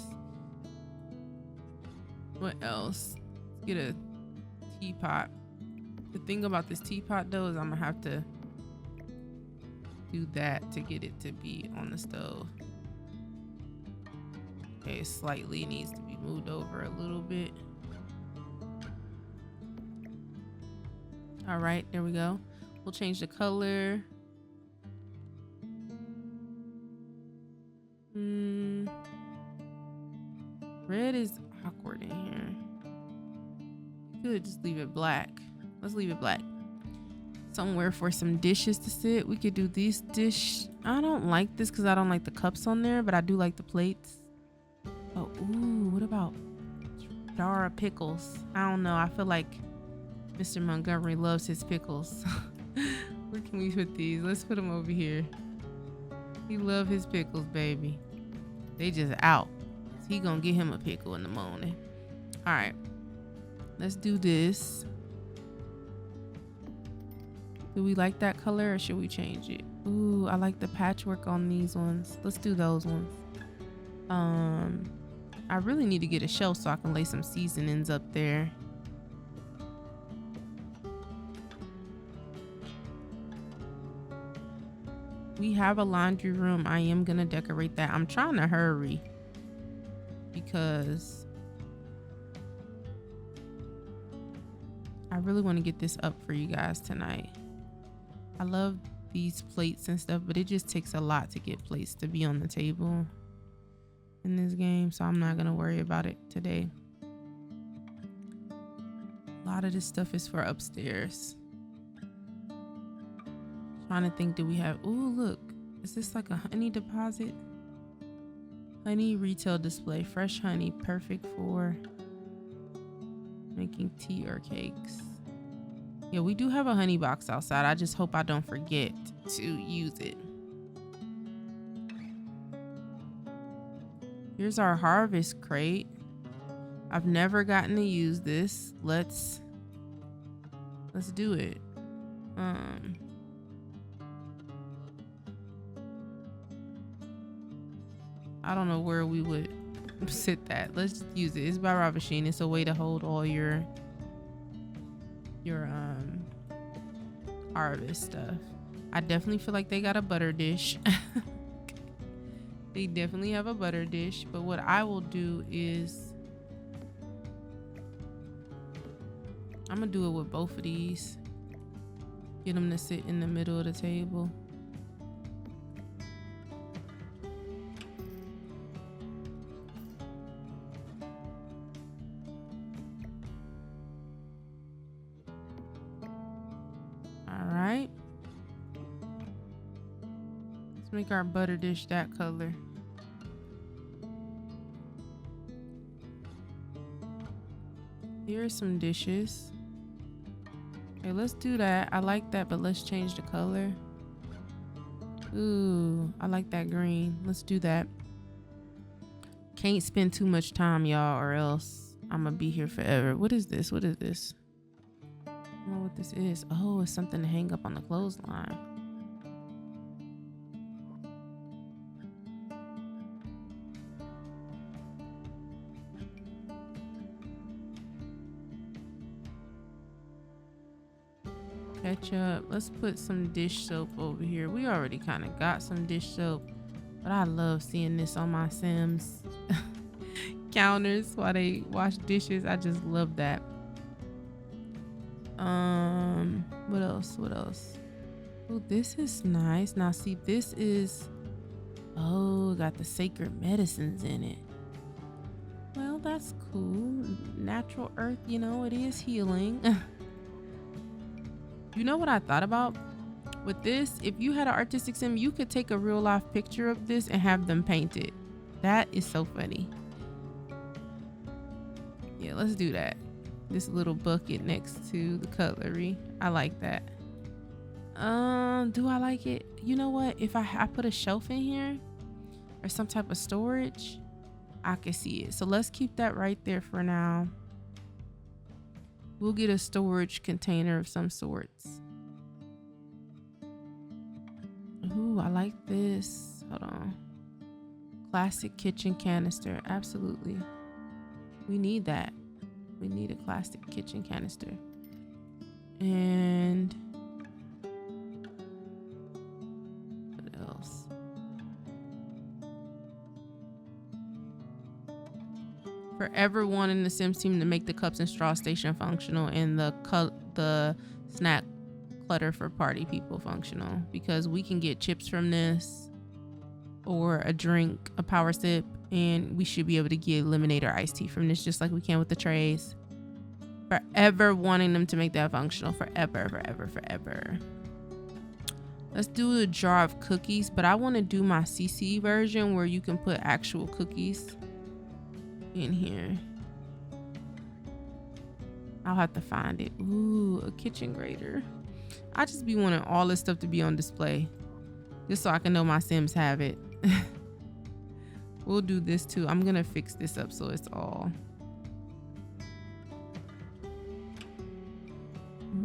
What else? Let's get a teapot. The thing about this teapot though is I'm gonna have to do that to get it to be on the stove. Okay, slightly needs to be moved over a little bit. All right, there we go. We'll change the color. Red is awkward in here. You could just leave it black. Let's leave it black. somewhere for some dishes to sit. We could do these dish. I don't like this because I don't like the cups on there, but I do like the plates. Oh, ooh, what about jar of pickles? I don't know. I feel like Mr. Montgomery loves his pickles. Where can we put these? Let's put them over here. He love his pickles, baby. They just out. He gonna get him a pickle in the morning. All right, let's do this. Do we like that color or should we change it? Ooh, I like the patchwork on these ones. Let's do those ones. I really need to get a shelf so I can lay some seasonings up there. We have a laundry room. I am gonna decorate that. I'm trying to hurry because I really want to get this up for you guys tonight. I love these plates and stuff, but it just takes a lot to get plates to be on the table in this game, so I'm not gonna worry about it today. A lot of this stuff is for upstairs. Trying to think, do we have, ooh, look, is this like a honey deposit? Honey retail display, fresh honey, perfect for making tea or cakes. Yeah, we do have a honey box outside. I just hope I don't forget to use it. Here's our harvest crate. I've never gotten to use this. Let's do it. I don't know where we would sit that. Let's use it. It's by Ravasheen. It's a way to hold all your harvest stuff. I definitely feel like they got a butter dish. They definitely have a butter dish, but what I will do is I'm gonna do it with both of these. Get them to sit in the middle of the table. Make our butter dish that color. Here are some dishes. Okay, let's do that. I like that, but let's change the color. Ooh, I like that green. Let's do that. Can't spend too much time, y'all, or else I'm gonna be here forever. What is this? What is this? I don't know what this is. Oh, it's something to hang up on the clothesline. Ketchup. Let's put some dish soap over here. We already kind of got some dish soap, but I love seeing this on my Sims counters while they wash dishes. I just love that. What else? Oh, this is nice. Now see, this is, oh, got the sacred medicines in it. Well, that's cool. Natural earth, you know, it is healing. You know what I thought about with this? If you had an artistic sim, you could take a real life picture of this and have them paint it. That is so funny. Yeah, let's do that. This little bucket next to the cutlery. I like that. Do I like it? You know what? If I put a shelf in here or some type of storage, I can see it. So let's keep that right there for now. We'll get a storage container of some sorts. Ooh, I like this. Hold on. Classic kitchen canister. Absolutely. We need that. We need a classic kitchen canister. And what else? Forever wanting the Sims team to make the cups and straw station functional and the snack clutter for party people functional, because we can get chips from this or a drink, a power sip, and we should be able to get lemonade or iced tea from this just like we can with the trays. Forever wanting them to make that functional. Forever, forever, forever. Let's do a jar of cookies, but I want to do my CC version where you can put actual cookies in here. I'll have to find it. Ooh, a kitchen grater. I just be wanting all this stuff to be on display just so I can know my Sims have it. We'll do this too. I'm gonna fix this up so it's all.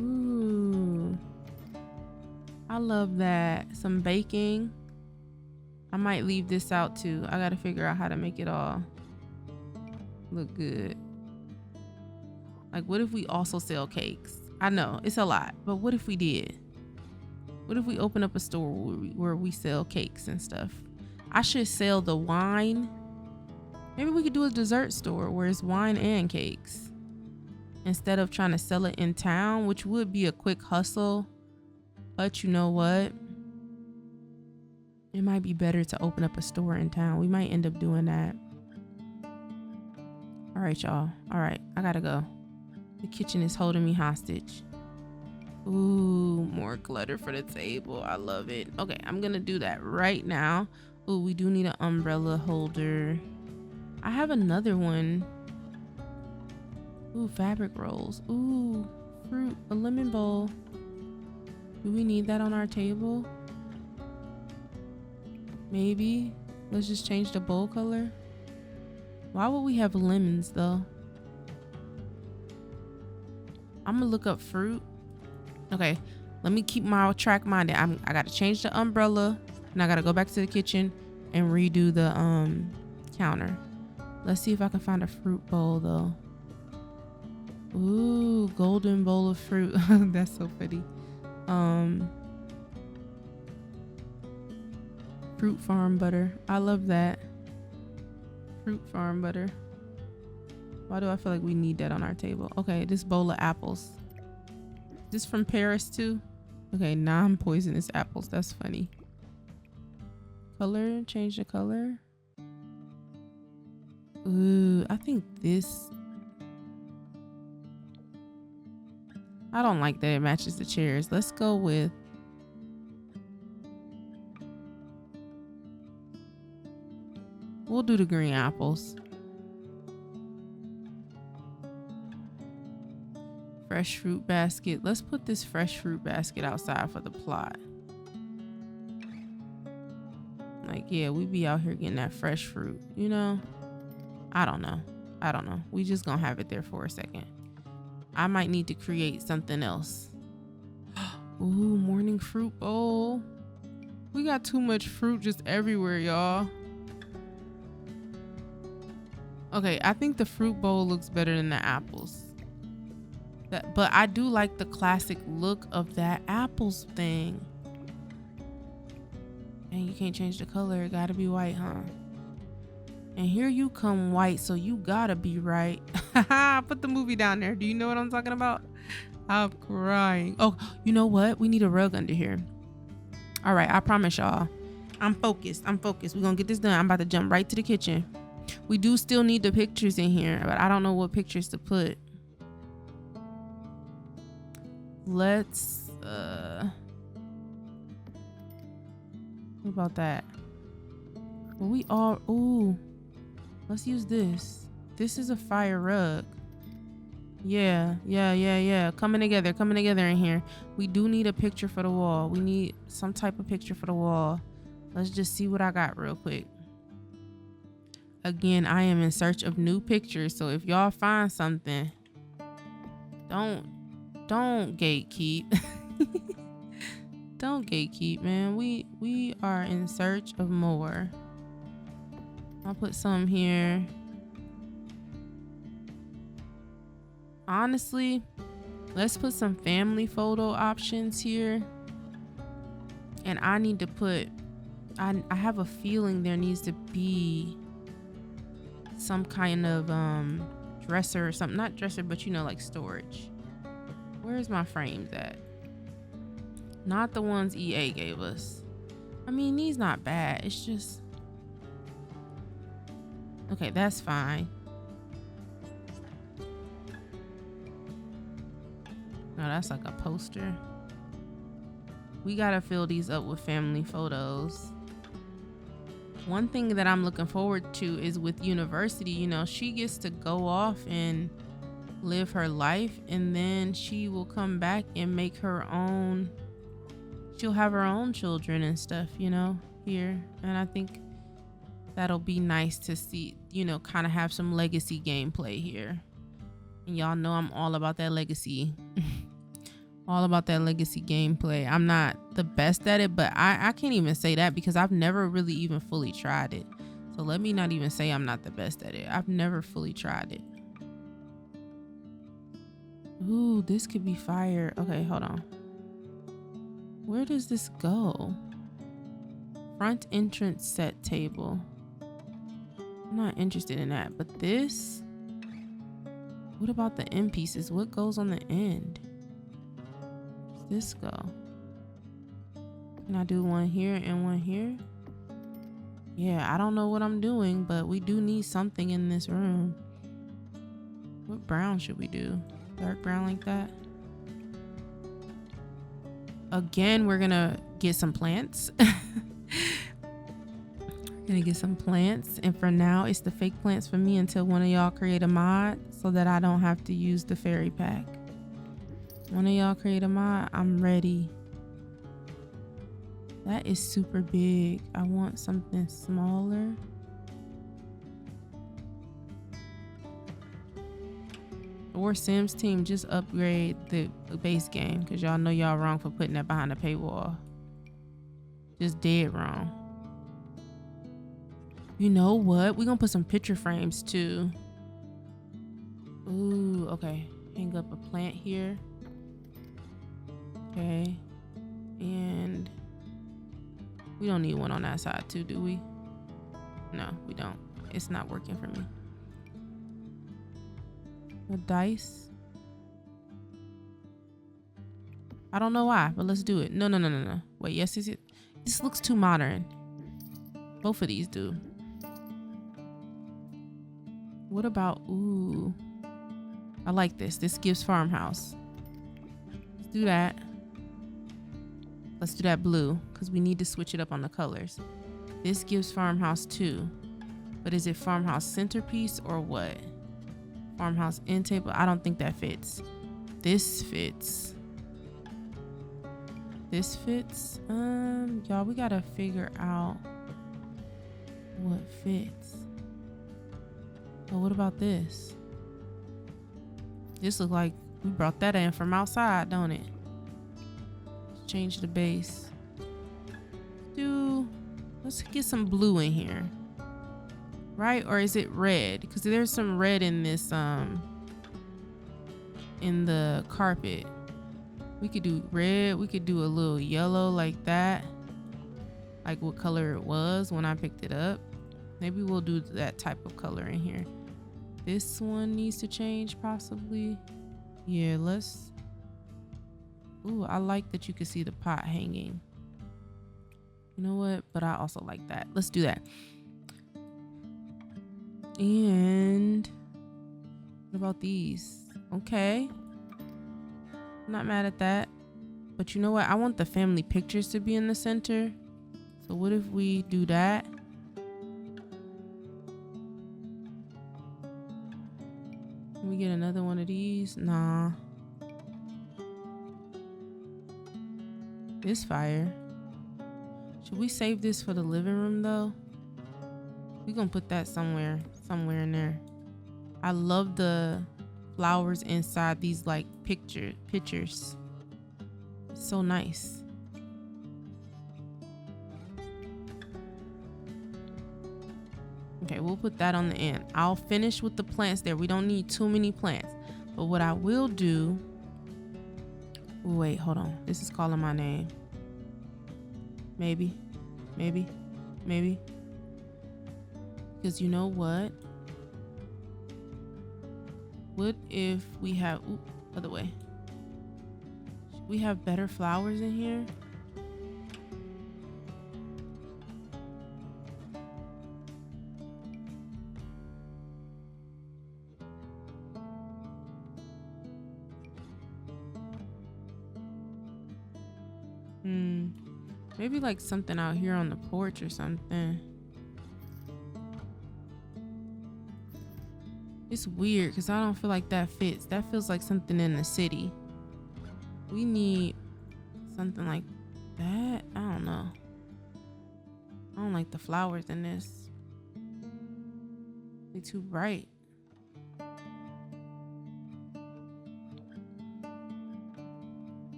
Ooh, I love that. Some baking. I might leave this out too. I gotta figure out how to make it all look good. Like, what if we also sell cakes? I know it's a lot, but what if we did? What if we open up a store where we sell cakes and stuff? I should sell the wine. Maybe we could do a dessert store where it's wine and cakes instead of trying to sell it in town, which would be a quick hustle. But you know what? It might be better to open up a store in town. We might end up doing that. All right, y'all. All right, I gotta go. The kitchen is holding me hostage. Ooh, more clutter for the table. I love it. Okay, I'm gonna do that right now. Ooh, we do need an umbrella holder. I have another one. Ooh, fabric rolls. Ooh, fruit, a lemon bowl. Do we need that on our table? Maybe. Let's just change the bowl color. Why would we have lemons though? I'm gonna look up fruit. Okay, let me keep my track minded. I gotta change the umbrella and I gotta go back to the kitchen and redo the counter. Let's see if I can find a fruit bowl though. Ooh, golden bowl of fruit. That's so pretty. Fruit farm butter. I love that. Fruit farm butter. Why do I feel like we need that on our table? Okay, this bowl of apples. This from Paris too? Okay, non-poisonous apples. That's funny. Color, change the color. Ooh, I think this. I don't like that it matches the chairs. Let's go with. We'll do the green apples. Fresh fruit basket. Let's put this fresh fruit basket outside for the plot. Like, yeah, we be out here getting that fresh fruit, you know? I don't know. We just gonna have it there for a second. I might need to create something else. Ooh, morning fruit bowl. We got too much fruit just everywhere, y'all. Okay, I think the fruit bowl looks better than the apples. But I do like the classic look of that apples thing. And you can't change the color. It gotta be white, huh? And here you come white, so you gotta be right. Put the movie down there. Do you know what I'm talking about? I'm crying. Oh, you know what? We need a rug under here. All right, I promise y'all. I'm focused. We're gonna get this done. I'm about to jump right to the kitchen. We do still need the pictures in here, but I don't know what pictures to put. Let's what about that? Well, we all ooh, let's use this. This is a fire rug. Yeah. Coming together in here. We do need a picture for the wall. We need some type of picture for the wall. Let's just see what I got real quick. Again, I am in search of new pictures, so if y'all find something, don't gatekeep. Don't gatekeep, man. We are in search of more. I'll put some here. Honestly, let's put some family photo options here. And I need to put, I have a feeling there needs to be some kind of dresser or something. Not dresser, but you know, like storage. Where's my frames at? Not the ones EA gave us. I mean, these not bad. It's just... Okay, that's fine. No, that's like a poster. We gotta fill these up with family photos. One thing that I'm looking forward to is with university, you know, she gets to go off and live her life, and then she will come back and make her own. She'll have her own children and stuff, you know, here. And I think that'll be nice to see, you know, kind of have some legacy gameplay here. And y'all know I'm all about that legacy. All about that legacy gameplay. I'm not the best at it, but I can't even say that because I've never really even fully tried it. So let me not even say I'm not the best at it. I've never fully tried it. Ooh, this could be fire. Okay, hold on. Where does this go? Front entrance set table. I'm not interested in that, but this. What about the end pieces? What goes on the end? This go? Can I do one here and one here? Yeah, I don't know what I'm doing, but we do need something in this room. What brown should we do? Dark brown like that? Again, we're gonna get some plants. Gonna get some plants, and for now it's the fake plants for me until one of y'all create a mod so that I don't have to use the fairy pack. One of y'all create a mod, I'm ready. That is super big. I want something smaller. Or Sims team, just upgrade the base game, because y'all know y'all wrong for putting that behind a paywall. Just dead wrong. You know what? We're gonna put some picture frames too. Ooh, okay. Hang up a plant here. Okay. And we don't need one on that side too, do we? No, we don't. It's not working for me. The dice. I don't know why, but let's do it. No. Wait, yes, is it? This looks too modern. Both of these do. What about, ooh. I like this. This gives farmhouse. Let's do that. Let's do that blue, because we need to switch it up on the colors. This gives farmhouse too. But is it farmhouse centerpiece or what? Farmhouse end table? I don't think that fits. This fits. This fits. Y'all, we gotta figure out what fits. But what about this? This looks like we brought that in from outside, don't it? Let's change the base. Let's get some blue in here. Right? Or is it red? Because there's some red in this in the carpet. We could do red. We could do a little yellow like that. Like what color it was when I picked it up. Maybe we'll do that type of color in here. This one needs to change possibly. Yeah, let's. Ooh, I like that you can see the pot hanging. You know what? But I also like that. Let's do that. And what about these? Okay. I'm not mad at that. But you know what? I want the family pictures to be in the center. So what if we do that? Can we get another one of these? Nah. This fire. Should we save this for the living room though? We're gonna put that somewhere in there. I love the flowers inside these like pictures. It's so nice. Okay, we'll put that on the end. I'll finish with the plants there. We don't need too many plants. But what I will do... Wait, hold on. This is calling my name. Maybe. Because you know what? What if we have... Ooh, other way. Should we have better flowers in here? Maybe like something out here on the porch or something. It's weird because I don't feel like that fits. That feels like something in the city. We need something like that. I don't know. I don't like the flowers in this. They're too bright.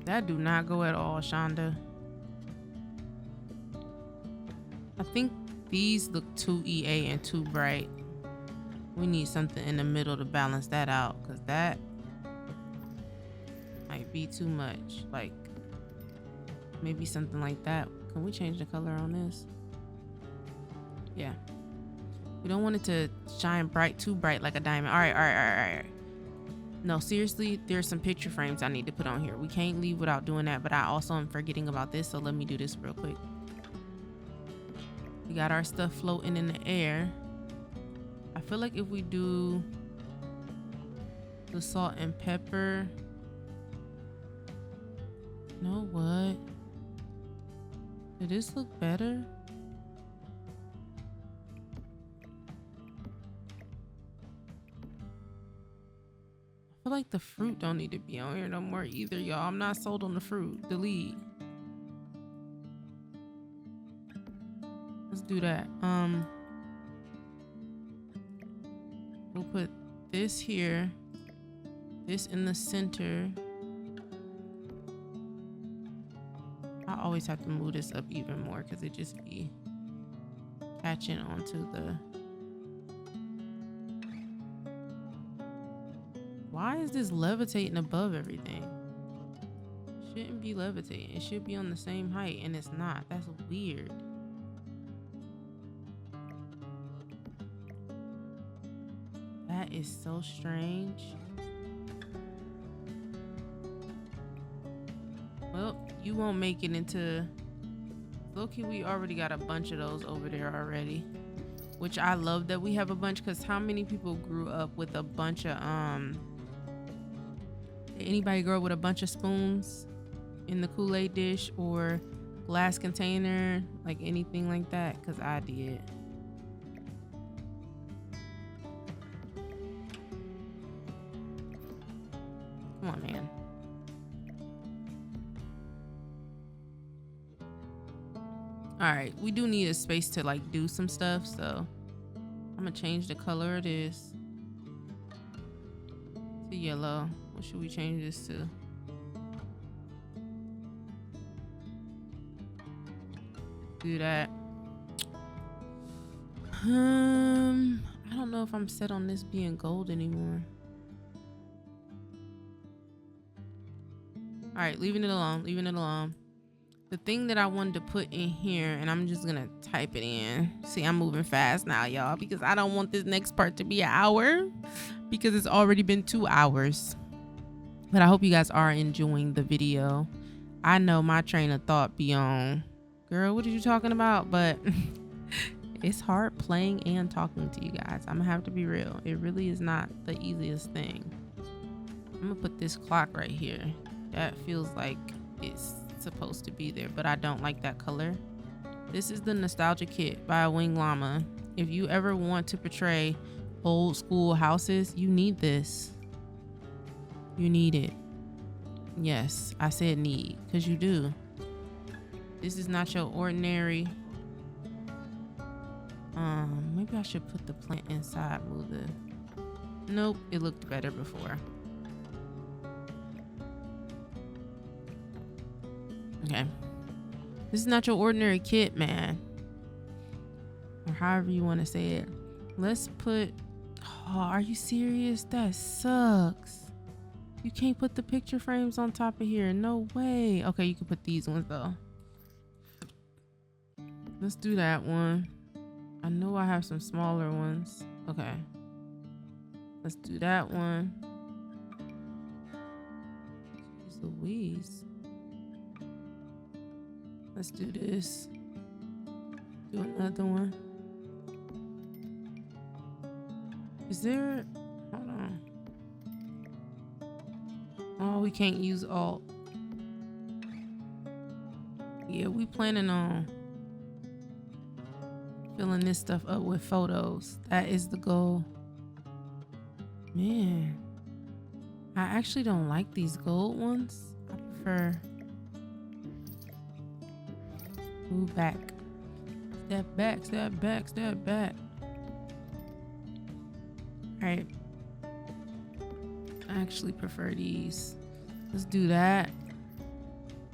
That do not go at all, Shonda. I think these look too EA and too bright. We need something in the middle to balance that out, because that might be too much. Like maybe something like that. Can we change the color on this? Yeah. We don't want it to shine bright, too bright like a diamond. All right. No, seriously, there's some picture frames I need to put on here. We can't leave without doing that, but I also am forgetting about this, so let me do this real quick. We got our stuff floating in the air. I feel like if we do the salt and pepper. You know what? Did this look better? I feel like the fruit don't need to be on here no more either, y'all. I'm not sold on the fruit. Delete. Let's do that. We'll put this here, this in the center. I always have to move this up even more because it just be catching onto the... Why is this levitating above everything? It shouldn't be levitating. It should be on the same height, and it's not. That's weird. That is so strange. Well, you won't make it into... Low-key, we already got a bunch of those over there already. Which I love that we have a bunch, because how many people grew up with a bunch of... Did anybody grow up with a bunch of spoons in the Kool-Aid dish or glass container? Like anything like that? Because I did. Come on, man. All right, we do need a space to like do some stuff, so I'm gonna change the color of this to yellow. What should we change this to? Do that. I don't know if I'm set on this being gold anymore. All right, leaving it alone, leaving it alone. The thing that I wanted to put in here, and I'm just gonna type it in. See, I'm moving fast now, y'all, because I don't want this next part to be an hour, because it's already been 2 hours. But I hope you guys are enjoying the video. I know my train of thought be on, girl, what are you talking about? But it's hard playing and talking to you guys. I'm gonna have to be real. It really is not the easiest thing. I'm gonna put this clock right here. That feels like it's supposed to be there, but I don't like that color. This is the Nostalgia Kit by Wing Llama. If you ever want to portray old school houses, you need this. You need it. Yes, I said need, because you do. This is not your ordinary. Maybe I should put the plant inside. Move the... Nope, it looked better before. Okay. This is not your ordinary kit, man. Or however you want to say it. Let's put... Oh, are you serious? That sucks. You can't put the picture frames on top of here. No way. Okay, you can put these ones though. Let's do that one. I know I have some smaller ones. Okay. Let's do that one. Jeez Louise. Let's do this. Do another one. Is there, hold on. Oh, we can't use alt. Yeah, we planning on filling this stuff up with photos. That is the goal. Man, I actually don't like these gold ones. I prefer move back. Step back, step back, step back. All right. I actually prefer these. Let's do that.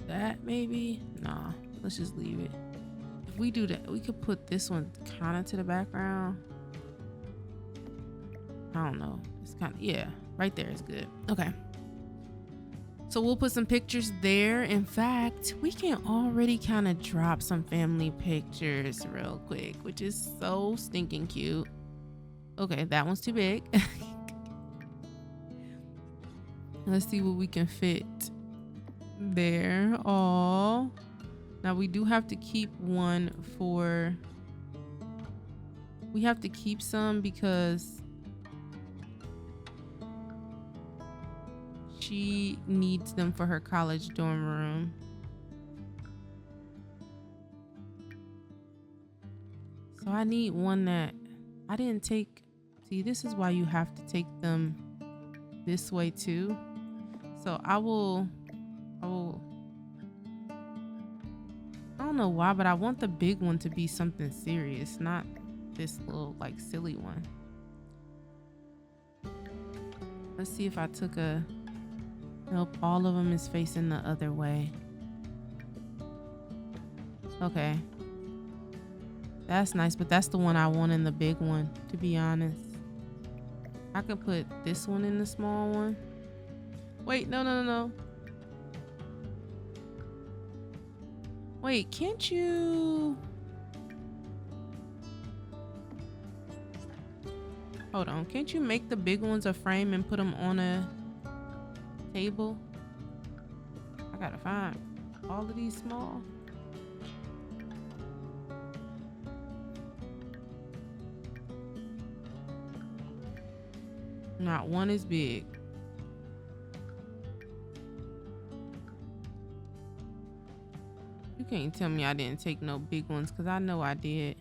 That maybe? Nah, let's just leave it. If we do that, we could put this one kind of to the background. I don't know. It's kind of, yeah, right there is good. Okay. So we'll put some pictures there. In fact, we can already kind of drop some family pictures real quick, which is so stinking cute. Okay, that one's too big. Let's see what we can fit there. Oh, now we do have to keep one for, we have to keep some because she needs them for her college dorm room. So I need one that I didn't take. See, this is why you have to take them this way too. So I don't know why, but I want the big one to be something serious, not this little like silly one. Let's see if I took a, nope, all of them is facing the other way. Okay. That's nice, but that's the one I want in the big one, to be honest. I could put this one in the small one. Wait, no. Wait, can't you? Hold on, can't you make the big ones a frame and put them on a table? I gotta find all of these small. Not one is big. You can't tell me I didn't take no big ones, because I know I did.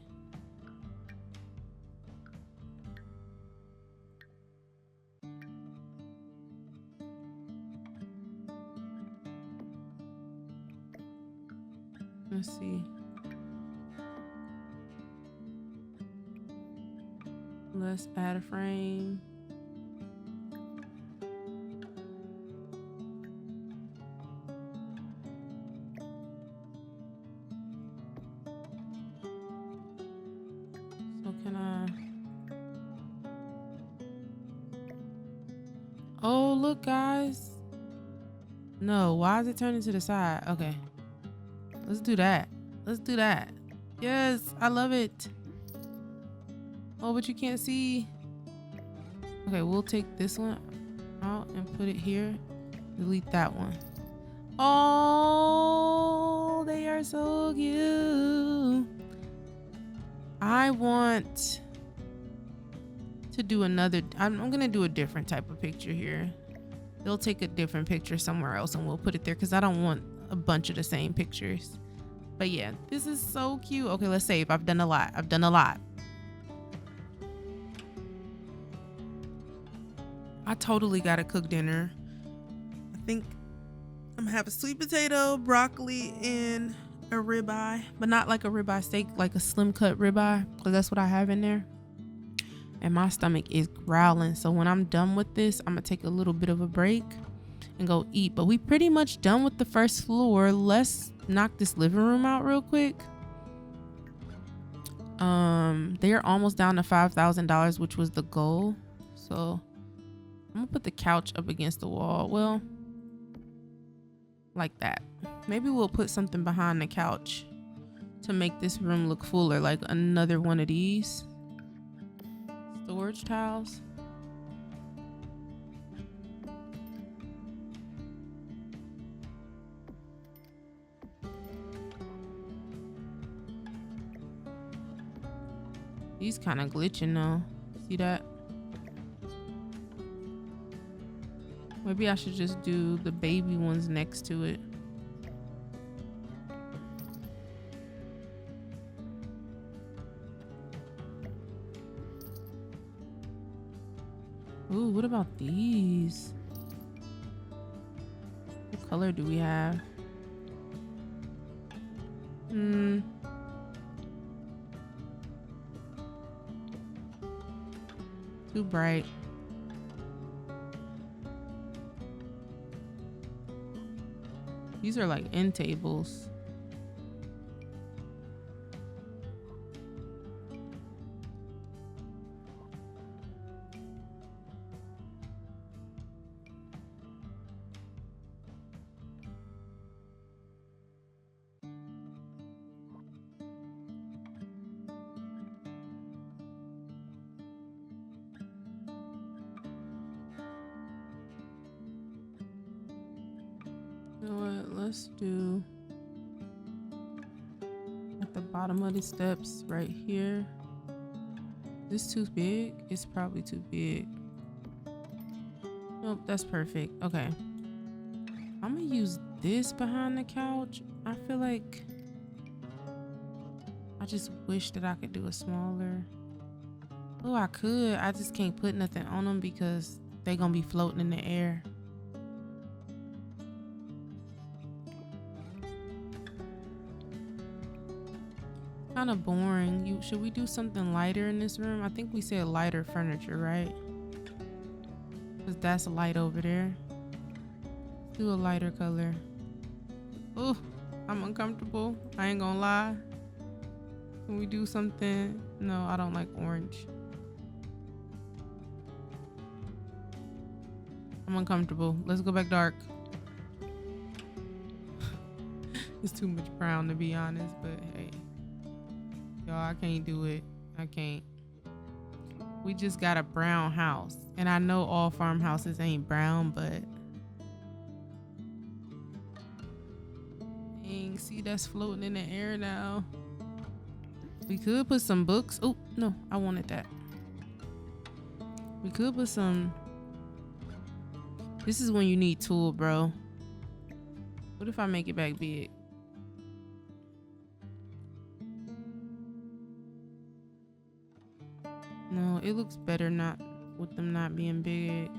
Let's see. Let's add a frame. So can I? Oh, look, guys. No, why is it turning to the side? Okay. Let's do that. Let's do that. Yes, I love it. Oh, but you can't see. Okay, we'll take this one out and put it here. Delete that one. Oh, they are so cute. I want to do another. I'm gonna do a different type of picture here. They'll take a different picture somewhere else and we'll put it there because I don't want a bunch of the same pictures. But yeah, this is so cute. Okay, let's save. I've done a lot. I totally gotta cook dinner. I think I'm gonna have a sweet potato, broccoli, and a ribeye, but not like a ribeye steak, like a slim cut ribeye, because that's what I have in there. And my stomach is growling. So when I'm done with this, I'm gonna take a little bit of a break and go eat. But we pretty much done with the first floor. Let's knock this living room out real quick. They're almost down to $5,000, which was the goal. So I'm gonna put the couch up against the wall. Well, like that. Maybe we'll put something behind the couch to make this room look fuller, like another one of these storage tiles. He's kind of glitching though. See that? Maybe I should just do the baby ones next to it. Ooh, what about these? What color do we have? Too bright. These are like end tables. You know what? Let's do at the bottom of the steps right here. Is this too big? It's probably too big. Nope, that's perfect. Okay. I'm gonna use this behind the couch. I feel like I just wish that I could do a smaller. Oh, I could. I just can't put nothing on them because they're gonna be floating in the air. Kind of boring. Should we do something lighter in this room? I think we said lighter furniture, right? Because that's light over there. Let's do a lighter color. Oh, I'm uncomfortable. I ain't gonna lie. Can we do something? No, I don't like orange. I'm uncomfortable. Let's go back dark. It's too much brown to be honest, but hey. Y'all, I can't do it. I can't. We just got a brown house. And I know all farmhouses ain't brown, but dang, see that's floating in the air now. We could put some books. Oh, no, I wanted that. We could put some. This is when you need tool, bro. What if I make it back big? No, it looks better not with them not being big.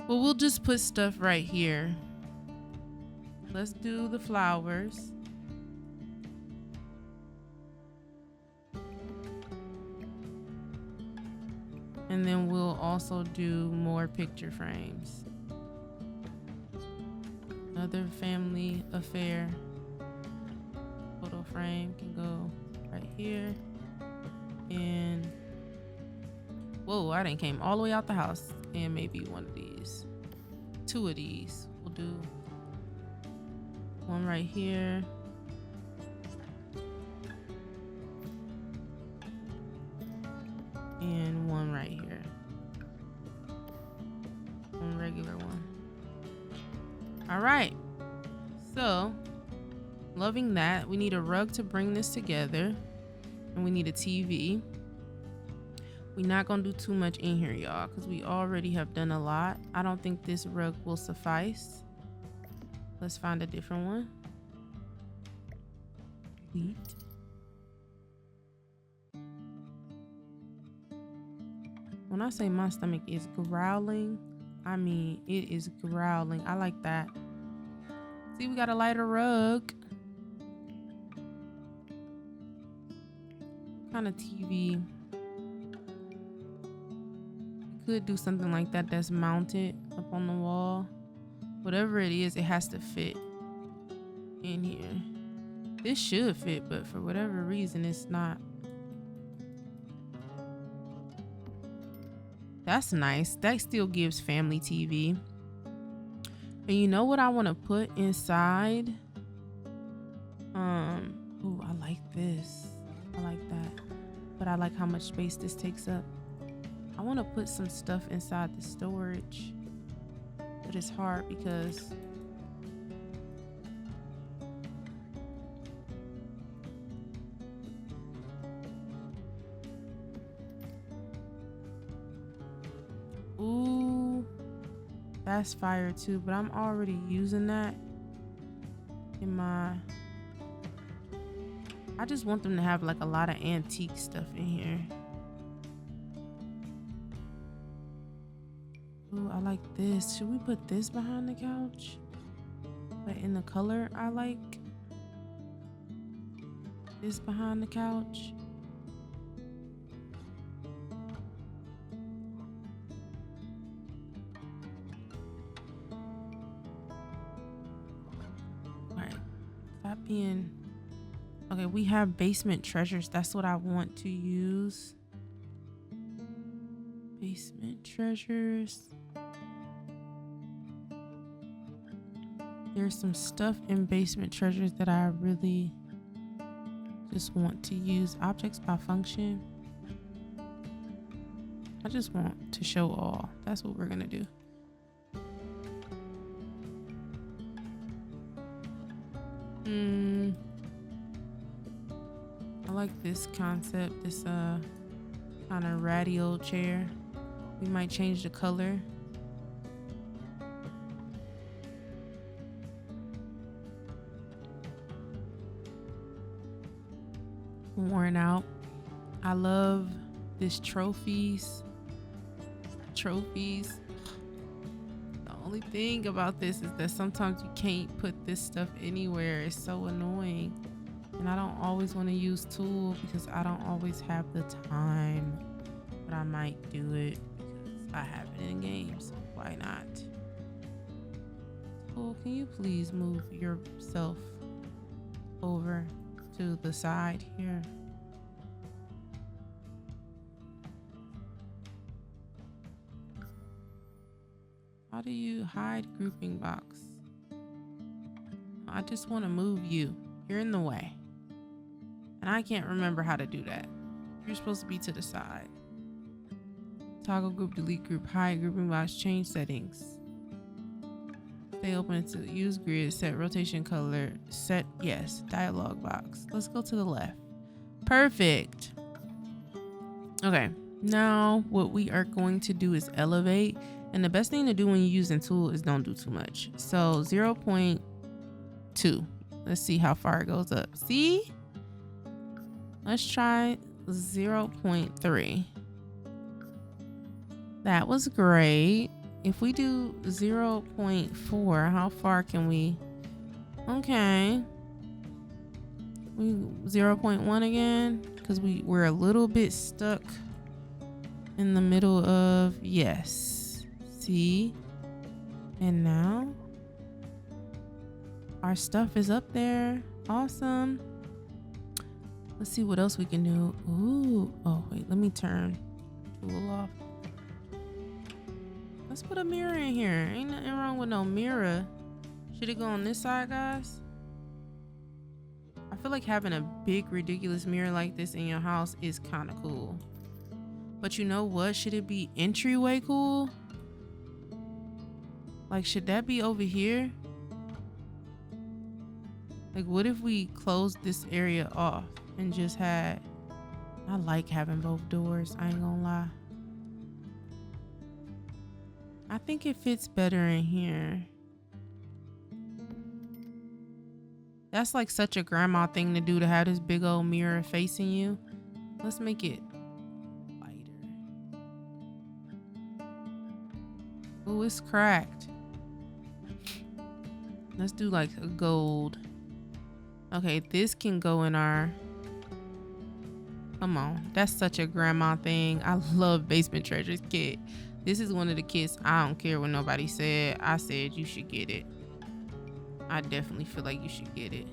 Well, we'll just put stuff right here. Let's do the flowers. And then we'll also do more picture frames. Another family affair. Photo frame can go right here. And whoa, I done came all the way out the house. And maybe one of these. Two of these. We'll do one right here. And one right here. One regular one. All right. So, loving that. We need a rug to bring this together. And we need a TV. We're not going to do too much in here, y'all, because we already have done a lot. I don't think this rug will suffice. Let's find a different one. Wheat. When I say my stomach is growling, I mean it is growling. I like that. See, we got a lighter rug. Kind of TV. Could do something like that that's mounted up on the wall. Whatever it is, it has to fit in here. This should fit, but for whatever reason, it's not. That's nice. That still gives family TV. And you know what I want to put inside? Ooh, I like this. I like that. But I like how much space this takes up. I want to put some stuff inside the storage. But it's hard because That's fire too, but I'm already using that in my... I just want them to have like a lot of antique stuff in here. Ooh, I like this. Should we put this behind the couch? But in the color I like. This behind the couch. Alright. Stop being... Okay, we have basement treasures. That's what I want to use. Basement treasures. There's some stuff in basement treasures that I really just want to use. Objects by function. I just want to show all. That's what we're gonna do. I like this concept, this kind of ratty old chair. We might change the color. Worn out. I love this trophies. The only thing about this is that sometimes you can't put this stuff anywhere. It's so annoying. And I don't always want to use tool because I don't always have the time. But I might do it because I have it in games. So why not? Tool, can you please move yourself over to the side here? How do you hide grouping box? I just want to move you. You're in the way. And I can't remember how to do that. You're supposed to be to the side. Toggle group, delete group, hide grouping box, change settings. Stay open to use grid, set rotation color, set yes, dialog box. Let's go to the left. Perfect. Okay, now what we are going to do is elevate. And the best thing to do when you're using tool is don't do too much. So 0.2. Let's see how far it goes up. See? Let's try 0.3. That was great. If we do 0.4, how far can we? Okay. 0.1 again, because we're a little bit stuck in the middle of yes. See? And now our stuff is up there. Awesome. Let's see what else we can do. Ooh. Oh, wait. Let me turn tool off. Let's put a mirror in here. Ain't nothing wrong with no mirror. Should it go on this side, guys? I feel like having a big, ridiculous mirror like this in your house is kind of cool. But you know what? Should it be entryway cool? Like, should that be over here? Like, what if we closed this area off and just had... I like having both doors, I ain't gonna lie. I think it fits better in here. That's like such a grandma thing to do, to have this big old mirror facing you. Let's make it lighter. Oh, it's cracked. Let's do like a gold. Okay, this can go in our... Come on, that's such a grandma thing. I love Basement Treasures kit. This is one of the kits I don't care what nobody said. I said you should get it. I definitely feel like you should get it.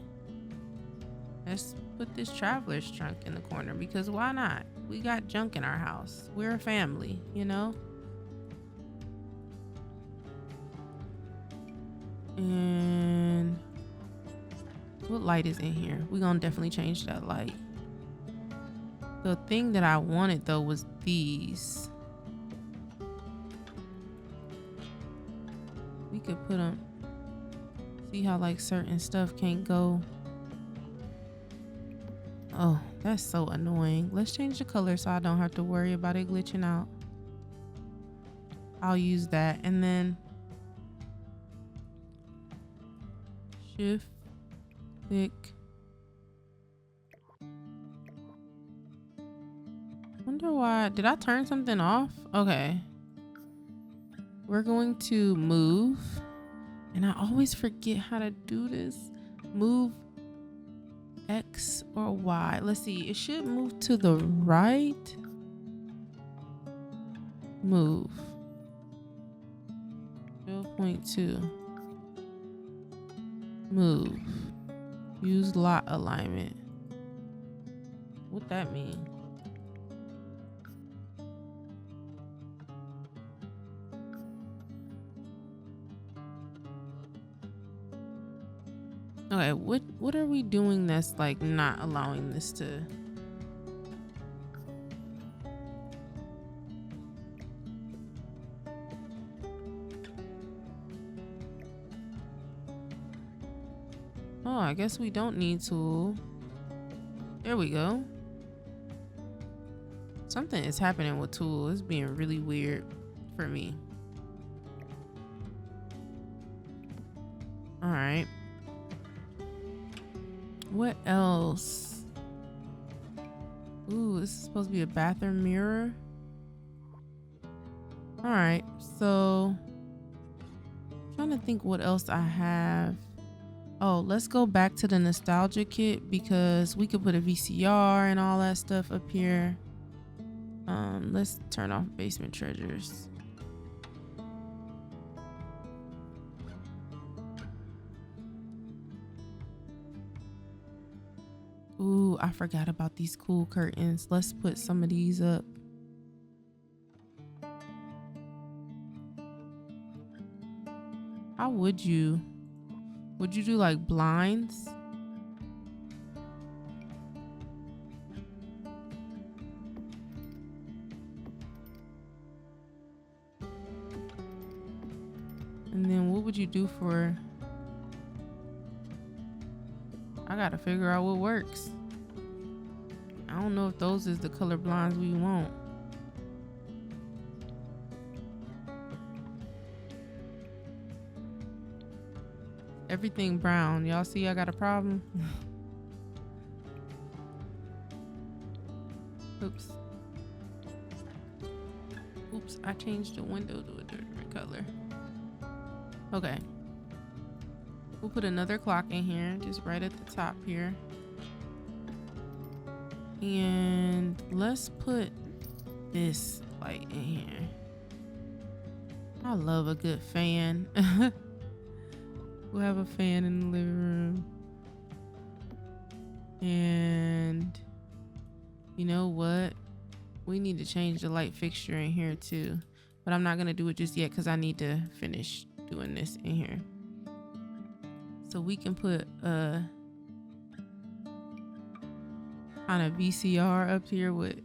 Let's put this traveler's trunk in the corner because why not? We got junk in our house. We're a family, you know? And what light is in here? We're gonna definitely change that light. The thing that I wanted though was these. We could put them. See how like certain stuff can't go. Oh, that's so annoying. Let's change the color so I don't have to worry about it glitching out. I'll use that. And then Shift, click. Wonder why. Did I turn something off? Okay. We're going to move. And I always forget how to do this. Move X or Y. Let's see. It should move to the right. Move. 0.2. Move. Use lot alignment. What that mean? Okay, what are we doing that's like not allowing this to? Oh, I guess we don't need tool. There we go. Something is happening with tool. It's being really weird for me. All right. What else? Ooh, this is supposed to be a bathroom mirror. All right, so I'm trying to think what else I have. Oh, let's go back to the nostalgia kit because we could put a VCR and all that stuff up here. Let's turn off basement treasures. Ooh, I forgot about these cool curtains. Let's put some of these up. How would you do like blinds? And then what would you do for, I gotta figure out what works. I don't know if those is the color blinds we want. Everything brown. Y'all see I got a problem? Oops. Oops, I changed the window to a different color. Okay. We'll put another clock in here, just right at the top here. And let's put this light in here. I love a good fan. We'll have a fan in the living room. And you know what? We need to change the light fixture in here too. But I'm not gonna do it just yet because I need to finish doing this in here. So we can put a kind of VCR up here with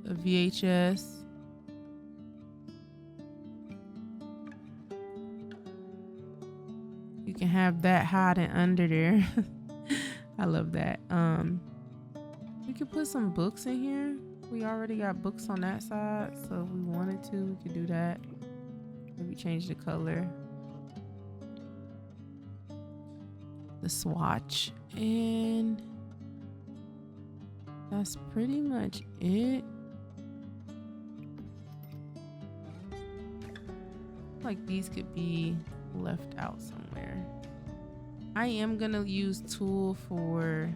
a VHS. You can have that hiding under there. I love that. We could put some books in here. We already got books on that side, so if we wanted to, we could do that. Maybe change the color. The swatch, and that's pretty much it. Like these could be left out somewhere. I am gonna use tool for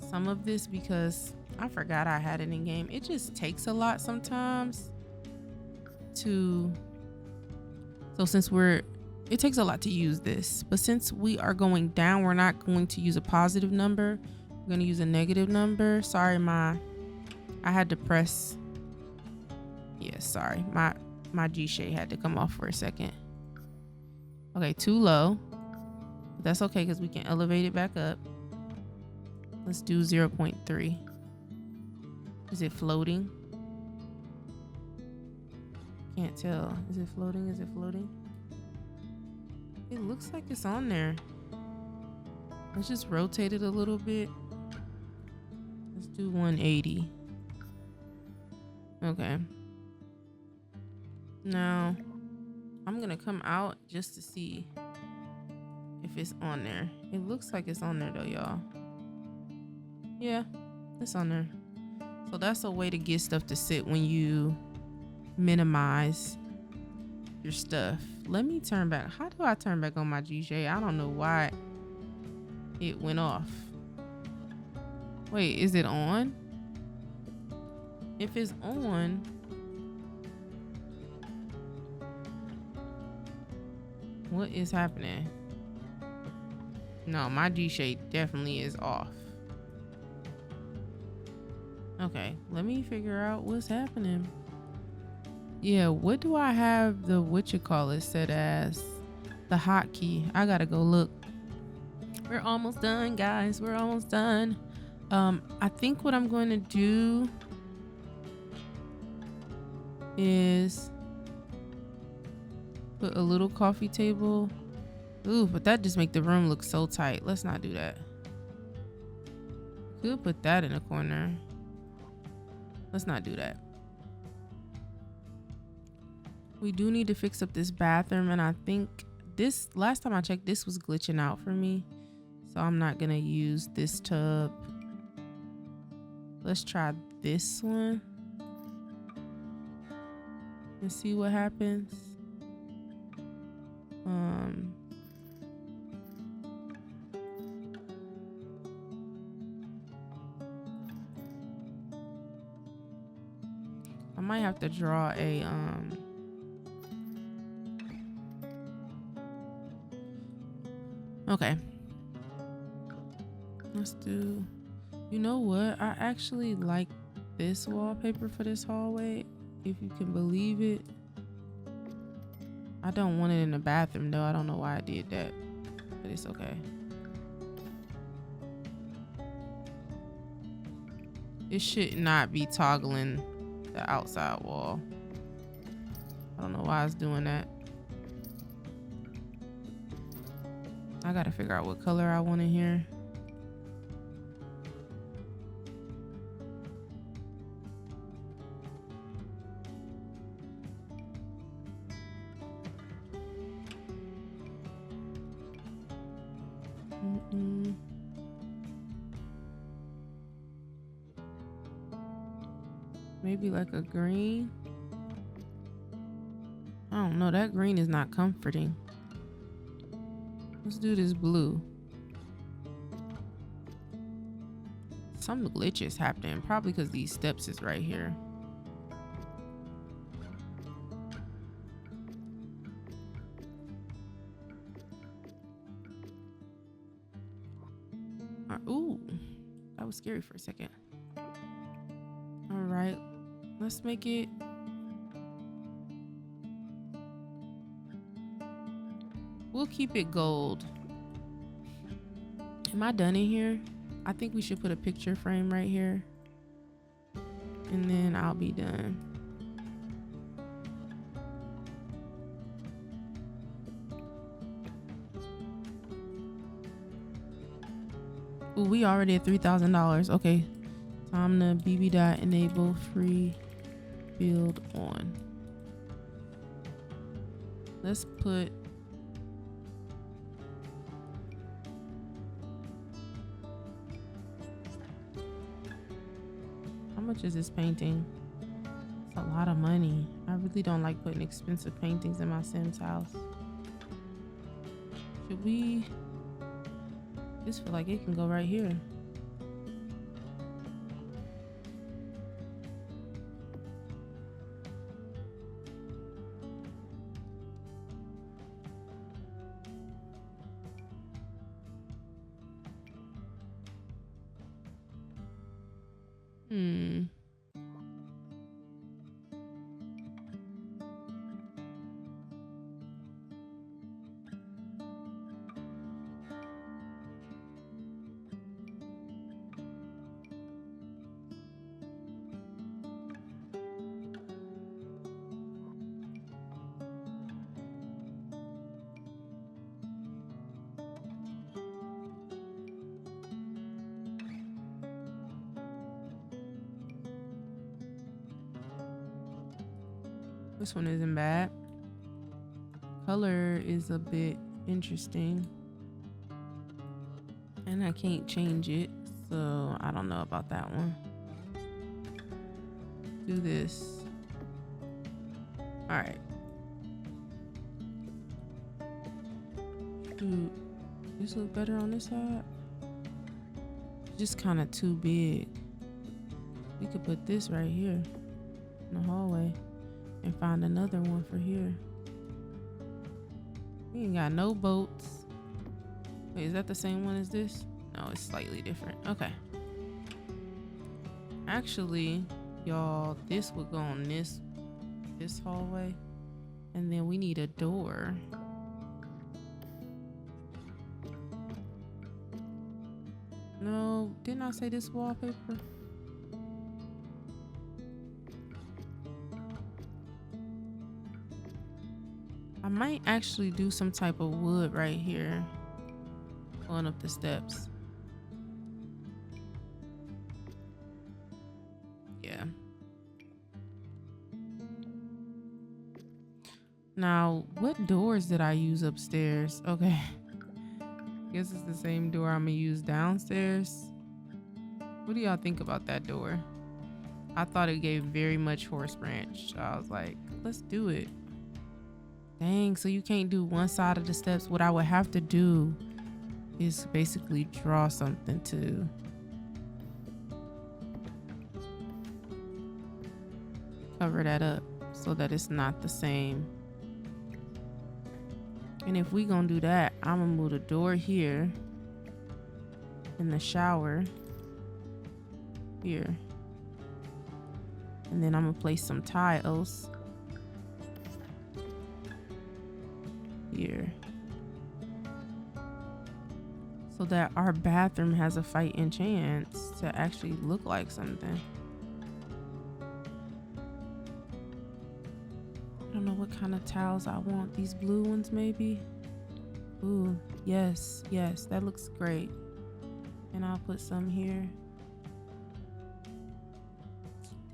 some of this because I forgot I had it in game. It just takes a lot sometimes to, so since it takes a lot to use this, but since we are going down, we're not going to use a positive number. We're going to use a negative number. Sorry, I had to press. Yeah, sorry. My G-shade had to come off for a second. Okay, too low. But that's okay because we can elevate it back up. Let's do 0.3. Is it floating? Can't tell. Is it floating? Is it floating? It looks like it's on there. Let's just rotate it a little bit. Let's do 180. Okay. Now, I'm gonna come out just to see if it's on there. It looks like it's on there though, y'all. Yeah, it's on there. So that's a way to get stuff to sit when you minimize your stuff. Let me turn back. How do I turn back on my GJ? I don't know why it went off. Wait, is it on? If it's on, what is happening? No, my G-shade definitely is off. Okay, let me figure out what's happening. Yeah, what do I have the whatchamacallit set as? The hotkey. I gotta go look. We're almost done, guys. We're almost done. I think what I'm going to do is put a little coffee table. Ooh, but that just make the room look so tight. Let's not do that. Could put that in a corner. Let's not do that. We do need to fix up this bathroom, and I think this, last time I checked, this was glitching out for me. So I'm not gonna use this tub. Let's try this one and see what happens. I might have to draw a okay. Let's do, you know what? I actually like this wallpaper for this hallway, if you can believe it. I don't want it in the bathroom though. I don't know why I did that, but it's okay. It should not be toggling the outside wall. I don't know why it's doing that. I gotta figure out what color I want in here. Maybe like a green. I don't know, that green is not comforting. Let's do this blue. Some glitches happening, probably because these steps is right here. Ooh, that was scary for a second. All right, let's make it. We'll keep it gold. Am I done in here? I think we should put a picture frame right here. And then I'll be done. Ooh, we already at $3,000. Okay. Time to BB dot enable free build on. Let's put how much is this painting? It's a lot of money. I really don't like putting expensive paintings in my Sims house. Should we? This feel like it can go right here. This one isn't bad. color is a bit interesting. And I can't change it, so I don't know about that one. Do this. All right. Dude, this look better on this side? Just kind of too big. We could put this right here in the hallway and find another one for here. We ain't got no boats. Wait, is that the same one as this? No, it's slightly different. Okay. Actually, y'all, this would go on this hallway. And then we need a door. No, didn't I say this wallpaper? I might actually do some type of wood right here. Going up the steps. Yeah. Now, what doors did I use upstairs? Okay. Guess it's the same door I'm gonna use downstairs. What do y'all think about that door? I thought it gave very much horse branch. I was like, let's do it. Dang, so you can't do one side of the steps. What I would have to do is basically draw something to cover that up so that it's not the same. And if we gonna do that, I'm gonna move the door here and the shower here. And then I'm gonna place some tiles here so that our bathroom has a fighting chance to actually look like something. I don't know what kind of towels I want. These blue ones maybe. Ooh, yes, that looks great. And I'll put some here.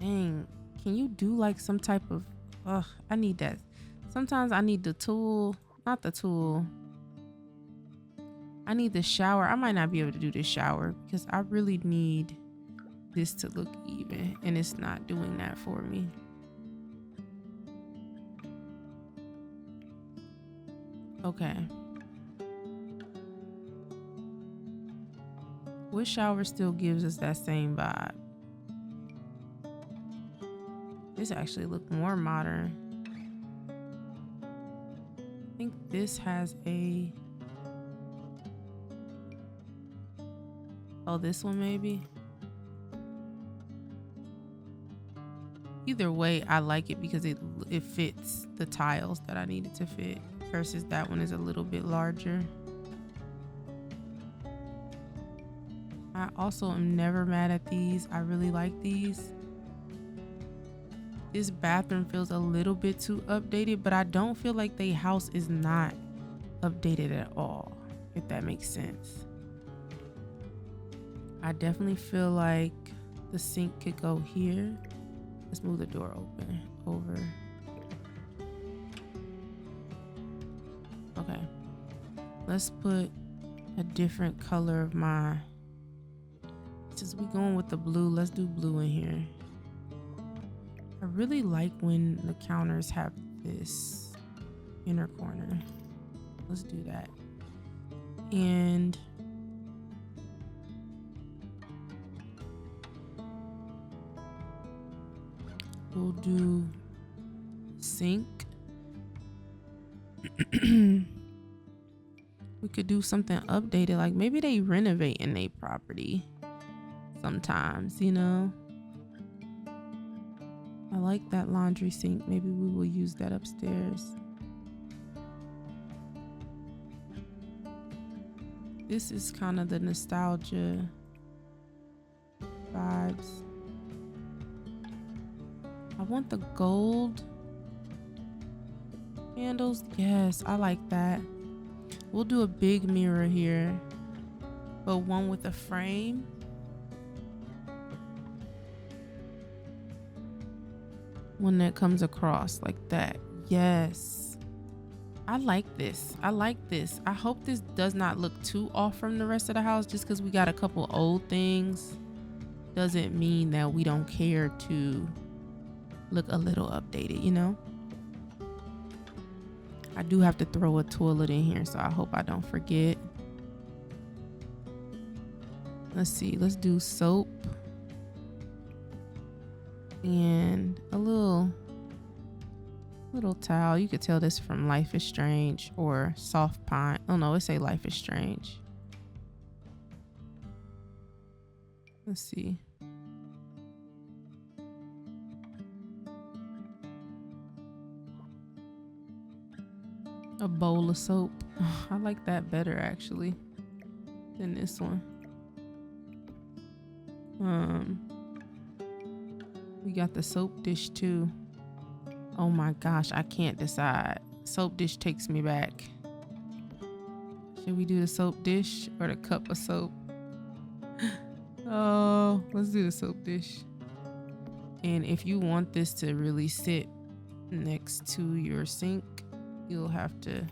Dang, can you do like some type of, I need that. Sometimes I need the tool, not the tool. I need the shower. I might not be able to do this shower because I really need this to look even, and it's not doing that for me. Okay. Which shower still gives us that same vibe? This actually look more modern. I think this has a, oh, this one maybe. Either way, I like it because it fits the tiles that I need it to fit versus that one is a little bit larger. I also am never mad at these. I really like these. This bathroom feels a little bit too updated, but I don't feel like the house is not updated at all, if that makes sense. I definitely feel like the sink could go here. Let's move the door over. Okay. Let's put a different color of my, since we going with the blue, let's do blue in here. I really like when the counters have this inner corner. Let's do that. And we'll do sink. We could do something updated, like maybe they renovate in their property sometimes, you know. I like that laundry sink. Maybe we will use that upstairs. This is kind of the nostalgia vibes. I want the gold handles. Yes, I like that. We'll do a big mirror here, but one with a frame. One that comes across like that. Yes. I like this. I like this. I hope this does not look too off from the rest of the house. Just because we got a couple old things doesn't mean that we don't care to look a little updated, you know? I do have to throw a toilet in here, so I hope I don't forget. Let's see. Let's do soap and a little towel. You could tell this from Life is Strange or Soft Pine. Oh no, it say Life is Strange. Let's see. A bowl of soap. I like that better actually than this one. We got the soap dish too. Oh my gosh, I can't decide. Soap dish takes me back. Should we do the soap dish or the cup of soap? Oh, let's do the soap dish. And if you want this to really sit next to your sink, you'll have to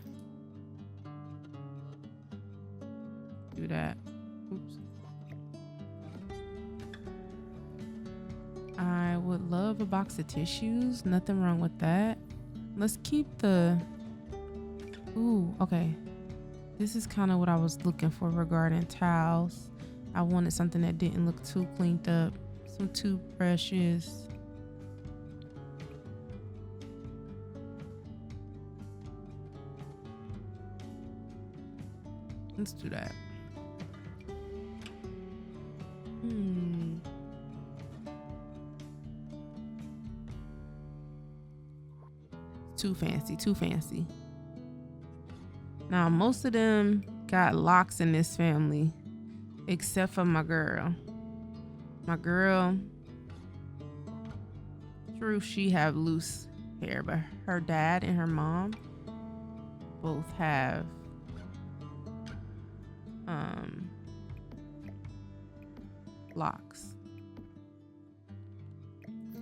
do that. Oops. I would love a box of tissues. Nothing wrong with that. Let's keep the... Ooh, okay. This is kind of what I was looking for regarding towels. I wanted something that didn't look too cleaned up. Some toothbrushes. Let's do that. Too fancy, too fancy. Now, most of them got locks in this family, except for my girl. My girl, true, she have loose hair, but her dad and her mom both have locks.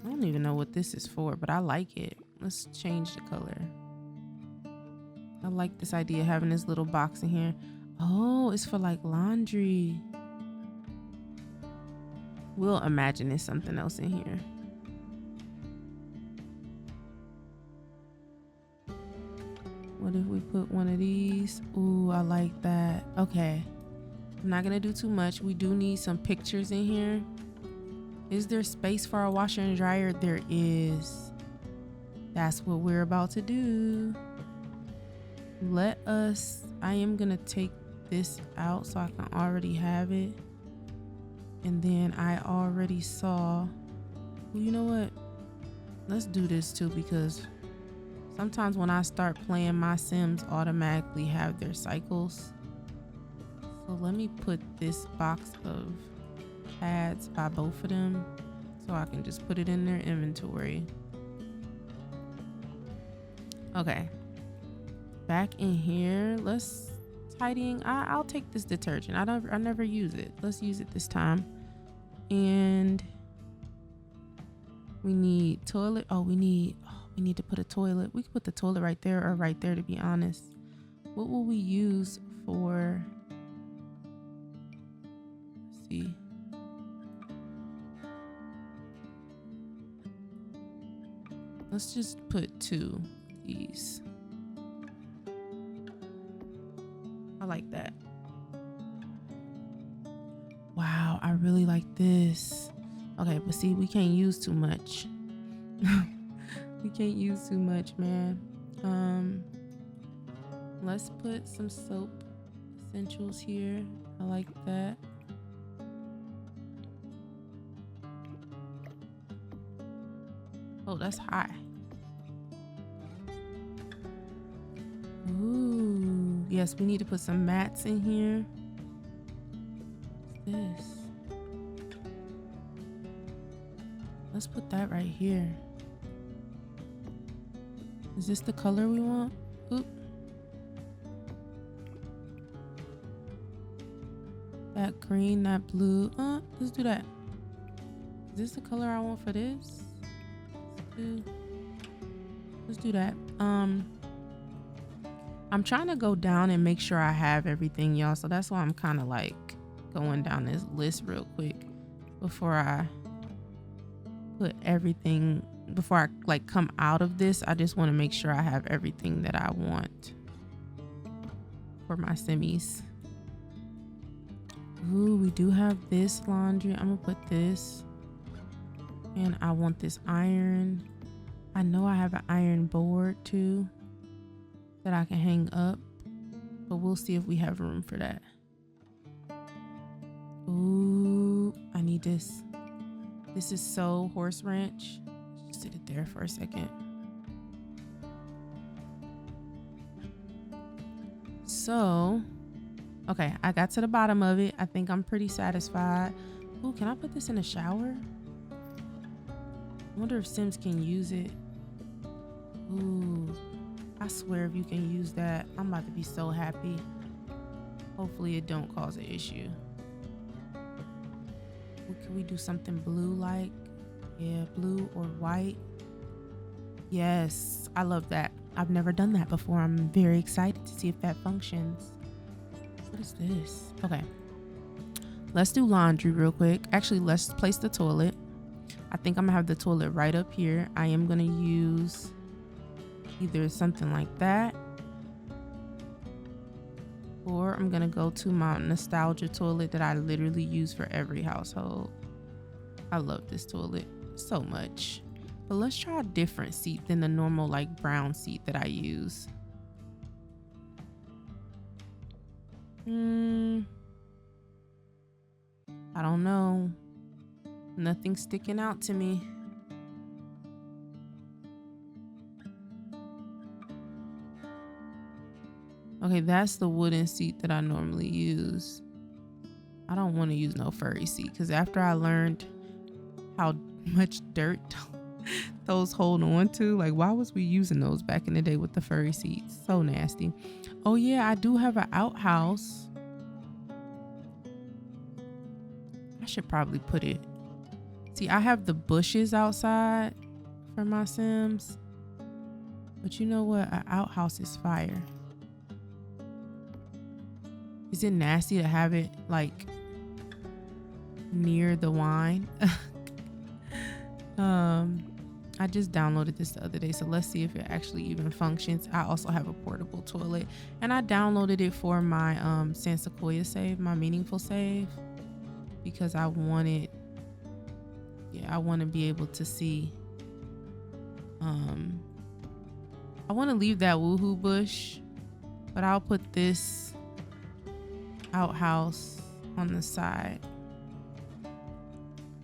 I don't even know what this is for, but I like it. Let's change the color. I like this idea of having this little box in here. Oh, it's for like laundry. We'll imagine there's something else in here. What if we put one of these? Ooh, I like that. Okay. I'm not gonna do too much. We do need some pictures in here. Is there space for a washer and dryer? There is. That's what we're about to do. I am gonna take this out so I can already have it. And then I already saw, well, you know what? Let's do this too, because sometimes when I start playing, my Sims automatically have their cycles. So let me put this box of pads by both of them so I can just put it in their inventory. Okay, back in here, let's tidying. I'll take this detergent. I never use it. Let's use it this time. And we need toilet. We need to put a toilet. We could put the toilet right there or right there, to be honest. What will we use for? Let's see. Let's just put two. These. I like that. Wow, I really like this. Okay, but see, we can't use too much. We can't use too much, man. Let's put some soap essentials here. I like that. Oh, that's high. Ooh, yes, we need to put some mats in here. What's this? Let's put that right here. Is this the color we want? Oop. That green, that blue. Let's do that. Is this the color I want for this? Let's do that. I'm trying to go down and make sure I have everything, y'all. So that's why I'm kind of like going down this list real quick before I put everything, before I like come out of this. I just want to make sure I have everything that I want for my semis. Ooh, we do have this laundry. I'm gonna put this, and I want this iron. I know I have an iron board too that I can hang up, but we'll see if we have room for that. Ooh, I need this. This is so horse ranch. Just sit it there for a second. So, okay, I got to the bottom of it. I think I'm pretty satisfied. Ooh, can I put this in a shower? I wonder if Sims can use it. Ooh, I swear if you can use that, I'm about to be so happy. Hopefully it don't cause an issue. Can we do something blue like? Yeah, blue or white. Yes, I love that. I've never done that before. I'm very excited to see if that functions. What is this? Okay, let's do laundry real quick. Actually, let's place the toilet. I think I'm gonna have the toilet right up here. I am gonna use either something like that, or I'm gonna go to my nostalgia toilet that I literally use for every household. I love this toilet so much. But let's try a different seat than the normal like brown seat that I use. I don't know. Nothing's sticking out to me. Okay, that's the wooden seat that I normally use. I don't want to use no furry seat because after I learned how much dirt those hold on to, like why was we using those back in the day with the furry seats? So nasty. Oh yeah, I do have an outhouse. I should probably put it. See, I have the bushes outside for my Sims, but you know what? An outhouse is fire. Is it nasty to have it like near the wine? I just downloaded this the other day, so let's see if it actually even functions. I also have a portable toilet, and I downloaded it for my San Sequoia save, my meaningful save, because I wanted, I want to be able to see. I want to leave that woohoo bush, but I'll put this outhouse on the side.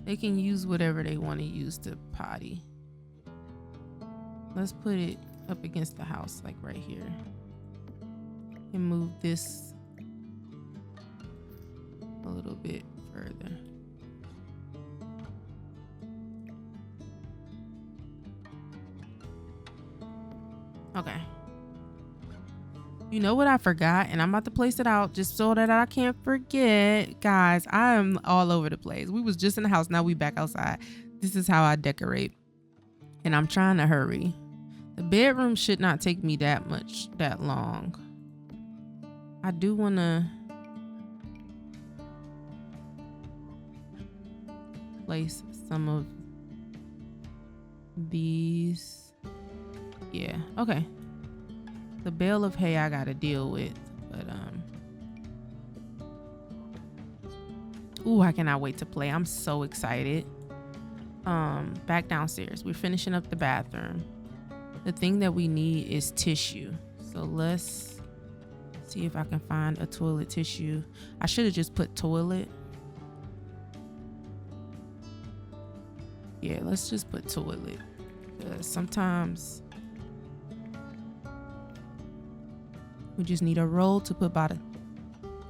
They can use whatever they want to use to potty. Let's put it up against the house, like right here, and move this a little bit further. Okay. You know what I forgot, and I'm about to place it out just so that I can't forget. Guys, I am all over the place. We was just in the house, now we back outside. This is how I decorate, and I'm trying to hurry. The bedroom should not take me that long. I do want to place some of these. Yeah, okay. The bale of hay I gotta deal with, but ooh, I cannot wait to play. I'm so excited. Back downstairs, we're finishing up the bathroom. The thing that we need is tissue, so let's see if I can find a toilet tissue. I should have just put toilet. Yeah, let's just put toilet, because sometimes we just need a roll to put by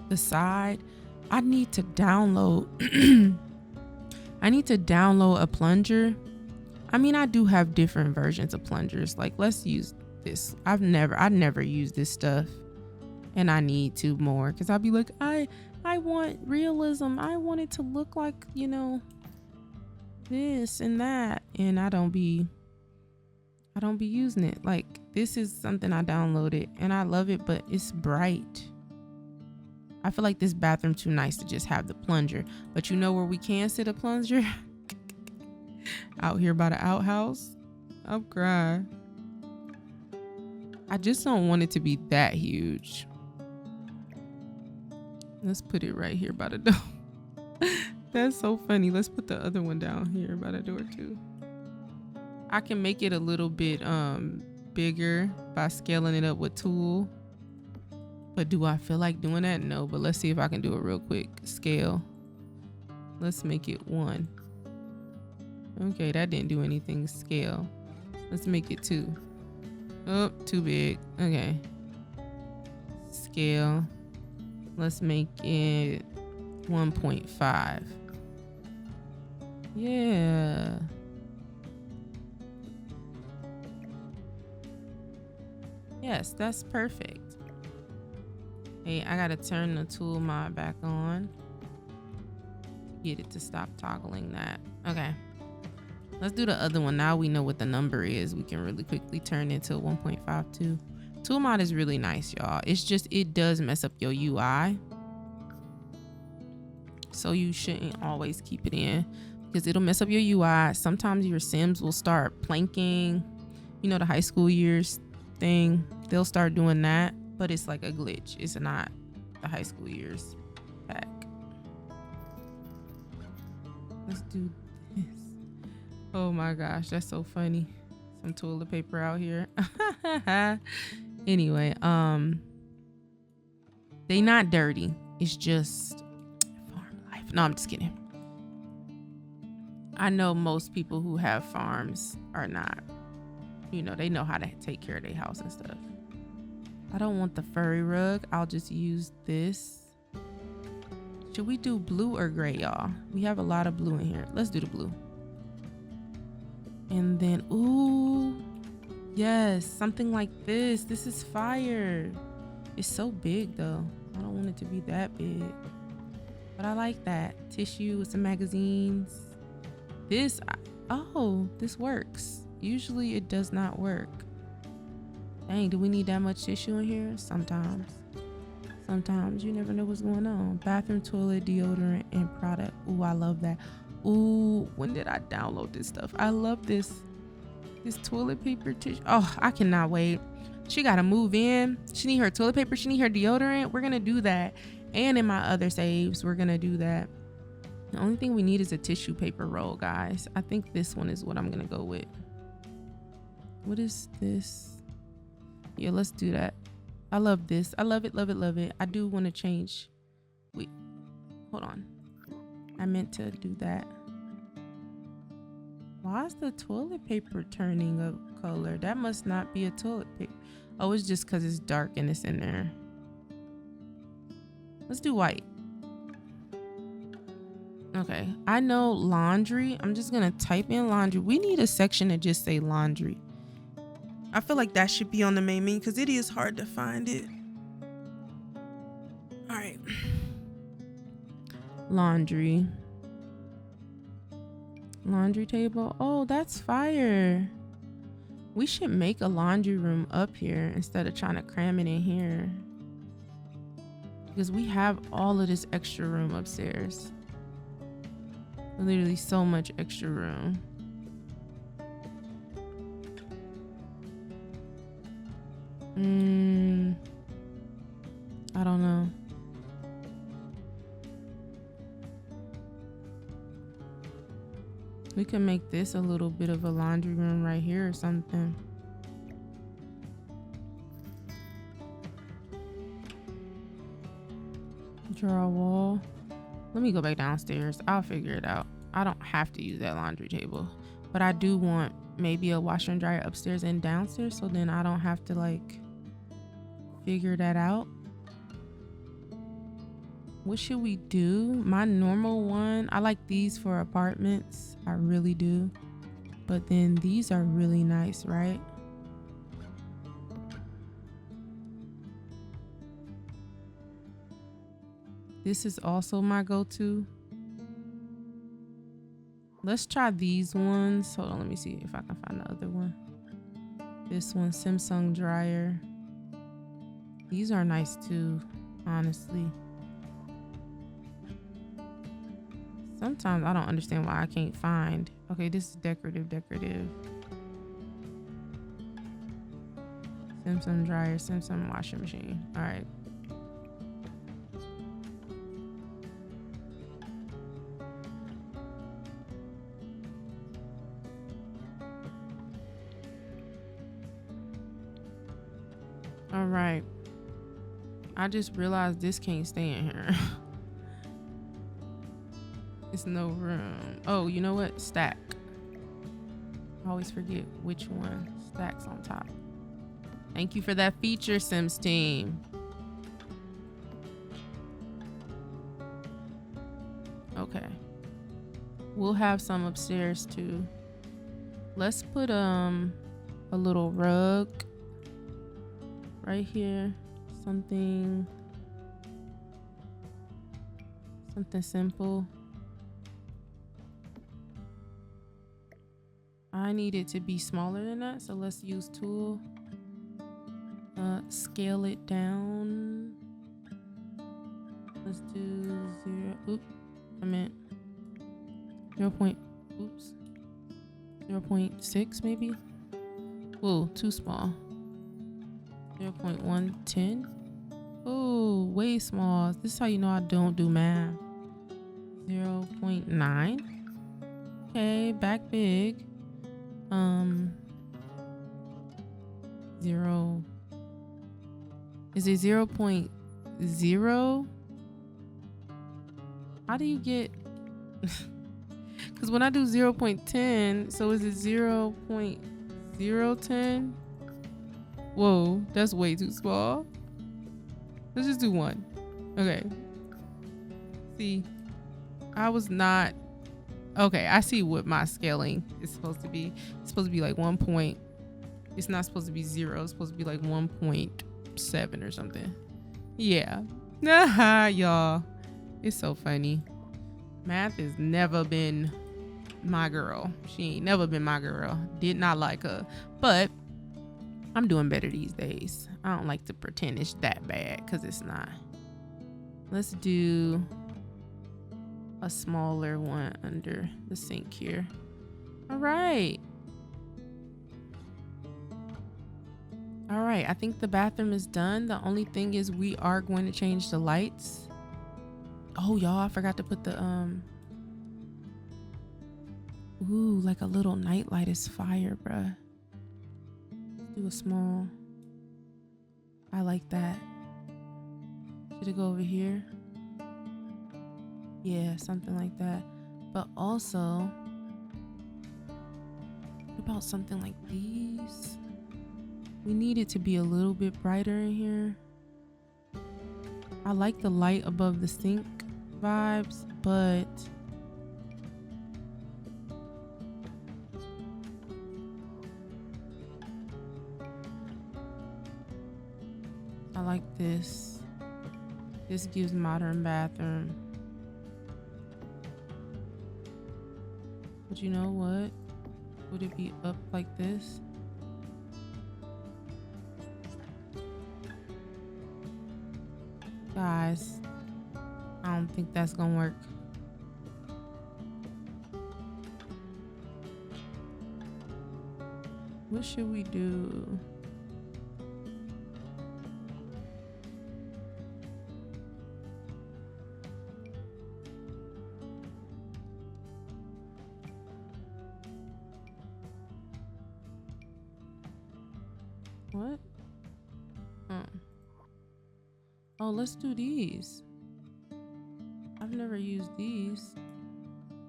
the side. I need to download I need to download a plunger. I mean, I do have different versions of plungers. Like, let's use this. I never used this stuff, and I need to more, because I'll be like, I want realism. I want it to look like, you know, this and that, and I don't be I don't be using it. Like, this is something I downloaded and I love it, but it's bright. I feel like this bathroom too nice to just have the plunger. But you know where we can sit a plunger? Out here by the outhouse. I'm crying. I just don't want it to be that huge. Let's put it right here by the door. That's so funny. Let's put the other one down here by the door too. I can make it a little bit bigger by scaling it up with tool. But do I feel like doing that? No, but let's see if I can do it real quick. Scale. Let's make it 1. Okay, that didn't do anything. Scale. Let's make it 2. Oh, too big. Okay. Scale. Let's make it 1.5. Yeah. Yes, that's perfect. Hey, I gotta turn the tool mod back on to get it to stop toggling that. Okay. Let's do the other one. Now we know what the number is. We can really quickly turn it to 1.52. Tool mod is really nice, y'all. It's just, it does mess up your UI. So you shouldn't always keep it in because it'll mess up your UI. Sometimes your Sims will start planking. You know, the high school years thing. They'll start doing that, but it's like a glitch. It's not the high school years pack. Let's do this. Oh my gosh, that's so funny. Some toilet paper out here. Anyway, they not dirty. It's just farm life. No, I'm just kidding. I know most people who have farms are not, you know, they know how to take care of their house and stuff. I don't want the furry rug. I'll just use this. Should we do blue or gray, y'all? We have a lot of blue in here. Let's do the blue. And then, ooh, yes, something like this. This is fire. It's so big though. I don't want it to be that big, but I like that. Tissue with some magazines. This, oh, this works. Usually it does not work. Dang, do we need that much tissue in here? Sometimes. Sometimes you never know what's going on. Bathroom, toilet, deodorant, and product. Ooh, I love that. Ooh, when did I download this stuff? I love this. This toilet paper tissue. Oh, I cannot wait. She gotta move in. She need her toilet paper. She need her deodorant. We're gonna do that. And in my other saves, we're gonna do that. The only thing we need is a tissue paper roll, guys. I think this one is what I'm gonna go with. What is this? Yeah, let's do that. I love this. I love it, love it, love it. I do want to change. Wait, hold on. I meant to do that. Why is the toilet paper turning a color? That must not be a toilet paper. Oh, it's just because it's dark and it's in there. Let's do white. Okay, I know laundry. I'm just gonna type in laundry. We need a section to just say laundry. I feel like that should be on the main menu because it is hard to find it. All right. Laundry. Laundry table. Oh, that's fire. We should make a laundry room up here instead of trying to cram it in here. Because we have all of this extra room upstairs. Literally so much extra room. I don't know. We can make this a little bit of a laundry room right here or something. Draw a wall. Let me go back downstairs. I'll figure it out. I don't have to use that laundry table, but I do want maybe a washer and dryer upstairs and downstairs, so then I don't have to like figure that out. What should we do? My normal one, I like these for apartments. I really do. But then these are really nice, right? This is also my go-to. Let's try these ones. Hold on, let me see if I can find the other one. This one, Samsung dryer. These are nice too, honestly. Sometimes I don't understand why I can't find. Okay, this is decorative. Samsung dryer, Samsung washing machine. All right. All right. I just realized this can't stay in here. It's no room. Oh, you know what? Stack. I always forget which one stacks on top. Thank you for that feature, Sims team. Okay. We'll have some upstairs too. Let's put a little rug right here. Something simple. I need it to be smaller than that, so let's use tool. Scale it down. Let's do 0. Oops, I meant 0.6 maybe. Whoa, too small. 0.110. Oh, way small. This is how you know I don't do math. 0.9. Okay, back big. 0. Is it 0.0? How do you get? Because when I do 0.10, so is it 0.010? Whoa, that's way too small. Let's just do 1. Okay. See, I was not. Okay, I see what my scaling is supposed to be. It's supposed to be like 1 point. It's not supposed to be 0. It's supposed to be like 1.7 or something. Yeah. Nah, y'all. It's so funny. Math has never been my girl. She ain't never been my girl. Did not like her. But I'm doing better these days. I don't like to pretend it's that bad because it's not. Let's do a smaller one under the sink here. All right. All right, I think the bathroom is done. The only thing is we are going to change the lights. Oh, y'all, I forgot to put the ooh, like a little night light is fire, bruh. Let's do a small. I like that. Should it go over here? Yeah, something like that. But also, what about something like these? We need it to be a little bit brighter in here. I like the light above the sink vibes, but I like this. This gives modern bathroom. But you know what? Would it be up like this? Guys, I don't think that's gonna work. What should we do? What? Oh, let's do these. I've never used these.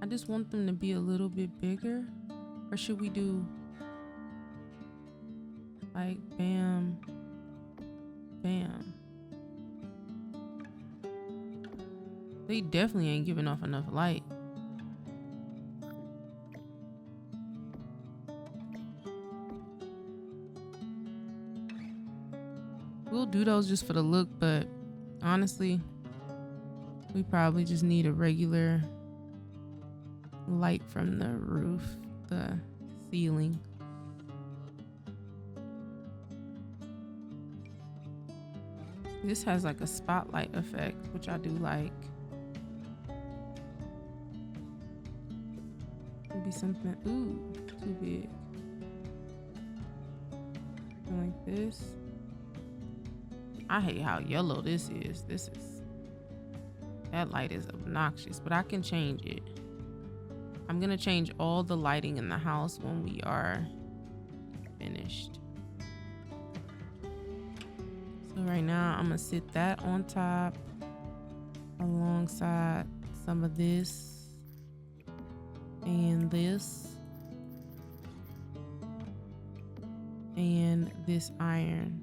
I just want them to be a little bit bigger. Or should we do like bam, bam? They definitely ain't giving off enough light. We'll do those just for the look, but honestly, we probably just need a regular light from the roof, the ceiling. This has like a spotlight effect, which I do like. Maybe something, ooh, too big. Something like this. I hate how yellow this is. That light is obnoxious, but I can change it. I'm gonna change all the lighting in the house when we are finished. So right now I'm gonna sit that on top alongside some of this and this and this iron.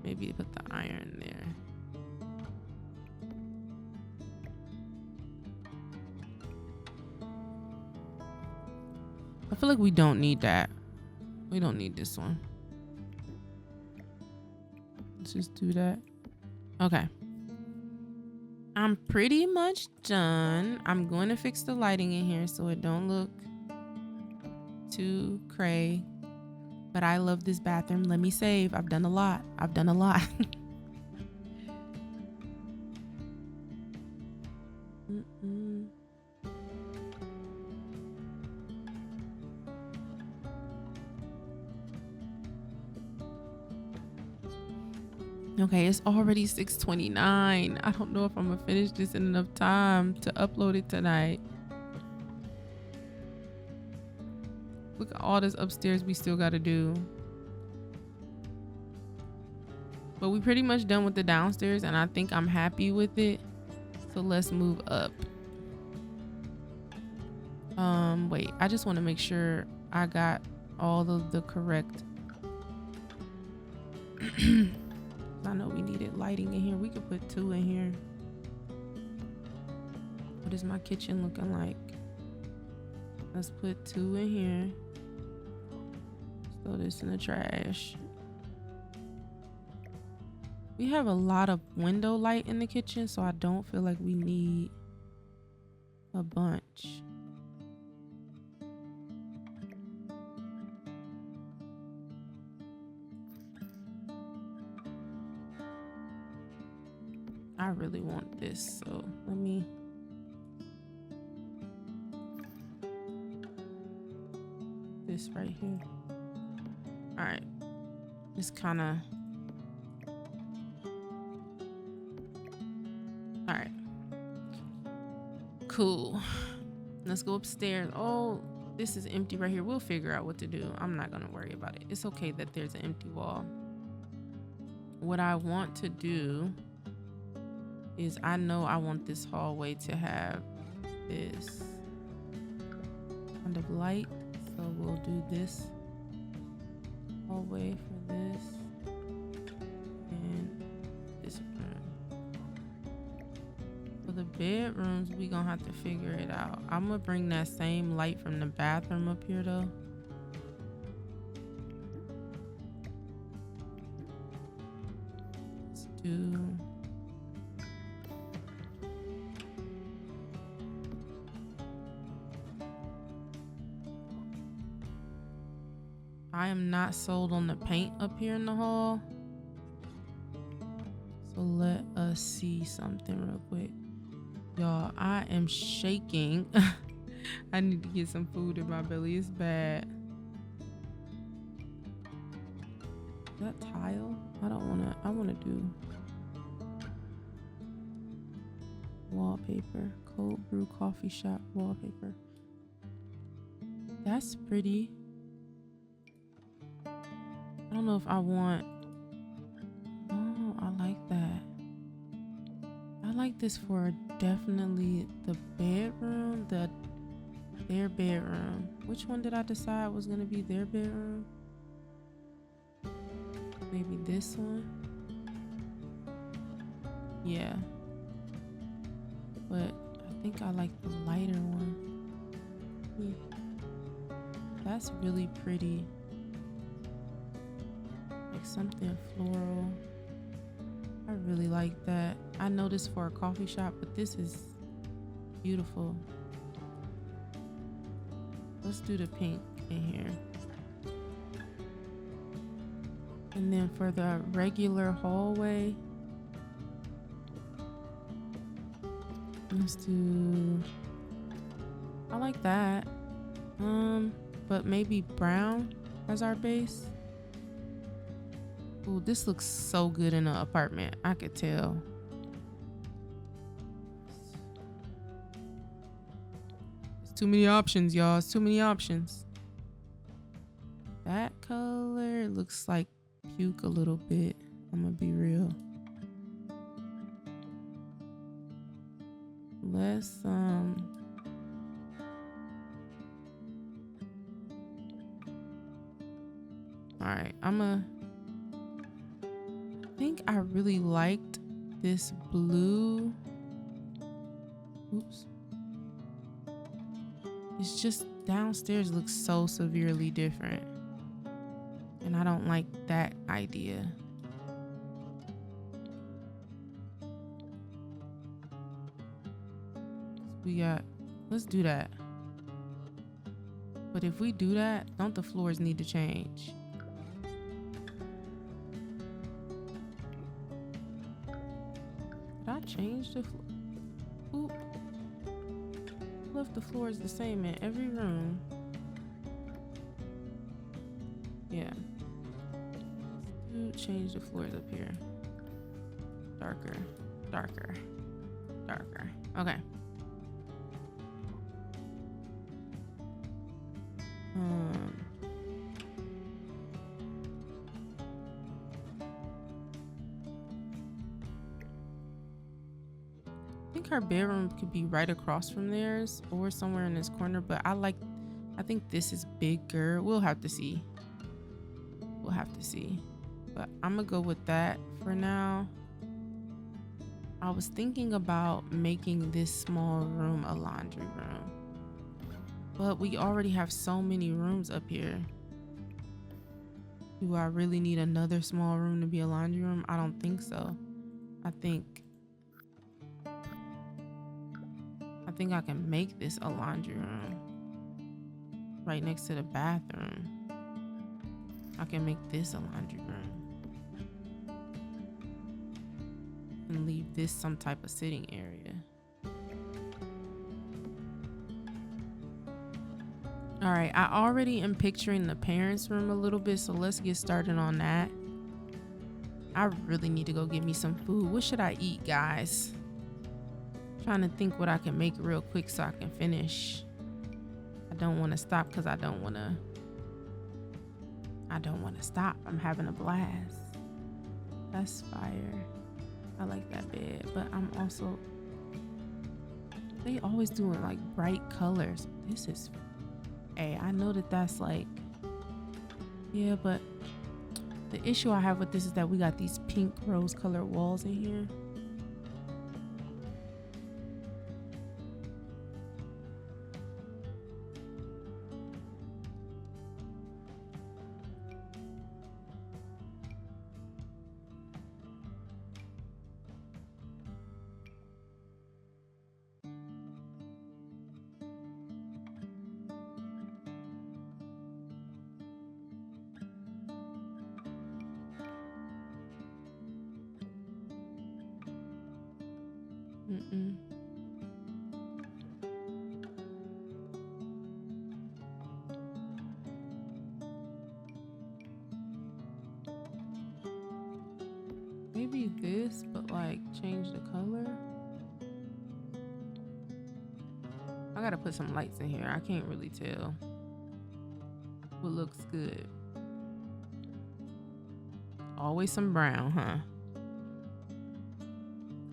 Maybe put the iron there. I feel like we don't need that. We don't need this one. Let's just do that. Okay. I'm pretty much done. I'm going to fix the lighting in here so it don't look too cray. But I love this bathroom. Let me save. I've done a lot. Okay, it's already 6:29. I don't know if I'm gonna finish this in enough time to upload it tonight. Look at all this upstairs we still gotta do. But we pretty much done with the downstairs and I think I'm happy with it. So let's move up. Wait, I just want to make sure I got all of the correct. I know we needed lighting in here. We could put 2 in here. What is my kitchen looking like? Let's put 2 in here. Throw this in the trash. We have a lot of window light in the kitchen, so I don't feel like we need a bunch. I really want this, so let me. This right here. All right, just kind of. All right, cool. Let's go upstairs. Oh, this is empty right here. We'll figure out what to do. I'm not gonna worry about it. It's okay that there's an empty wall. What I want to do is I know I want this hallway to have this kind of light. So we'll do this hallway for this and this room. For the bedrooms, we gonna have to figure it out. I'm gonna bring that same light from the bathroom up here though. Let's do. I am not sold on the paint up here in the hall. So let us see something real quick. Y'all, I am shaking. I need to get some food in my belly. It's bad. Is that tile? I wanna do wallpaper. Cold brew coffee shop wallpaper. That's pretty. I don't know if I want. Oh, I like that. I like this for definitely the bedroom, their bedroom. Which one did I decide was gonna be their bedroom? Maybe this one. Yeah. But I think I like the lighter one. That's really pretty. Like something floral. I really like that. I know this for a coffee shop, but this is beautiful. Let's do the pink in here. And then for the regular hallway, let's do, I like that. But maybe brown as our base. Ooh, this looks so good in an apartment. I could tell. It's too many options, y'all. It's too many options. That color looks like puke a little bit. I'm gonna be real. Let's all right, I think I really liked this blue. Oops. It's just downstairs looks so severely different. And I don't like that idea. Let's do that. But if we do that, don't the floors need to change? Did I change the floor? Oop. Left the floors the same in every room. Yeah. Change the floors up here. Darker, darker, darker. Okay. I think her bedroom could be right across from theirs or somewhere in this corner, but I think this is bigger. We'll have to see. We'll have to see. But I'm gonna go with that for now. I was thinking about making this small room a laundry room, but we already have so many rooms up here. Do I really need another small room to be a laundry room? I don't think so. I think I can make this a laundry room right next to the bathroom. I can make this a laundry room and leave this some type of sitting area. All right, I already am picturing the parents' room a little bit, so let's get started on that. I really need to go get me some food. What should I eat, guys? Trying to think what I can make real quick so I can finish. I don't want to stop because I don't want to stop. I'm having a blast. That's fire. I like that bed, but I'm also, they always doing like bright colors. This is, hey, I know that's like, yeah, but the issue I have with this is that we got these pink rose colored walls in here. Maybe this, but like change the color. I gotta put some lights in here. I can't really tell what looks good. Always some brown, huh?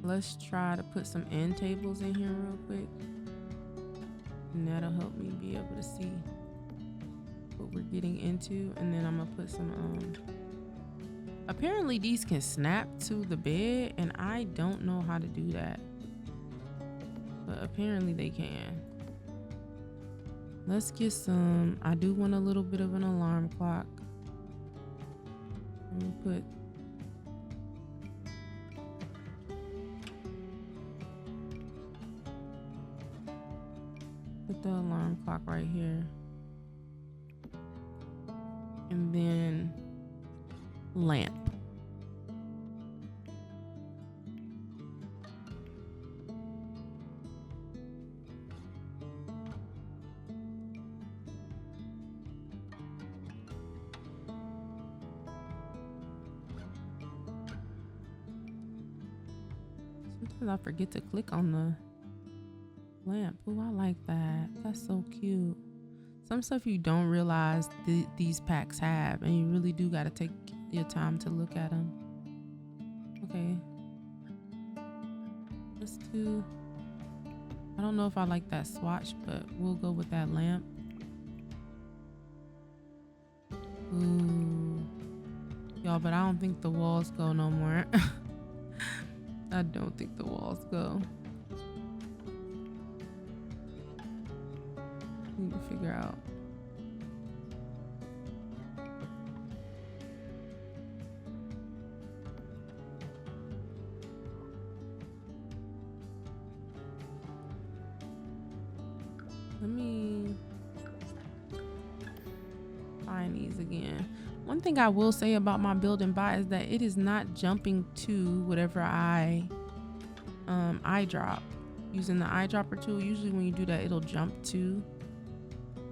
Let's try to put some end tables in here real quick. And that'll help me be able to see what we're getting into. And then I'm gonna put some, apparently these can snap to the bed and I don't know how to do that. But apparently they can. Let's get some, I do want a little bit of an alarm clock. Let me put the alarm clock right here. And then lamp. Sometimes I forget to click on the lamp. Oh, I like that. That's so cute. Some stuff you don't realize these packs have, and you really do got to take your time to look at them. Okay. Let's do, I don't know if I like that swatch, but we'll go with that lamp. Ooh. Y'all, but I don't think the walls go no more. I don't think the walls go. Need to figure out. Let me find these again. One thing I will say about my build and buy is that it is not jumping to whatever I eyedrop. Using the eyedropper tool, usually when you do that, it'll jump to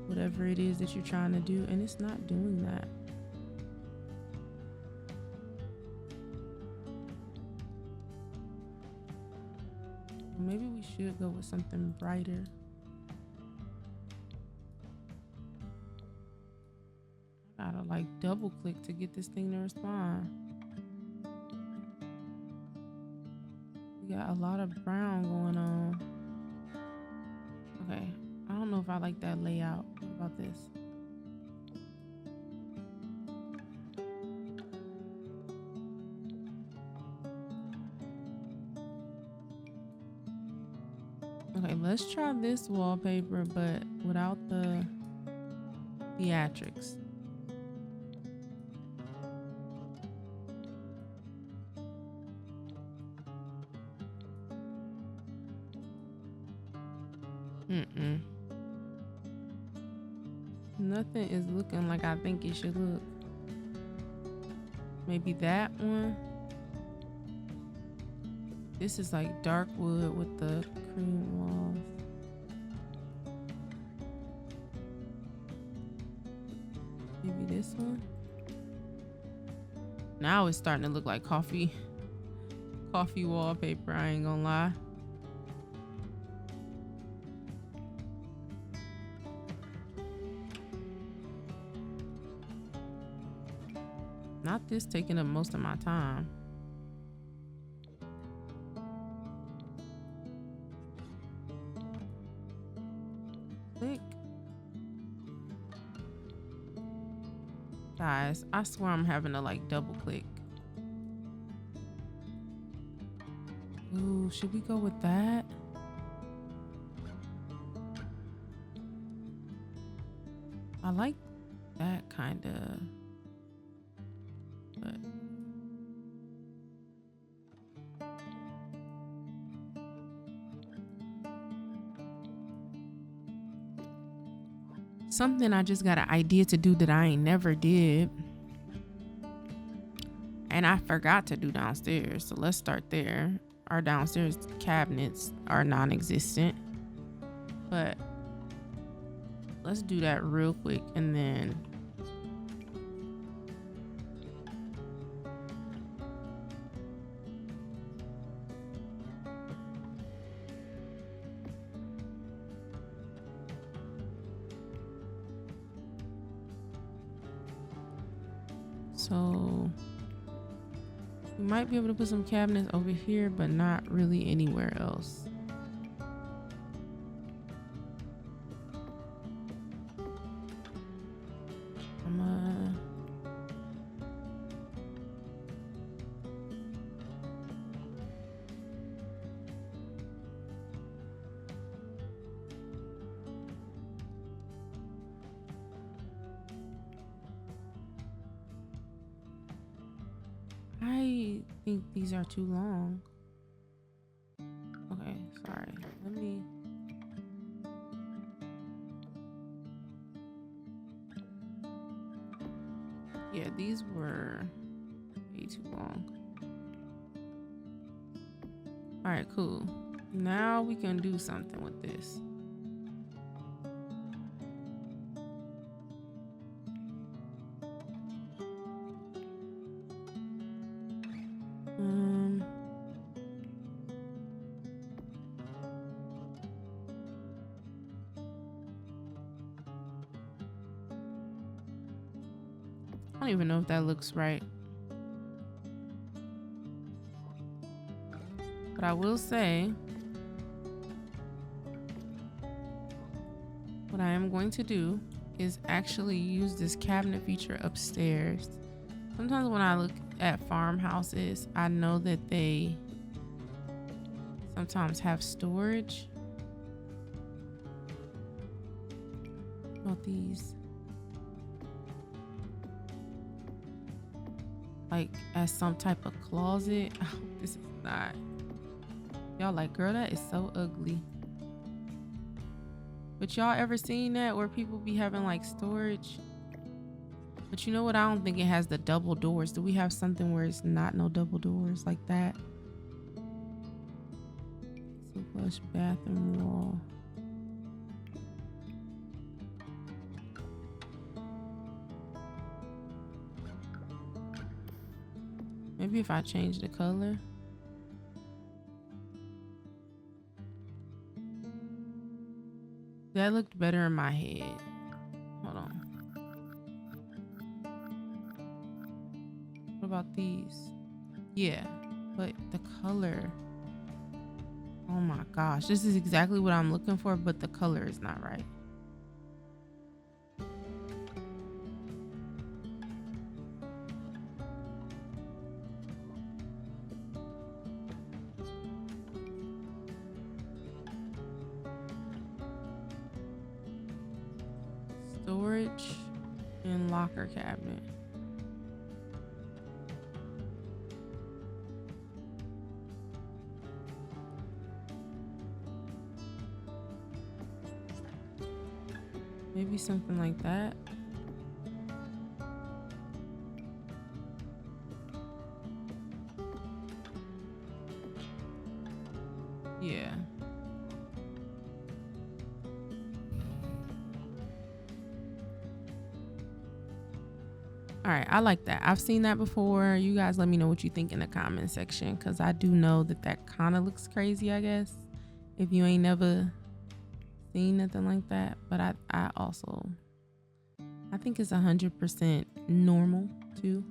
whatever it is that you're trying to do, and it's not doing that. Maybe we should go with something brighter. I gotta like double click to get this thing to respond. We got a lot of brown going on. Okay, I don't know if I like that layout. What about this? Okay, let's try this wallpaper, but without the theatrics. Nothing is looking like I think it should look. Maybe that one. This is like dark wood with the cream walls. Maybe this one. Now it's starting to look like coffee wallpaper, I ain't gonna lie. Not this taking up most of my time. Click. Guys, I swear I'm having to like double click. Ooh, should we go with that? I like that kind of, but something I just got an idea to do that I ain't never did, and I forgot to do downstairs, so let's start there. Our downstairs cabinets are non-existent, but let's do that real quick, and then so we might be able to put some cabinets over here, but not really anywhere else. I think these are too long. Okay, sorry. Let me. Yeah, these were be too long. All right, cool. Now we can do something with this. I don't even know if that looks right. But I will say, what I am going to do is actually use this cabinet feature upstairs. Sometimes when I look at farmhouses, I know that they sometimes have storage. About these. Like as some type of closet. Oh, this is not. Y'all like, girl, that is so ugly. But y'all ever seen that where people be having like storage? But you know what? I don't think it has the double doors. Do we have something where it's not no double doors like that? So flush bathroom wall. Maybe if I change the color. That looked better in my head. Hold on. What about these? Yeah, but the color. Oh my gosh, this is exactly what I'm looking for, but the color is not right. Storage and locker cabinet. Maybe something like that. Yeah. All right, I like that. I've seen that before. You guys let me know what you think in the comment section, because I do know that that kind of looks crazy, I guess, if you ain't never seen nothing like that. But I also, I think it's 100% normal too.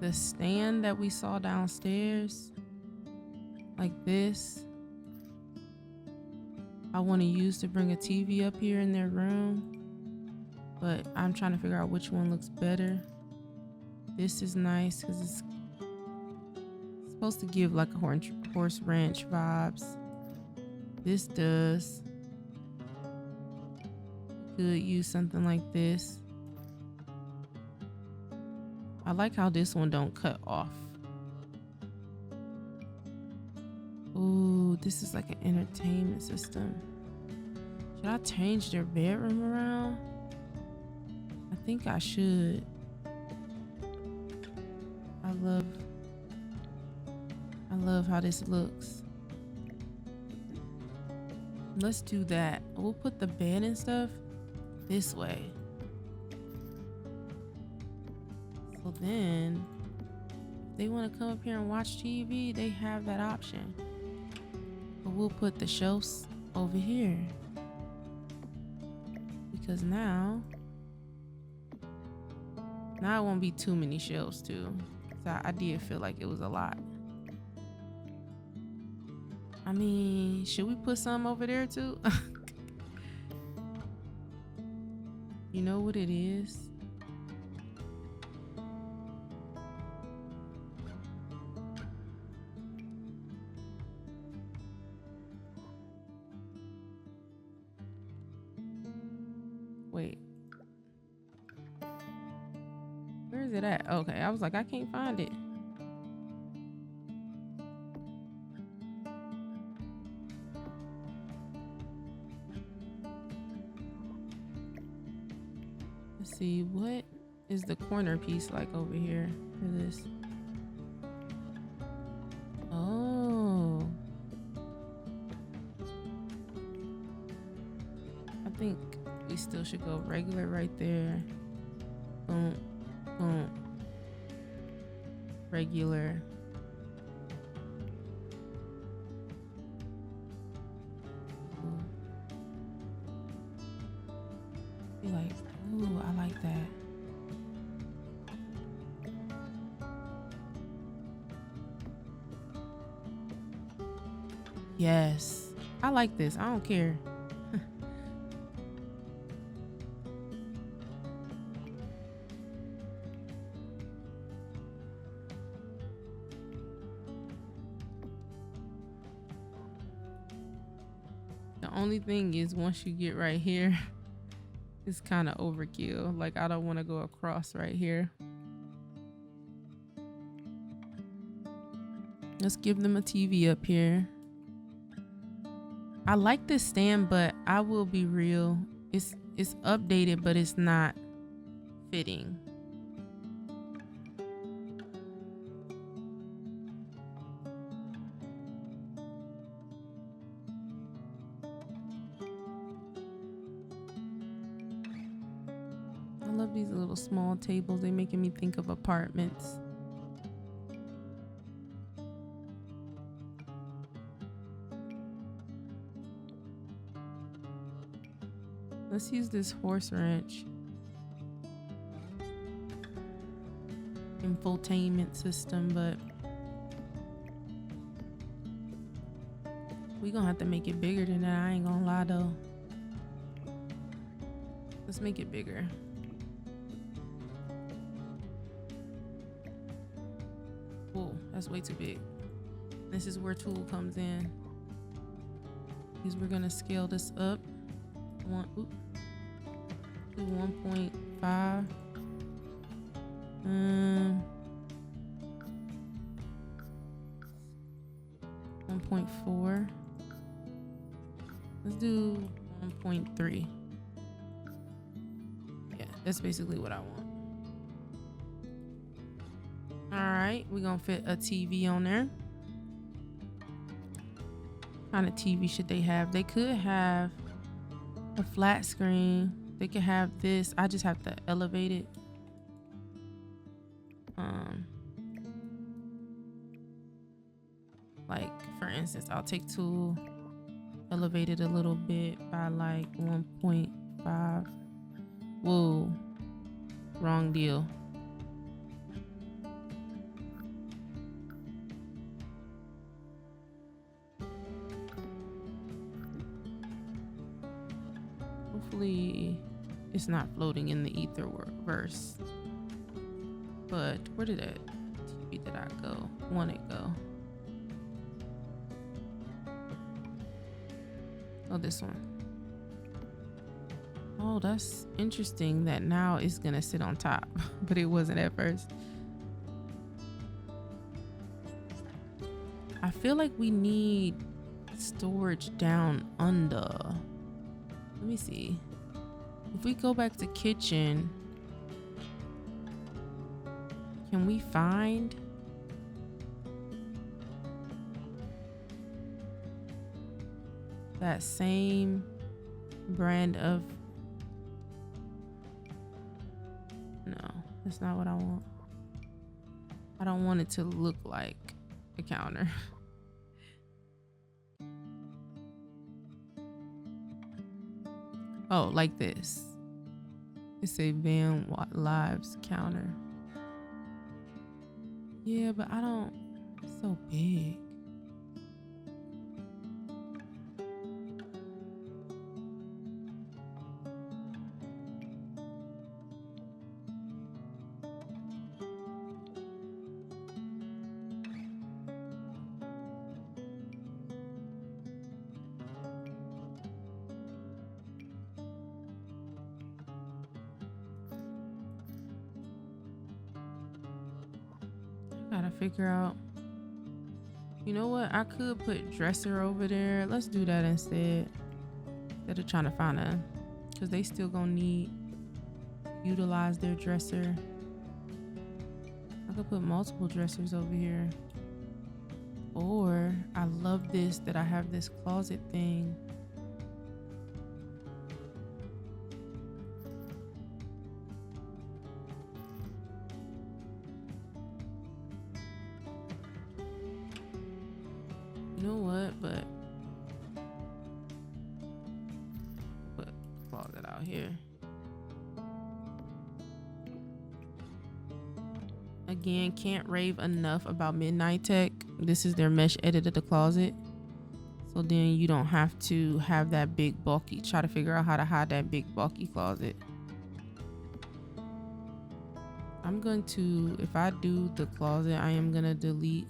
The stand that we saw downstairs, like this, I want to use to bring a TV up here in their room, but I'm trying to figure out which one looks better. This is nice because it's supposed to give like a horse ranch vibes. This does. Could use something like this. I like how this one don't cut off. Ooh, this is like an entertainment system. Should I change their bedroom around? I think I should. I love how this looks. Let's do that. We'll put the bed and stuff this way. So then, if they want to come up here and watch TV, they have that option. But we'll put the shelves over here. Because now it won't be too many shelves too. So I did feel like it was a lot. I mean, should we put some over there too? You know what it is? Wait. Where is it at? Okay, I was like, I can't find it. Let's see, what is the corner piece like over here for this? Oh, I think we still should go regular right there. Boom, boom, regular. Be like, ooh, I like that. Yes, I like this. I don't care. The only thing is, once you get right here, it's kind of overkill. Like, I don't want to go across right here. Let's give them a TV up here. I like this stand, but I will be real. It's updated, but it's not fitting. I love these little small tables. They're making me think of apartments. Let's use this horse wrench. Infotainment system, but we gonna have to make it bigger than that. I ain't gonna lie though. Let's make it bigger. Whoa, that's way too big. This is where tool comes in. Because we're gonna scale this up. To 1.5. 1.4. Let's do 1.3. Yeah, that's basically what I want. All right, we're gonna fit a TV on there. What kind of TV should they have? They could have a flat screen. They could have this. I just have to elevate it. Like, for instance, I'll take tool, elevate it a little bit by like 1.5. Whoa, wrong deal. Hopefully it's not floating in the etherverse. But where did that TV that I go? Want it go? Oh, this one. Oh, that's interesting that now it's gonna sit on top, but it wasn't at first. I feel like we need storage down under. Let me see. If we go back to kitchen, can we find that same brand of... No, that's not what I want. I don't want it to look like a counter. Oh, like this. It's a Van Lives counter. Yeah, but I don't... It's so big. Gotta figure out. You know what? I could put dresser over there. Let's do that instead. Instead of trying to find a... Because they still gonna need utilize their dresser. I could put multiple dressers over here. Or I love this that I have this closet thing. You know what? But put closet out here. Again, can't rave enough about Midnight Tech. This is their mesh edit of the closet. So then you don't have to have that big bulky, try to figure out how to hide that big bulky closet. I'm going to, if I do the closet, I am going to delete.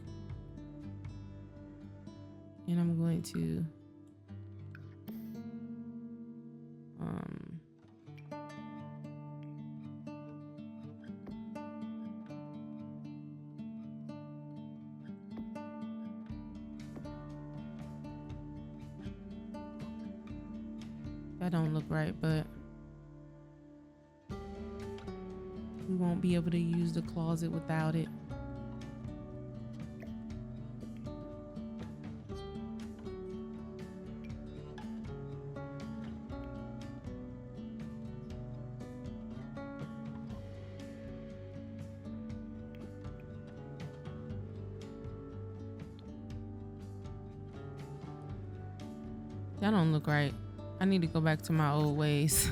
And I'm going to that don't look right, but we won't be able to use the closet without it. That don't look right. I need to go back to my old ways.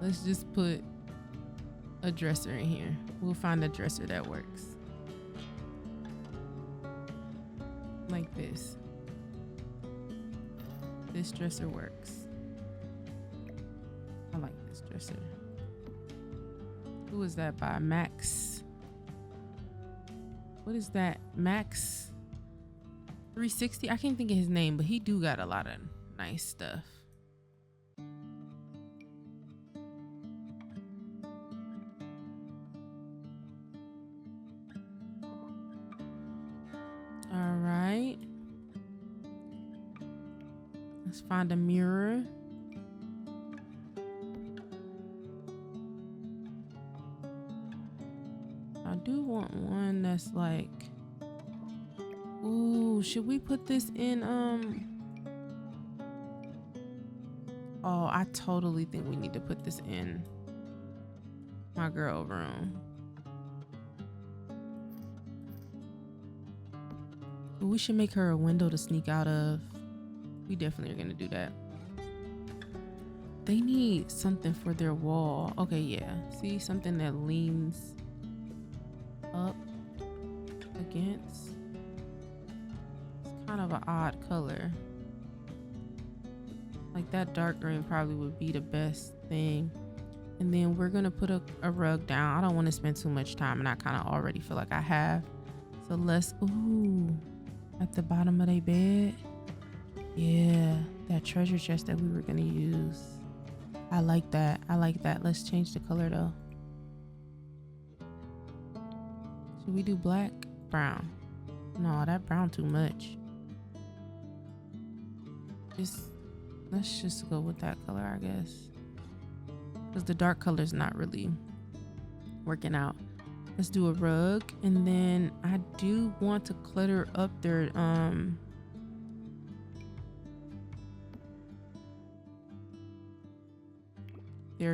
Let's just put a dresser in here. We'll find a dresser that works. Like this. This dresser works. I like this dresser. Who is that by? Max. What is that? Max 360? I can't think of his name, but he do got a lot of nice stuff. All right. Let's find a mirror. I do want one that's like, ooh, should we put this in oh, I totally think we need to put this in my girl room. We should make her a window to sneak out of. We definitely are gonna do that. They need something for their wall. Okay, yeah. See, something that leans up against. It's kind of an odd color. Like that dark green probably would be the best thing. And then we're gonna put a rug down. I don't want to spend too much time, and I kind of already feel like I have. So let's, ooh, at the bottom of their bed. Yeah, that treasure chest that we were gonna use. I like that. I like that. Let's change the color though. Should we do black? Brown. No, that brown too much. Let's just go with that color, I guess. Because the dark color's not really working out. Let's do a rug. And then I do want to clutter up their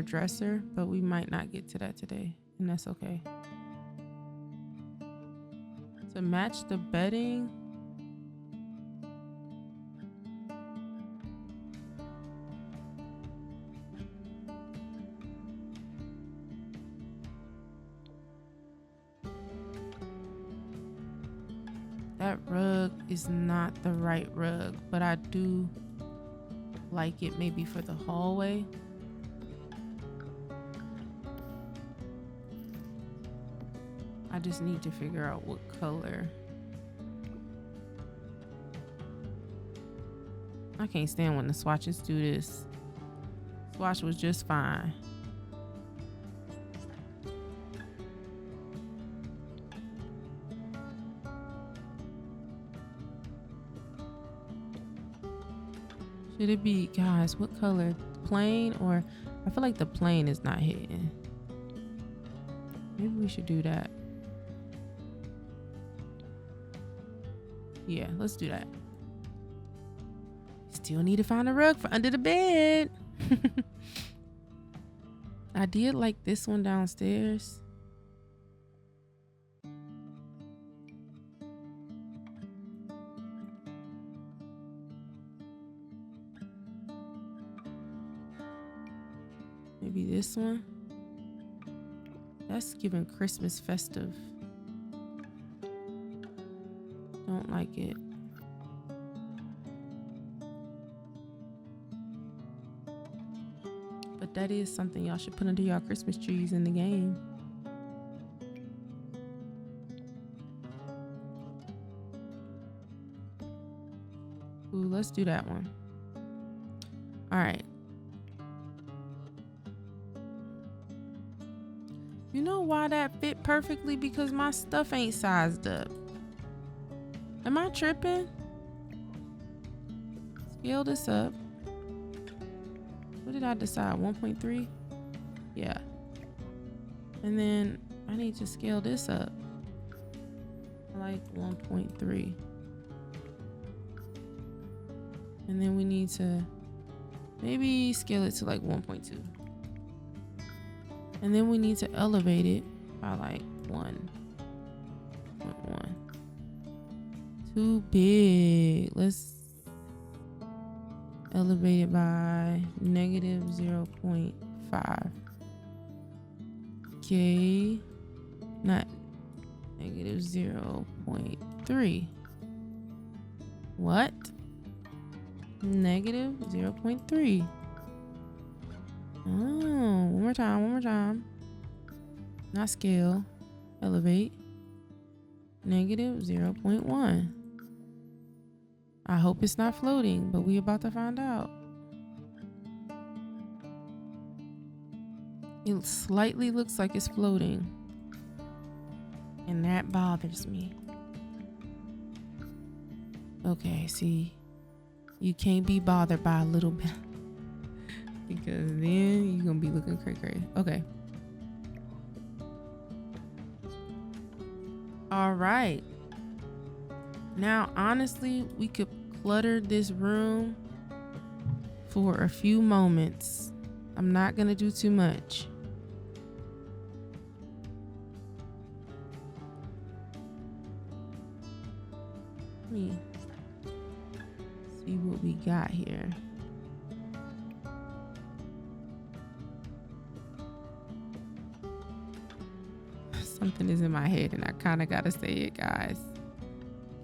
dresser, but we might not get to that today, and that's okay. To match the bedding, that rug is not the right rug, but I do like it maybe for the hallway. I just need to figure out what color. I can't stand when the swatches do this. Swatch was just fine. Should it be, guys, what color? plane, or I feel like the plane is not hitting. Maybe we should do that. Yeah, let's do that. Still need to find a rug for under the bed. I did like this one downstairs. Maybe this one. That's giving Christmas festive. Don't like it. But that is something y'all should put under y'all Christmas trees in the game. Ooh, let's do that one. All right. You know why that fit perfectly? Because my stuff ain't sized up. Am I tripping? Scale this up. What did I decide? 1.3? Yeah. And then I need to scale this up. I like 1.3. And then we need to maybe scale it to like 1.2. And then we need to elevate it by like 1.1. Too big. Let's elevate it by negative 0.5. Okay. Not negative 0.3. What? Negative 0.3. Oh, one more time. Not scale. Elevate. Negative 0.1. I hope it's not floating, but we about to find out. It slightly looks like it's floating, and that bothers me. Okay, see, you can't be bothered by a little bit because then you're gonna be looking cray-cray. Okay. All right. Now, honestly, we could clutter this room for a few moments. I'm not gonna do too much. Let me see what we got here. Something is in my head and I kind of gotta say it, guys.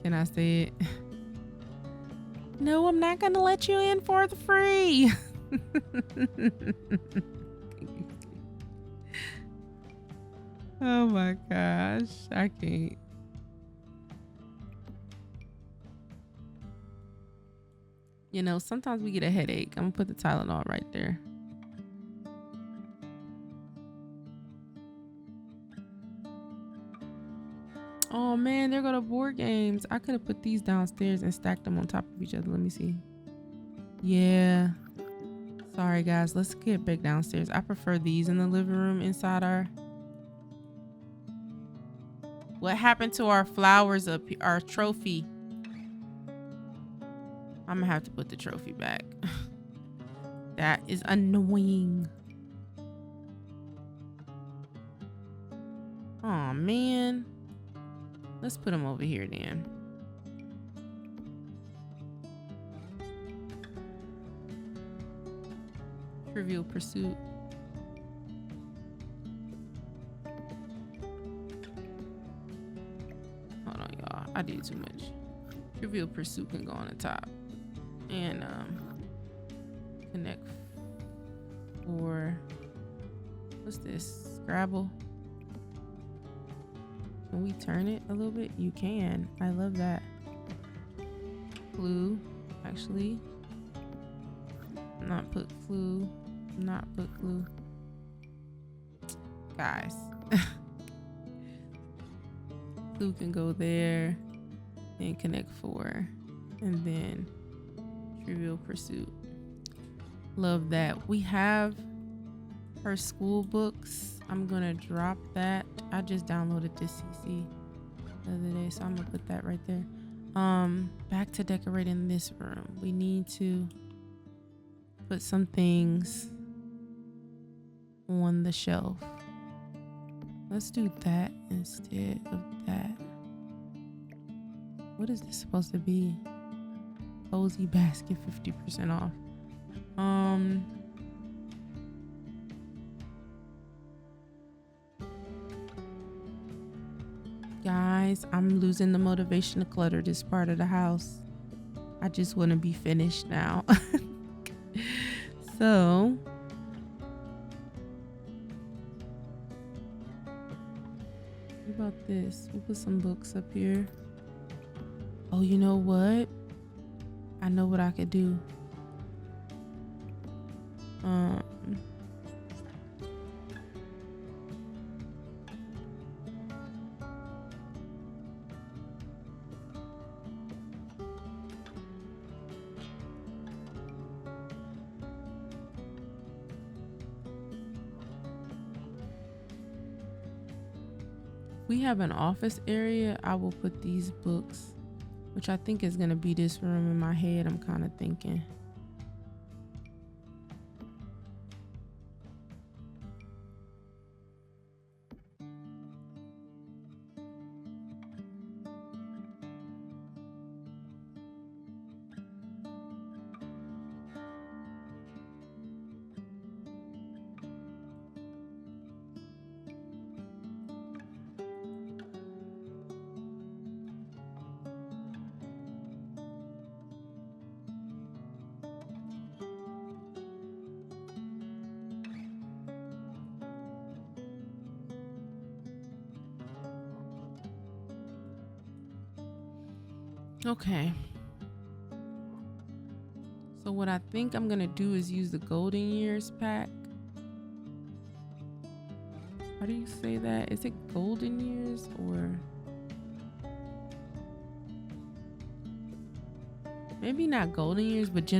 Can I say it? No, I'm not gonna let you in for the free. Oh my gosh, I can't. You know, sometimes we get a headache. I'm gonna put the Tylenol right there. Oh man, there go the board games. I could have put these downstairs and stacked them on top of each other. Let me see. Yeah. Sorry guys, let's get back downstairs. I prefer these in the living room inside our... What happened to our flowers up here? Our trophy. I'm gonna have to put the trophy back. That is annoying. Oh man. Let's put them over here then. Trivial Pursuit. Hold on, y'all. I did too much. Trivial Pursuit can go on the top. And connect for... What's this? Scrabble. Can we turn it a little bit? You can. I love that. Clue. Actually. Not put clue. Not put clue. Guys. Clue can go there. Then connect 4. And then Trivial Pursuit. Love that. We have her school books. I'm gonna drop that. I just downloaded this CC the other day, so I'm gonna put that right there. Back to decorating this room. We need to put some things on the shelf. Let's do that instead of that. What is this supposed to be? Cozy basket 50% off. Guys, I'm losing the motivation to clutter this part of the house. I just want to be finished now. So what about this? We'll put some books up here. Oh, you know what? I know what I could do. We have an office area. I will put these books, which I think is going to be this room in my head. I'm kind of thinking. Okay. So what I think I'm gonna do is use the Golden Years pack. How do you say that? Is it Golden Years or maybe not Golden Years, but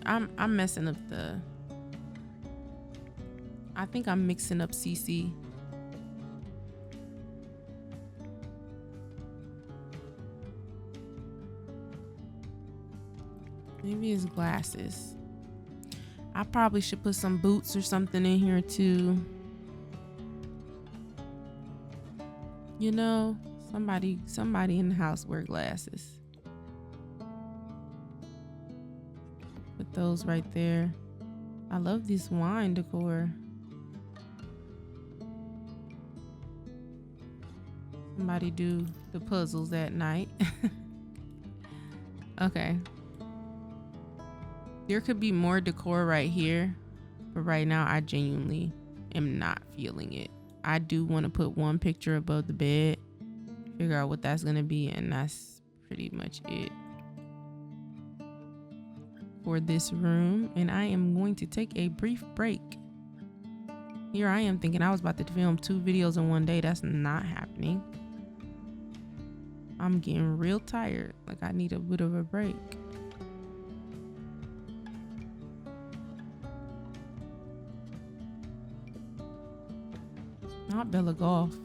I'm messing up the. I think I'm mixing up CC. Maybe it's glasses. I probably should put some boots or something in here too. You know, somebody in the house wear glasses. Put those right there. I love this wine decor. Somebody do the puzzles at night. Okay. There could be more decor right here, but right now I genuinely am not feeling it. I do want to put one picture above the bed, figure out what that's going to be, and that's pretty much it for this room. And I am going to take a brief break. Here I am thinking I was about to film 2 videos in one day. That's not happening. I'm getting real tired. Like I need a bit of a break. Not Bella Golf.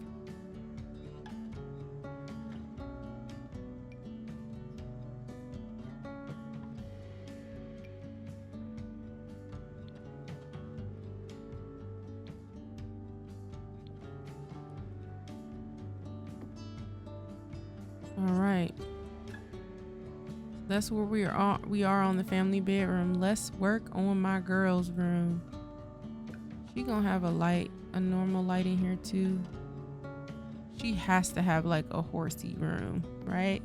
All right. That's where we are on the family bedroom. Let's work on my girl's room. She gonna have a normal light in here too. She has to have like a horsey room, right?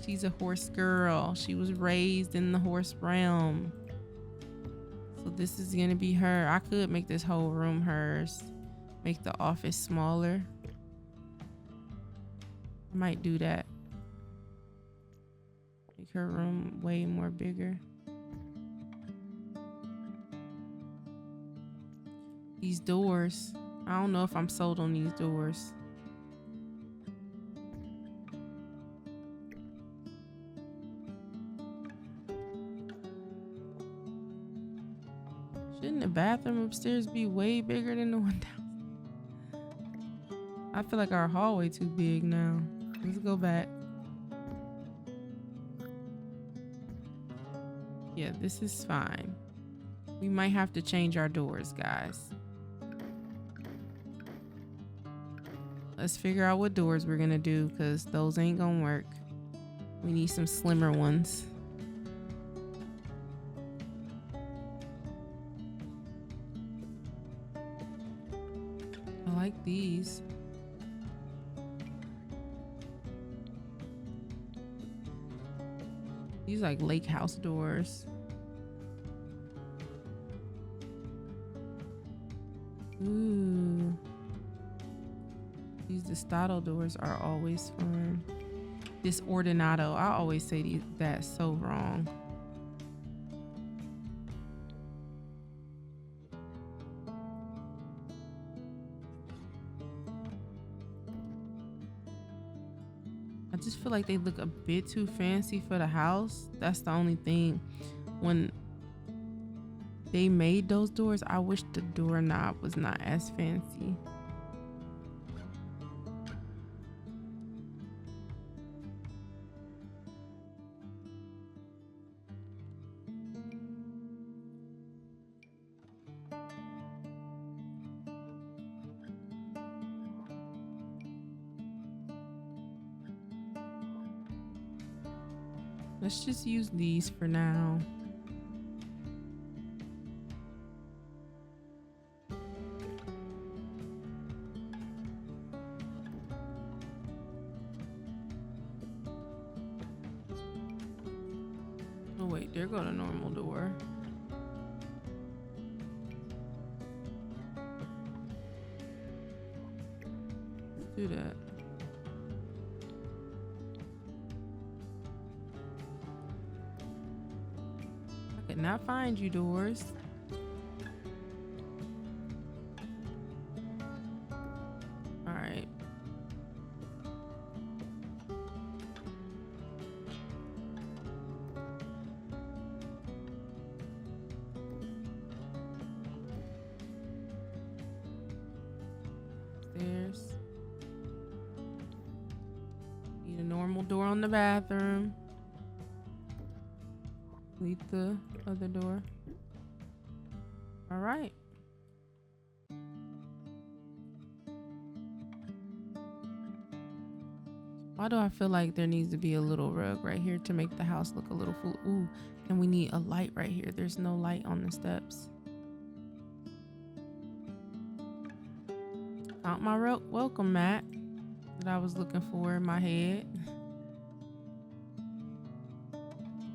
She's a horse girl. She was raised in the horse realm. So this is gonna be her. I could make this whole room hers. Make the office smaller. I might do that. Make her room way more bigger. These doors. I don't know if I'm sold on these doors. Shouldn't the bathroom upstairs be way bigger than the one down? I feel like our hallway too big now. Let's go back. Yeah, this is fine. We might have to change our doors, guys. Let's figure out what doors we're gonna do, because those ain't gonna work. We need some slimmer ones. I like these. These like lake house doors. Ooh. These Destato doors are always fun. Disordinato. I always say that's so wrong. I just feel like they look a bit too fancy for the house. That's the only thing. When they made those doors, I wish the doorknob was not as fancy. Let's just use these for now. Oh wait, there go the normal door. Let's do that. I could not find you, doors. All right. Stairs. Need a normal door on the bathroom. Leave the other door. All right. Why do I feel like there needs to be a little rug right here to make the house look a little full? Ooh, and we need a light right here. There's no light on the steps. Found my welcome mat that I was looking for in my head.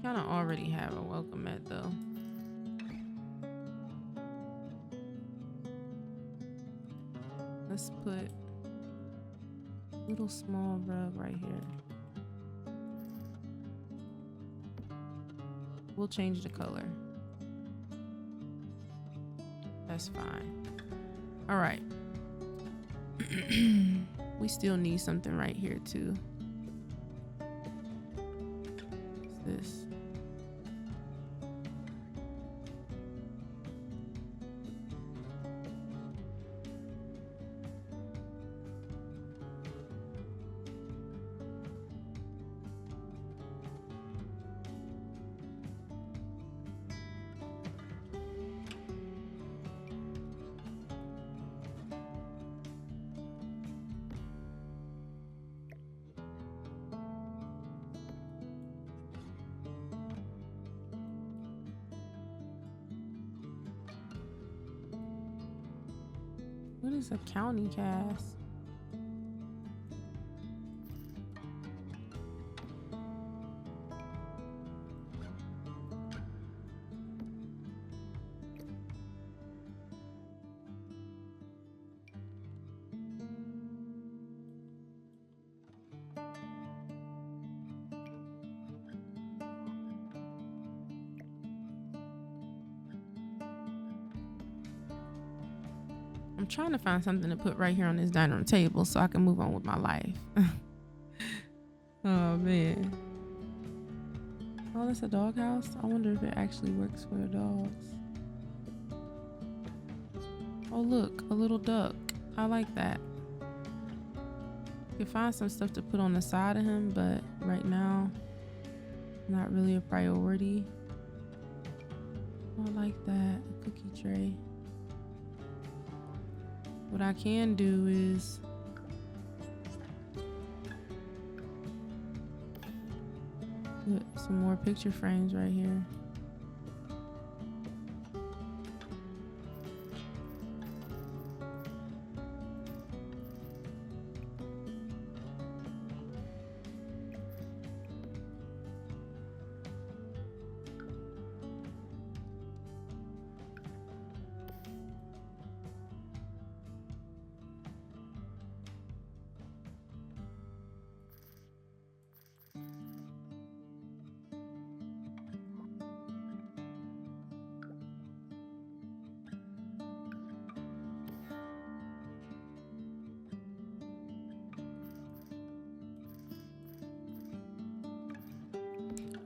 Kind of already have a welcome mat though. Let's put a little small rug right here. We'll change the color. That's fine. All right. We still need something right here too. What's this? What is a county cast? I'm trying to find something to put right here on this dining room table so I can move on with my life. Oh man. Oh, that's a doghouse. I wonder if it actually works for the dogs. Oh look, a little duck. I like that. You can find some stuff to put on the side of him, but right now, not really a priority. I like that. A cookie tray. What I can do is put some more picture frames right here.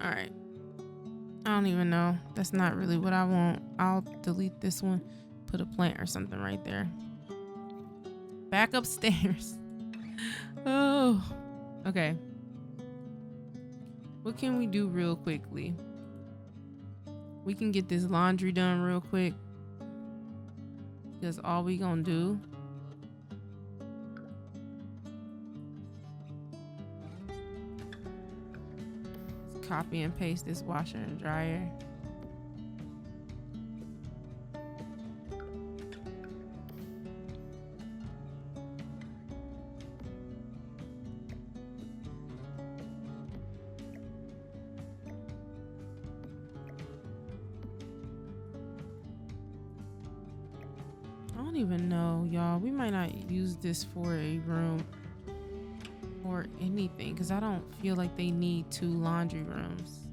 All right. I don't even know. That's not really what I want. I'll delete this one. Put a plant or something right there. Back upstairs. Oh, okay. What can we do real quickly? We can get this laundry done real quick. That's all we gonna do. Let's copy and paste this washer and dryer. I don't even know, y'all. We might not use this for a room or anything because I don't feel like they need 2 laundry rooms.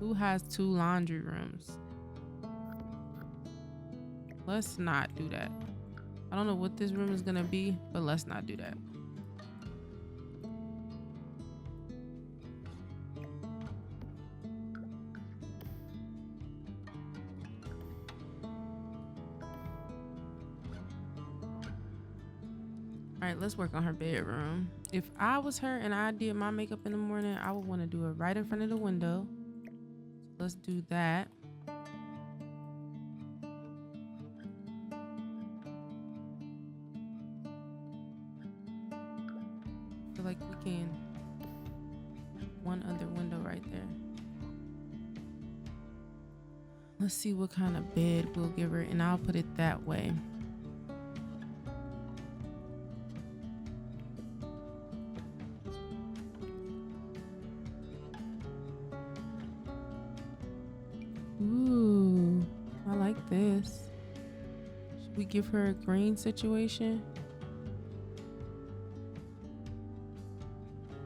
Who has 2 laundry rooms? Let's not do that. I don't know what this room is gonna be, but let's not do that. All right, let's work on her bedroom. If I was her and I did my makeup in the morning, I would want to do it right in front of the window. Let's do that. I feel like we can one other window right there. Let's see what kind of bed we'll give her, and I'll put it that way. Ooh, I like this. Should we give her a green situation?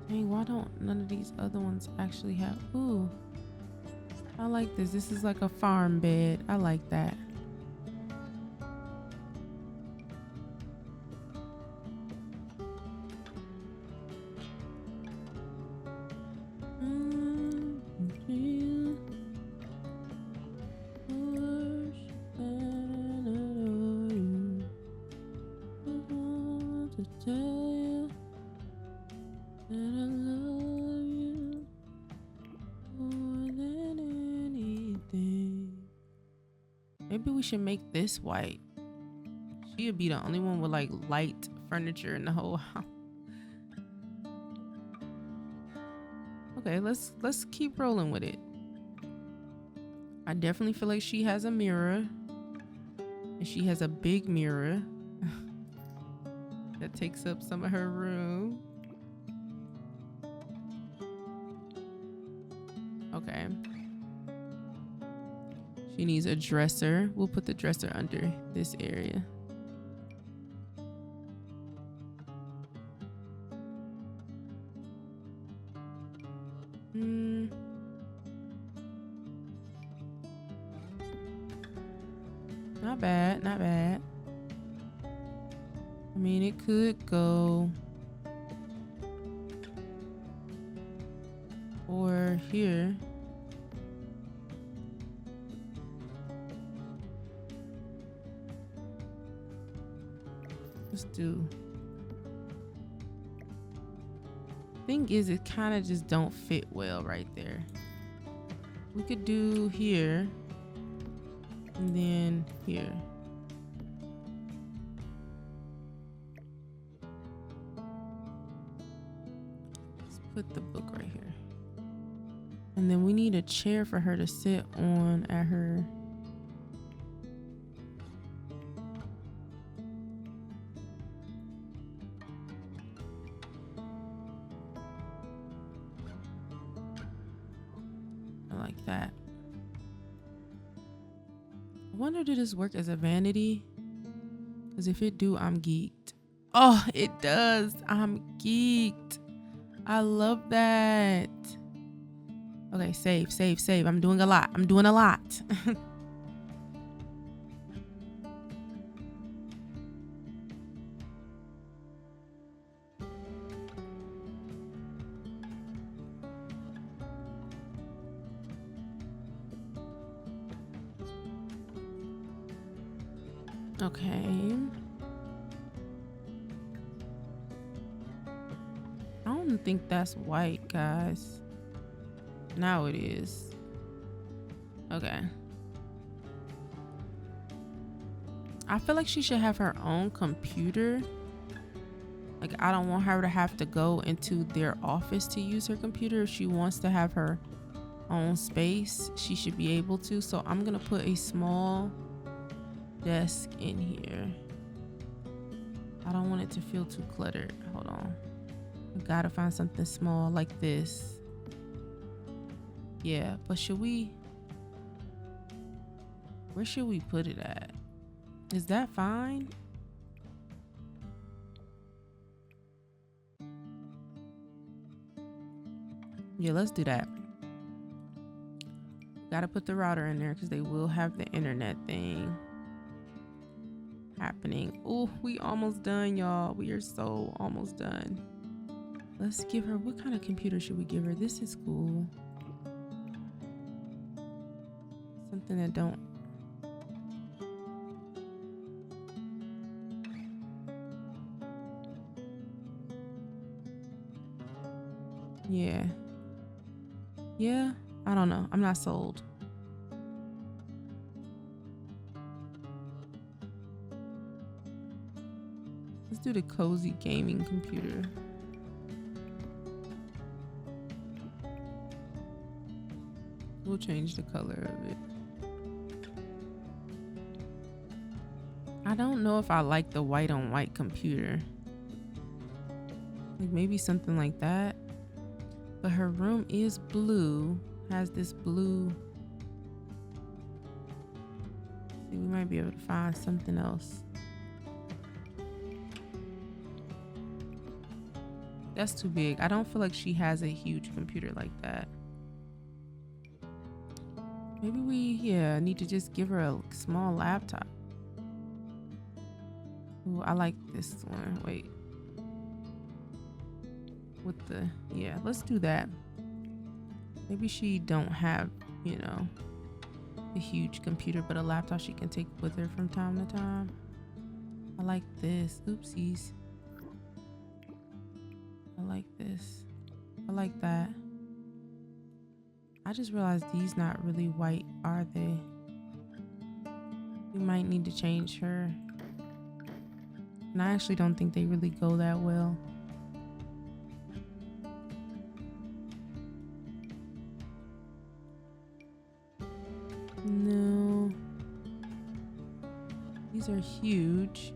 Dang, why don't none of these other ones actually have? Ooh, I like this. This is like a farm bed. I like that. Maybe we should make this white. She'd be the only one with like light furniture in the whole house. Okay, let's keep rolling with it. I definitely feel like she has a mirror, and she has a big mirror that takes up some of her room. Okay. She needs a dresser. We'll put the dresser under this area. Not bad, not bad. I mean, it could go or here. Let's do. Thing is, it kind of just don't fit well right there. We could do here and then here. Let's put the book right here. And then we need a chair for her to sit on at her. Like that. I wonder, did this work as a vanity? Because if it do, I'm geeked. Oh, it does. I'm geeked. I love that. Okay, save. I'm doing a lot. Okay. I don't think that's white, guys. Now it is. Okay. I feel like she should have her own computer. Like, I don't want her to have to go into their office to use her computer. If she wants to have her own space, she should be able to. So I'm gonna put a small desk in here. I don't want it to feel too cluttered. Hold on. I gotta find something small like this. Yeah, but where should we put it at? Is that fine? Yeah, let's do that. Gotta put the router in there because they will have the internet thing happening. Oh, we almost done, y'all. We are so almost done. Let's give her, what kind of computer should we give her? This is cool. Something that don't. Yeah. Yeah, I don't know. I'm not sold. Let's do the cozy gaming computer. We'll change the color of it. I don't know if I like the white on white computer. Like maybe something like that. But her room is blue. Has this blue. See, we might be able to find something else. That's too big. I don't feel like she has a huge computer like that. Maybe we, need to just give her a small laptop. Ooh, I like this one. Wait. With the, let's do that. Maybe she don't have, a huge computer, but a laptop she can take with her from time to time. I like this. Oopsies. I like this. I like that. I just realized these not really white, are they? We might need to change her. And I actually don't think they really go that well. No. These are huge.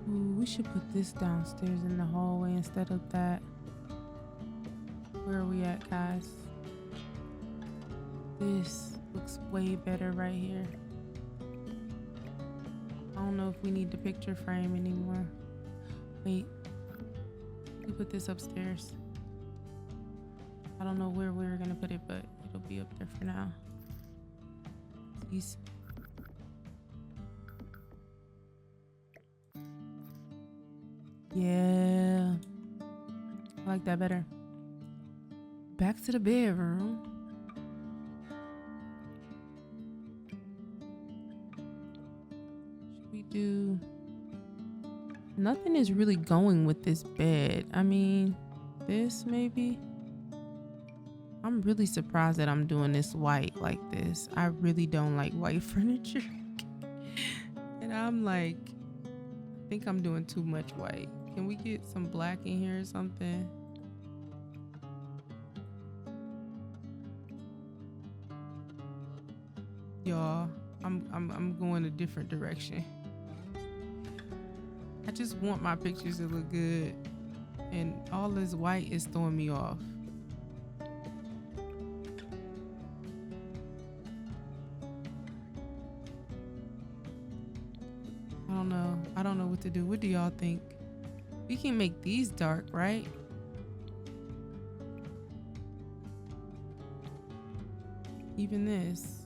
Ooh, we should put this downstairs in the hallway instead of that. Where are we at, guys? This looks way better right here. I don't know if we need the picture frame anymore. Wait, we put this upstairs. I don't know where we're gonna put it, but it'll be up there for now. These. Yeah, I like that better. Back to the bedroom. Should we do? Nothing is really going with this bed. I mean, this maybe. I'm really surprised that I'm doing this white like this. I really don't like white furniture. And I'm like, I think I'm doing too much white. Can we get some black in here or something? Y'all, I'm going a different direction. I just want my pictures to look good, and all this white is throwing me off. I don't know what to do. What do y'all think? We can make these dark, right? Even this.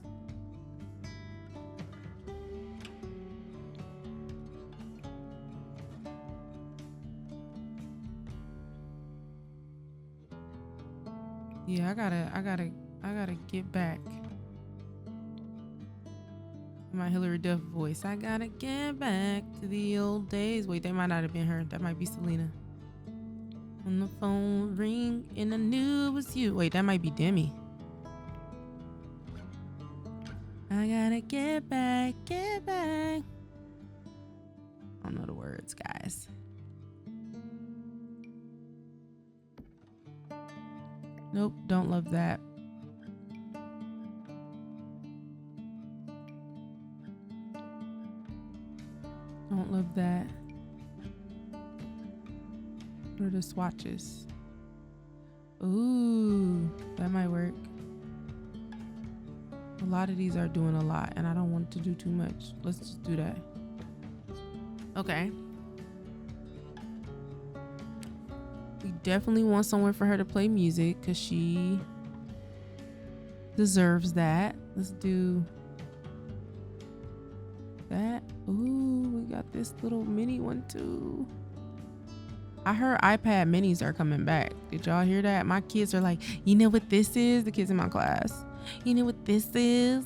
Yeah, I gotta get back. My Hillary Duff voice. I gotta get back to the old days. Wait, that might not have been her. That might be Selena. When the phone ring and I knew it was you. Wait, that might be Demi. I gotta get back, get back. I don't know the words, guys. Nope, don't love that. Don't love that. What are the swatches? Ooh, that might work. A lot of these are doing a lot, and I don't want to do too much. Let's just do that. Okay. We definitely want somewhere for her to play music because she deserves that. Let's do that. Ooh, we got this little mini one too. I heard iPad minis are coming back. Did y'all hear that? My kids are like, you know what this is? The kids in my class. You know what this is?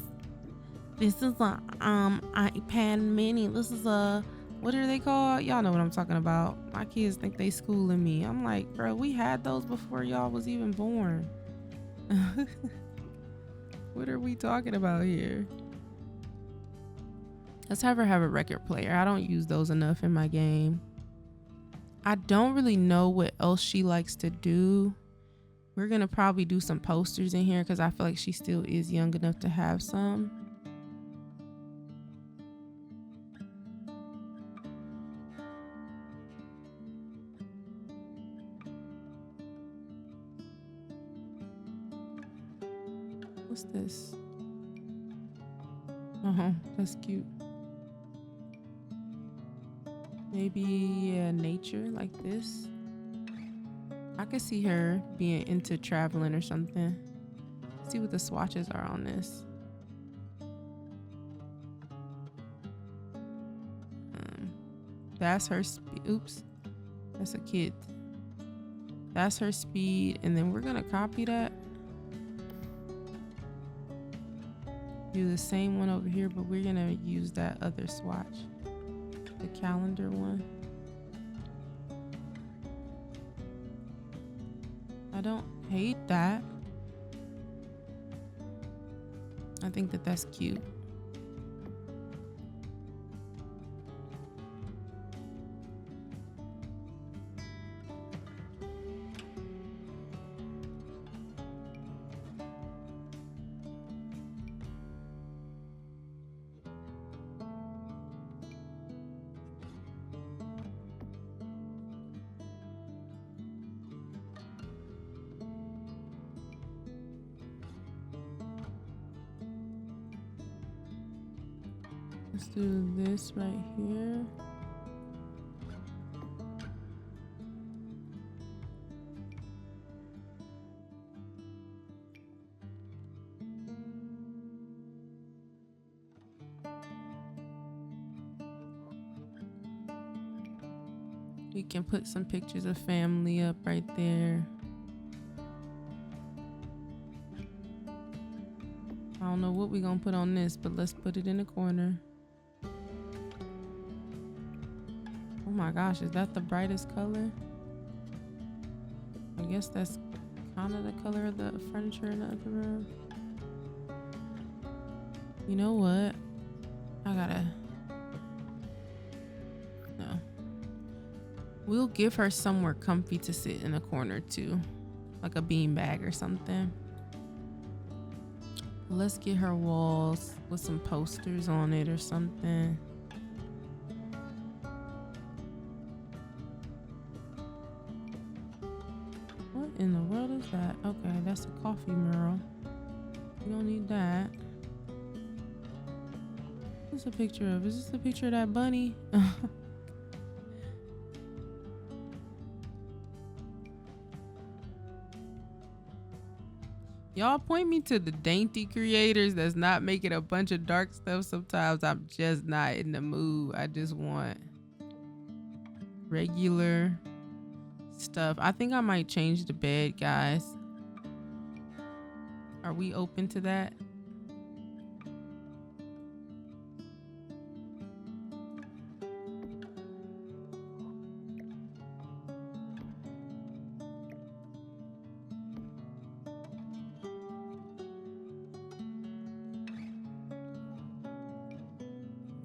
This is a iPad mini. This is a, what are they called? Y'all know what I'm talking about. My kids think they schooling me. I'm like, bro, we had those before y'all was even born. What are we talking about here? Let's have her have a record player. I don't use those enough in my game. I don't really know what else she likes to do. We're gonna probably do some posters in here because I feel like she still is young enough to have some. What's this? That's cute. Maybe, yeah, nature like this. I could see her being into traveling or something. Let's see what the swatches are on this. That's her speed. Oops, that's a kid. That's her speed, and then we're gonna copy that. Do the same one over here, but we're gonna use that other swatch, the calendar one. I don't hate that. I think that that's cute. Let's do this right here. We can put some pictures of family up right there. I don't know what we're gonna put on this, but let's put it in the corner. Oh my gosh, is that the brightest color? I guess that's kind of the color of the furniture in the other room. You know what? No. We'll give her somewhere comfy to sit in a corner too, like a beanbag or something. Let's get her walls with some posters on it or something. What in the world is that? Okay, that's a coffee mural. We don't need that. What's a picture of? Is this a picture of that bunny? Y'all point me to the dainty creators that's not making a bunch of dark stuff. Sometimes I'm just not in the mood. I just want regular stuff. I think I might change the bed, guys. Are we open to that?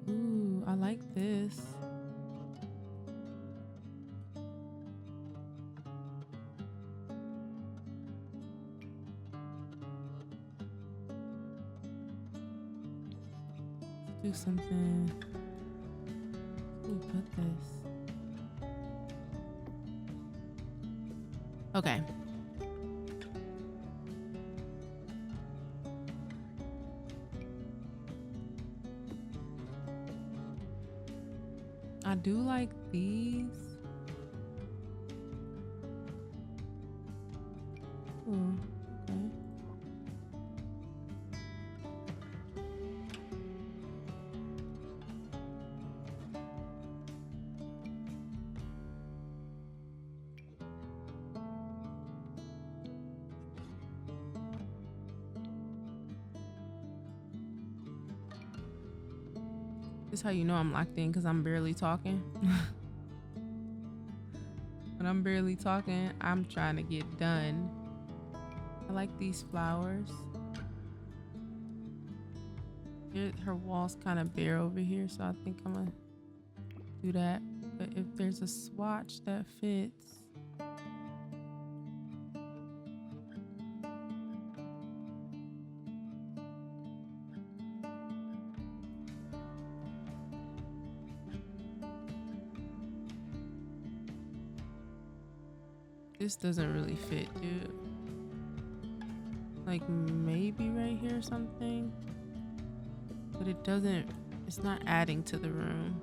Ooh, I like this. Let's do something. Let me put this. Okay. I do like these. Ooh, okay. This is how you know I'm locked in, because I'm barely talking. When I'm barely talking, I'm trying to get done. I like these flowers. Her wall's kind of bare over here, so I think I'm gonna do that. But if there's a swatch that fits. This doesn't really fit, dude. Like maybe right here or something. But it doesn't, it's not adding to the room.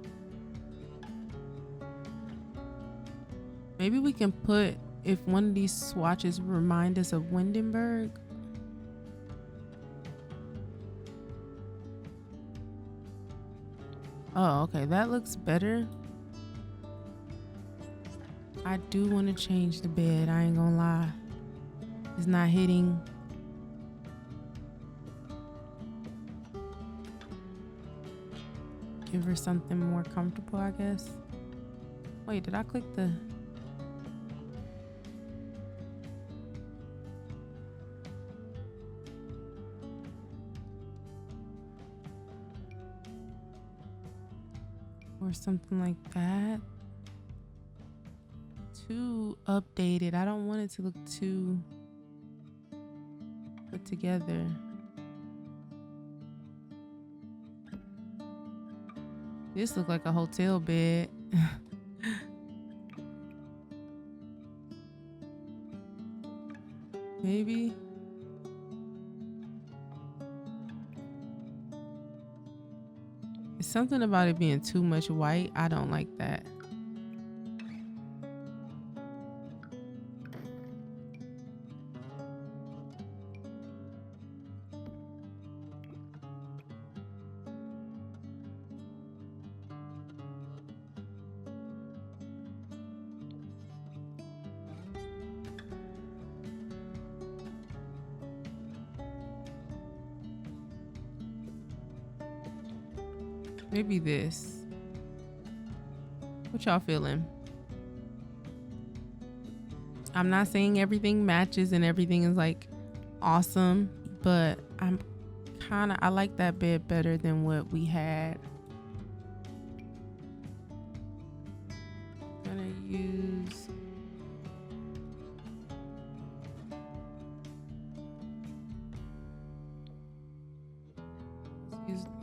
Maybe we can put, if one of these swatches remind us of Windenburg. Oh, okay, that looks better. I do want to change the bed, I ain't gonna lie. It's not hitting. Give her something more comfortable, I guess. Wait, did I click the... Or something like that. Too updated. I don't want it to look too put together. This look like a hotel bed. Maybe. It's something about it being too much white. I don't like that. Maybe this. What y'all feeling? I'm not saying everything matches and everything is like awesome, but I like that bed better than what we had. I'm gonna use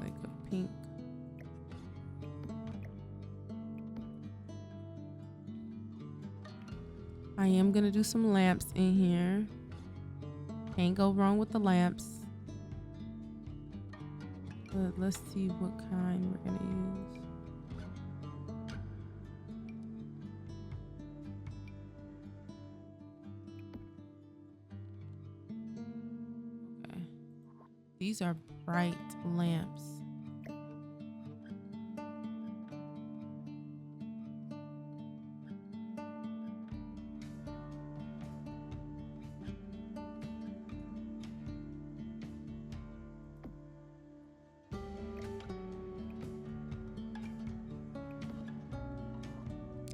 like a pink. I am gonna do some lamps in here. Can't go wrong with the lamps. But let's see what kind we're gonna use. Okay. These are bright lamps.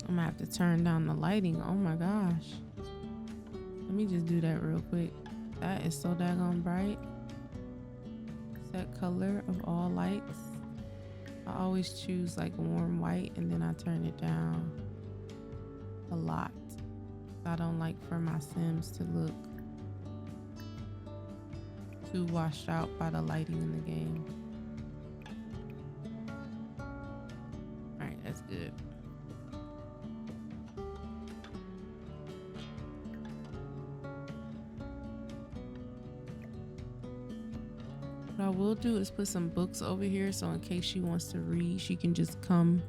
I'm gonna have to turn down the lighting. Oh my gosh. Let me just do that real quick. That is so daggone bright. Set color of all lights. I always choose like warm white and then I turn it down a lot. I don't like for my Sims to look too washed out by the lighting in the game. All right, that's good. What I will do is put some books over here so in case she wants to read, she can just come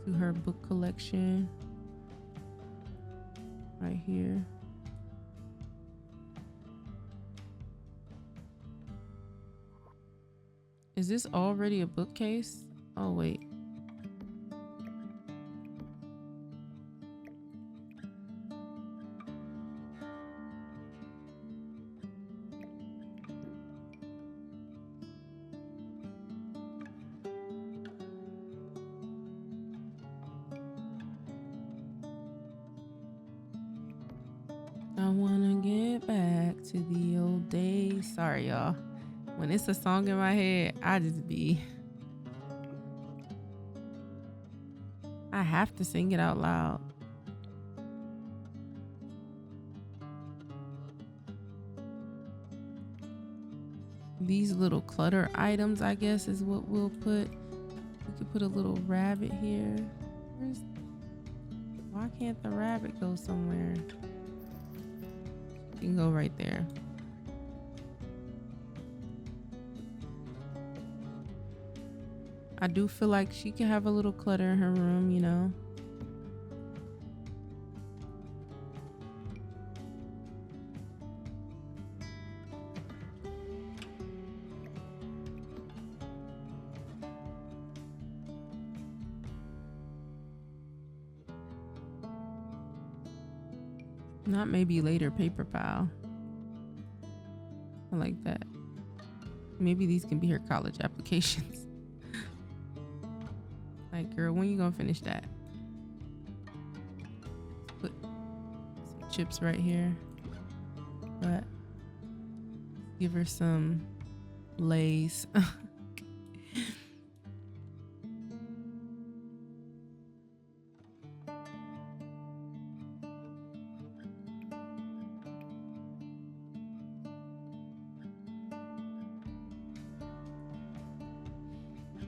to her book collection right here. Is this already a bookcase? Oh wait. I wanna get back to the old days. Sorry, y'all. When it's a song in my head, I have to sing it out loud. These little clutter items, I guess, is what we'll put. We could put a little rabbit here. Why can't the rabbit go somewhere? You can go right there. I do feel like she can have a little clutter in her room, you know. Not maybe later paper pile. I like that. Maybe these can be her college applications. Like, girl, when you gonna finish that? Put some chips right here. But give her some Lay's.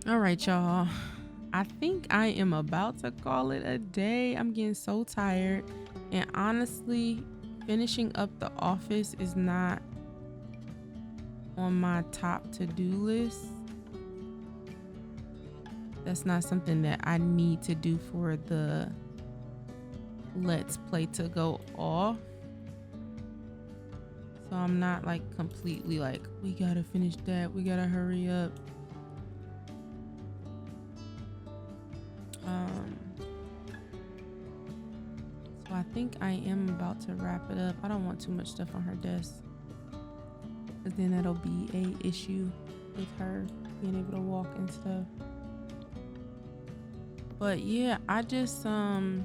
All right, y'all. I think I am about to call it a day. I'm getting so tired. And honestly, finishing up the office is not on my top to-do list. That's not something that I need to do for the Let's Play to go off. So I'm not like completely like, we gotta finish that. We gotta hurry up. So I think I am about to wrap it up. I don't want too much stuff on her desk, because then that'll be a issue with her being able to walk and stuff. But yeah, I just I'm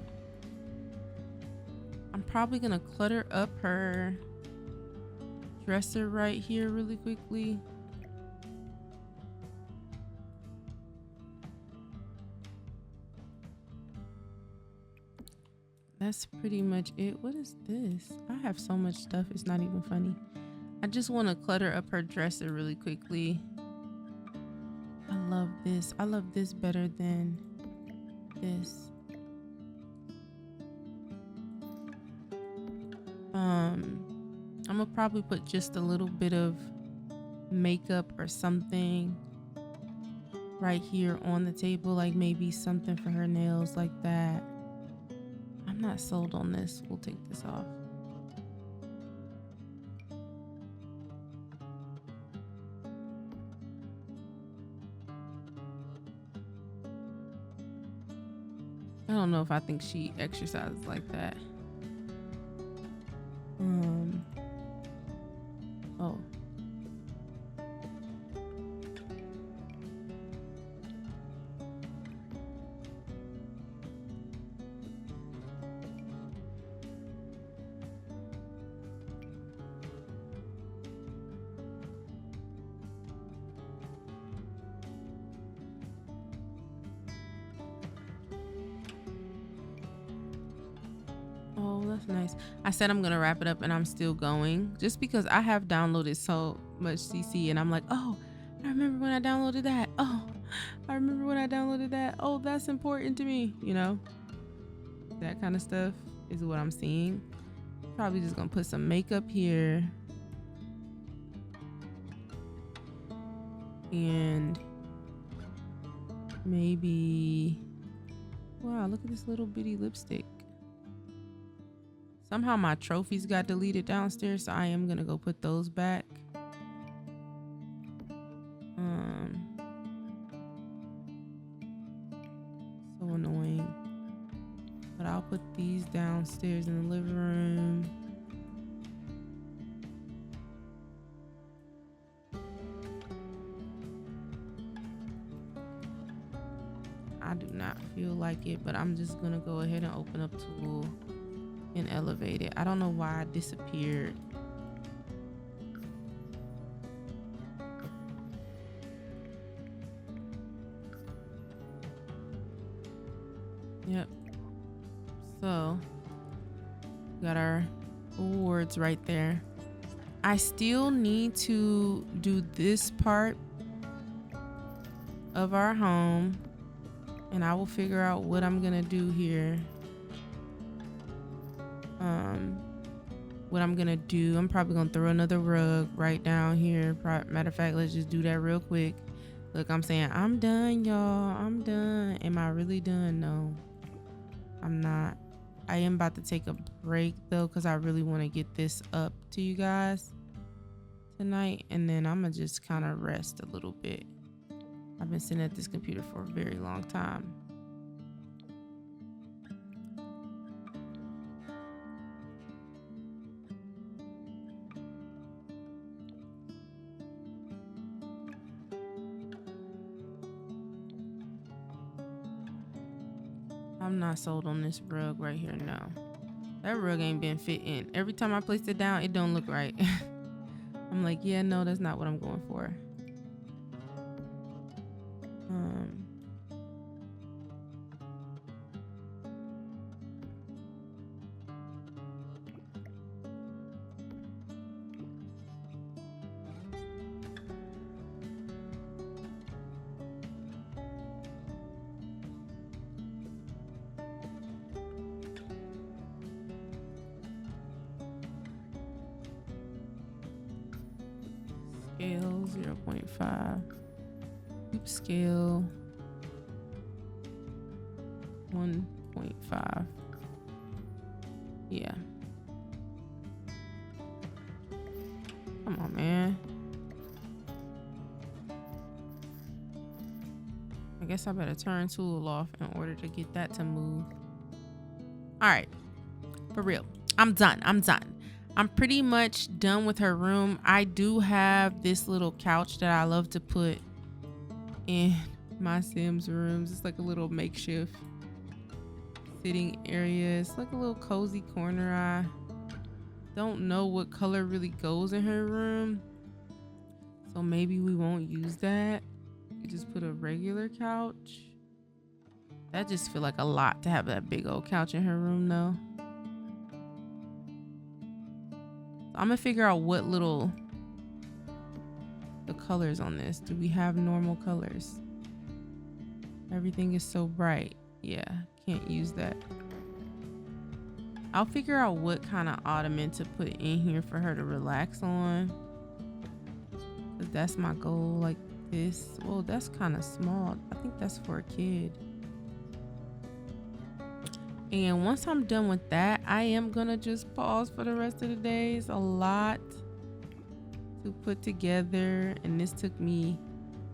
probably gonna clutter up her dresser right here really quickly. That's pretty much it. What is this? I have so much stuff, it's not even funny. I just want to clutter up her dresser really quickly. I love this. I love this better than this. I'm gonna probably put just a little bit of makeup or something right here on the table, like maybe something for her nails like that. I'm not sold on this. We'll take this off. I don't know if I think she exercises like that. Oh. Oh, that's nice. I said I'm gonna wrap it up and I'm still going just because I have downloaded so much CC and I'm like, oh, I remember when I downloaded that. Oh, I remember when I downloaded that. Oh, that's important to me. You know, that kind of stuff is what I'm seeing. Probably just gonna put some makeup here. And maybe, wow, look at this little bitty lipstick. Somehow my trophies got deleted downstairs, so I am gonna go put those back. So annoying. But I'll put these downstairs in the living room. I do not feel like it, but I'm just gonna go ahead and open up Tool and elevate it. I don't know why I disappeared. Yep. So got our awards right there. I still need to do this part of our home, and I will figure out what I'm gonna do here. What I'm gonna do, I'm probably gonna throw another rug right down here. Matter of fact, let's just do that real quick. Look, I'm saying I'm done, y'all. I'm done. Am I really done? No, I'm not. I am about to take a break though, because I really want to get this up to you guys tonight, and then I'm gonna just kind of rest a little bit. I've been sitting at this computer for a very long time. I'm not sold on this rug right here. No, that rug ain't been fit in. Every time I place it down, it don't look right. I'm like, yeah, no, that's not what I'm going for. Scale 0.5. Hoop scale 1.5. Yeah. Come on, man. I guess I better turn Tool off in order to get that to move. All right. For real. I'm done. I'm pretty much done with her room. I do have this little couch that I love to put in my Sims rooms. It's like a little makeshift sitting area. It's like a little cozy corner. I don't know what color really goes in her room, so maybe we won't use that. We just put a regular couch. That just feel like a lot to have that big old couch in her room though. I'm gonna figure out what the colors on this. Do we have normal colors? Everything is so bright. Yeah, can't use that. I'll figure out what kind of ottoman to put in here for her to relax on. 'Cause that's my goal, like this. Well, that's kind of small. I think that's for a kid. And once I'm done with that, I am gonna just pause for the rest of the day. It's a lot to put together, and this took me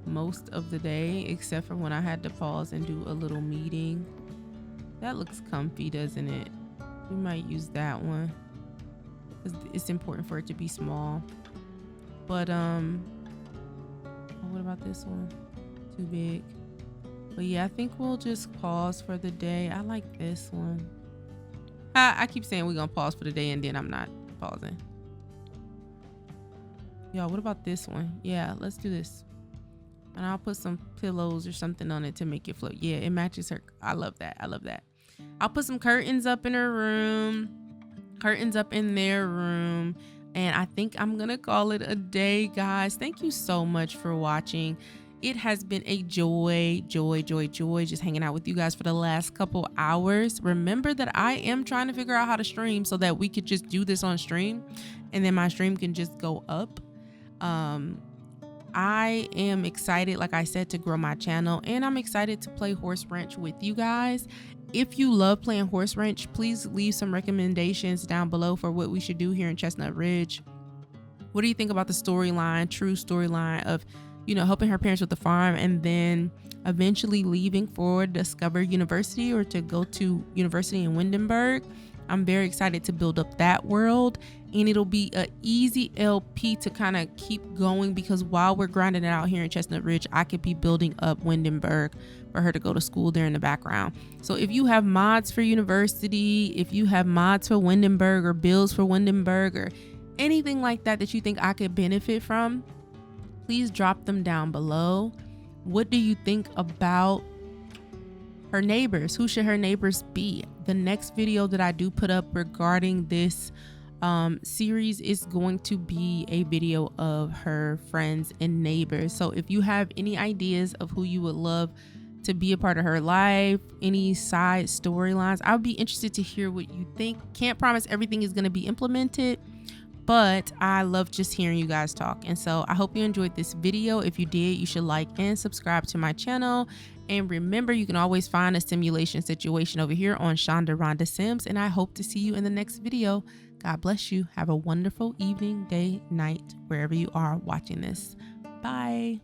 most of the day, except for when I had to pause and do a little meeting. That looks comfy, doesn't it? We might use that one because it's important for it to be small. But what about this one? Too big. But yeah, I think we'll just pause for the day. I like this one. I keep saying we're gonna pause for the day and then I'm not pausing. Y'all, what about this one? Yeah, let's do this. And I'll put some pillows or something on it to make it float. Yeah, it matches her. I love that. I love that. I'll put some curtains up in her room, curtains up in their room. And I think I'm gonna call it a day, guys. Thank you so much for watching. It has been a joy just hanging out with you guys for the last couple hours. Remember that I am trying to figure out how to stream so that we could just do this on stream and then my stream can just go up. I am excited, like I said, to grow my channel, and I'm excited to play Horse Ranch with you guys. If you love playing Horse Ranch, please leave some recommendations down below for what we should do here in Chestnut Ridge. What do you think about the storyline, true storyline of, you know, helping her parents with the farm and then eventually leaving for Discover University or to go to university in Windenburg? I'm very excited to build up that world, and it'll be an easy LP to kind of keep going because while we're grinding it out here in Chestnut Ridge, I could be building up Windenburg for her to go to school there in the background. So if you have mods for university, if you have mods for Windenburg or builds for Windenburg or anything like that that you think I could benefit from, please drop them down below. What do you think about her neighbors? Who should her neighbors be? The next video that I do put up regarding this series is going to be a video of her friends and neighbors. So if you have any ideas of who you would love to be a part of her life, any side storylines, I would be interested to hear what you think. Can't promise everything is going to be implemented, but I love just hearing you guys talk. And so I hope you enjoyed this video. If you did, you should like and subscribe to my channel. And remember, you can always find a simulation situation over here on Chandarondasims. And I hope to see you in the next video. God bless you. Have a wonderful evening, day, night, wherever you are watching this. Bye.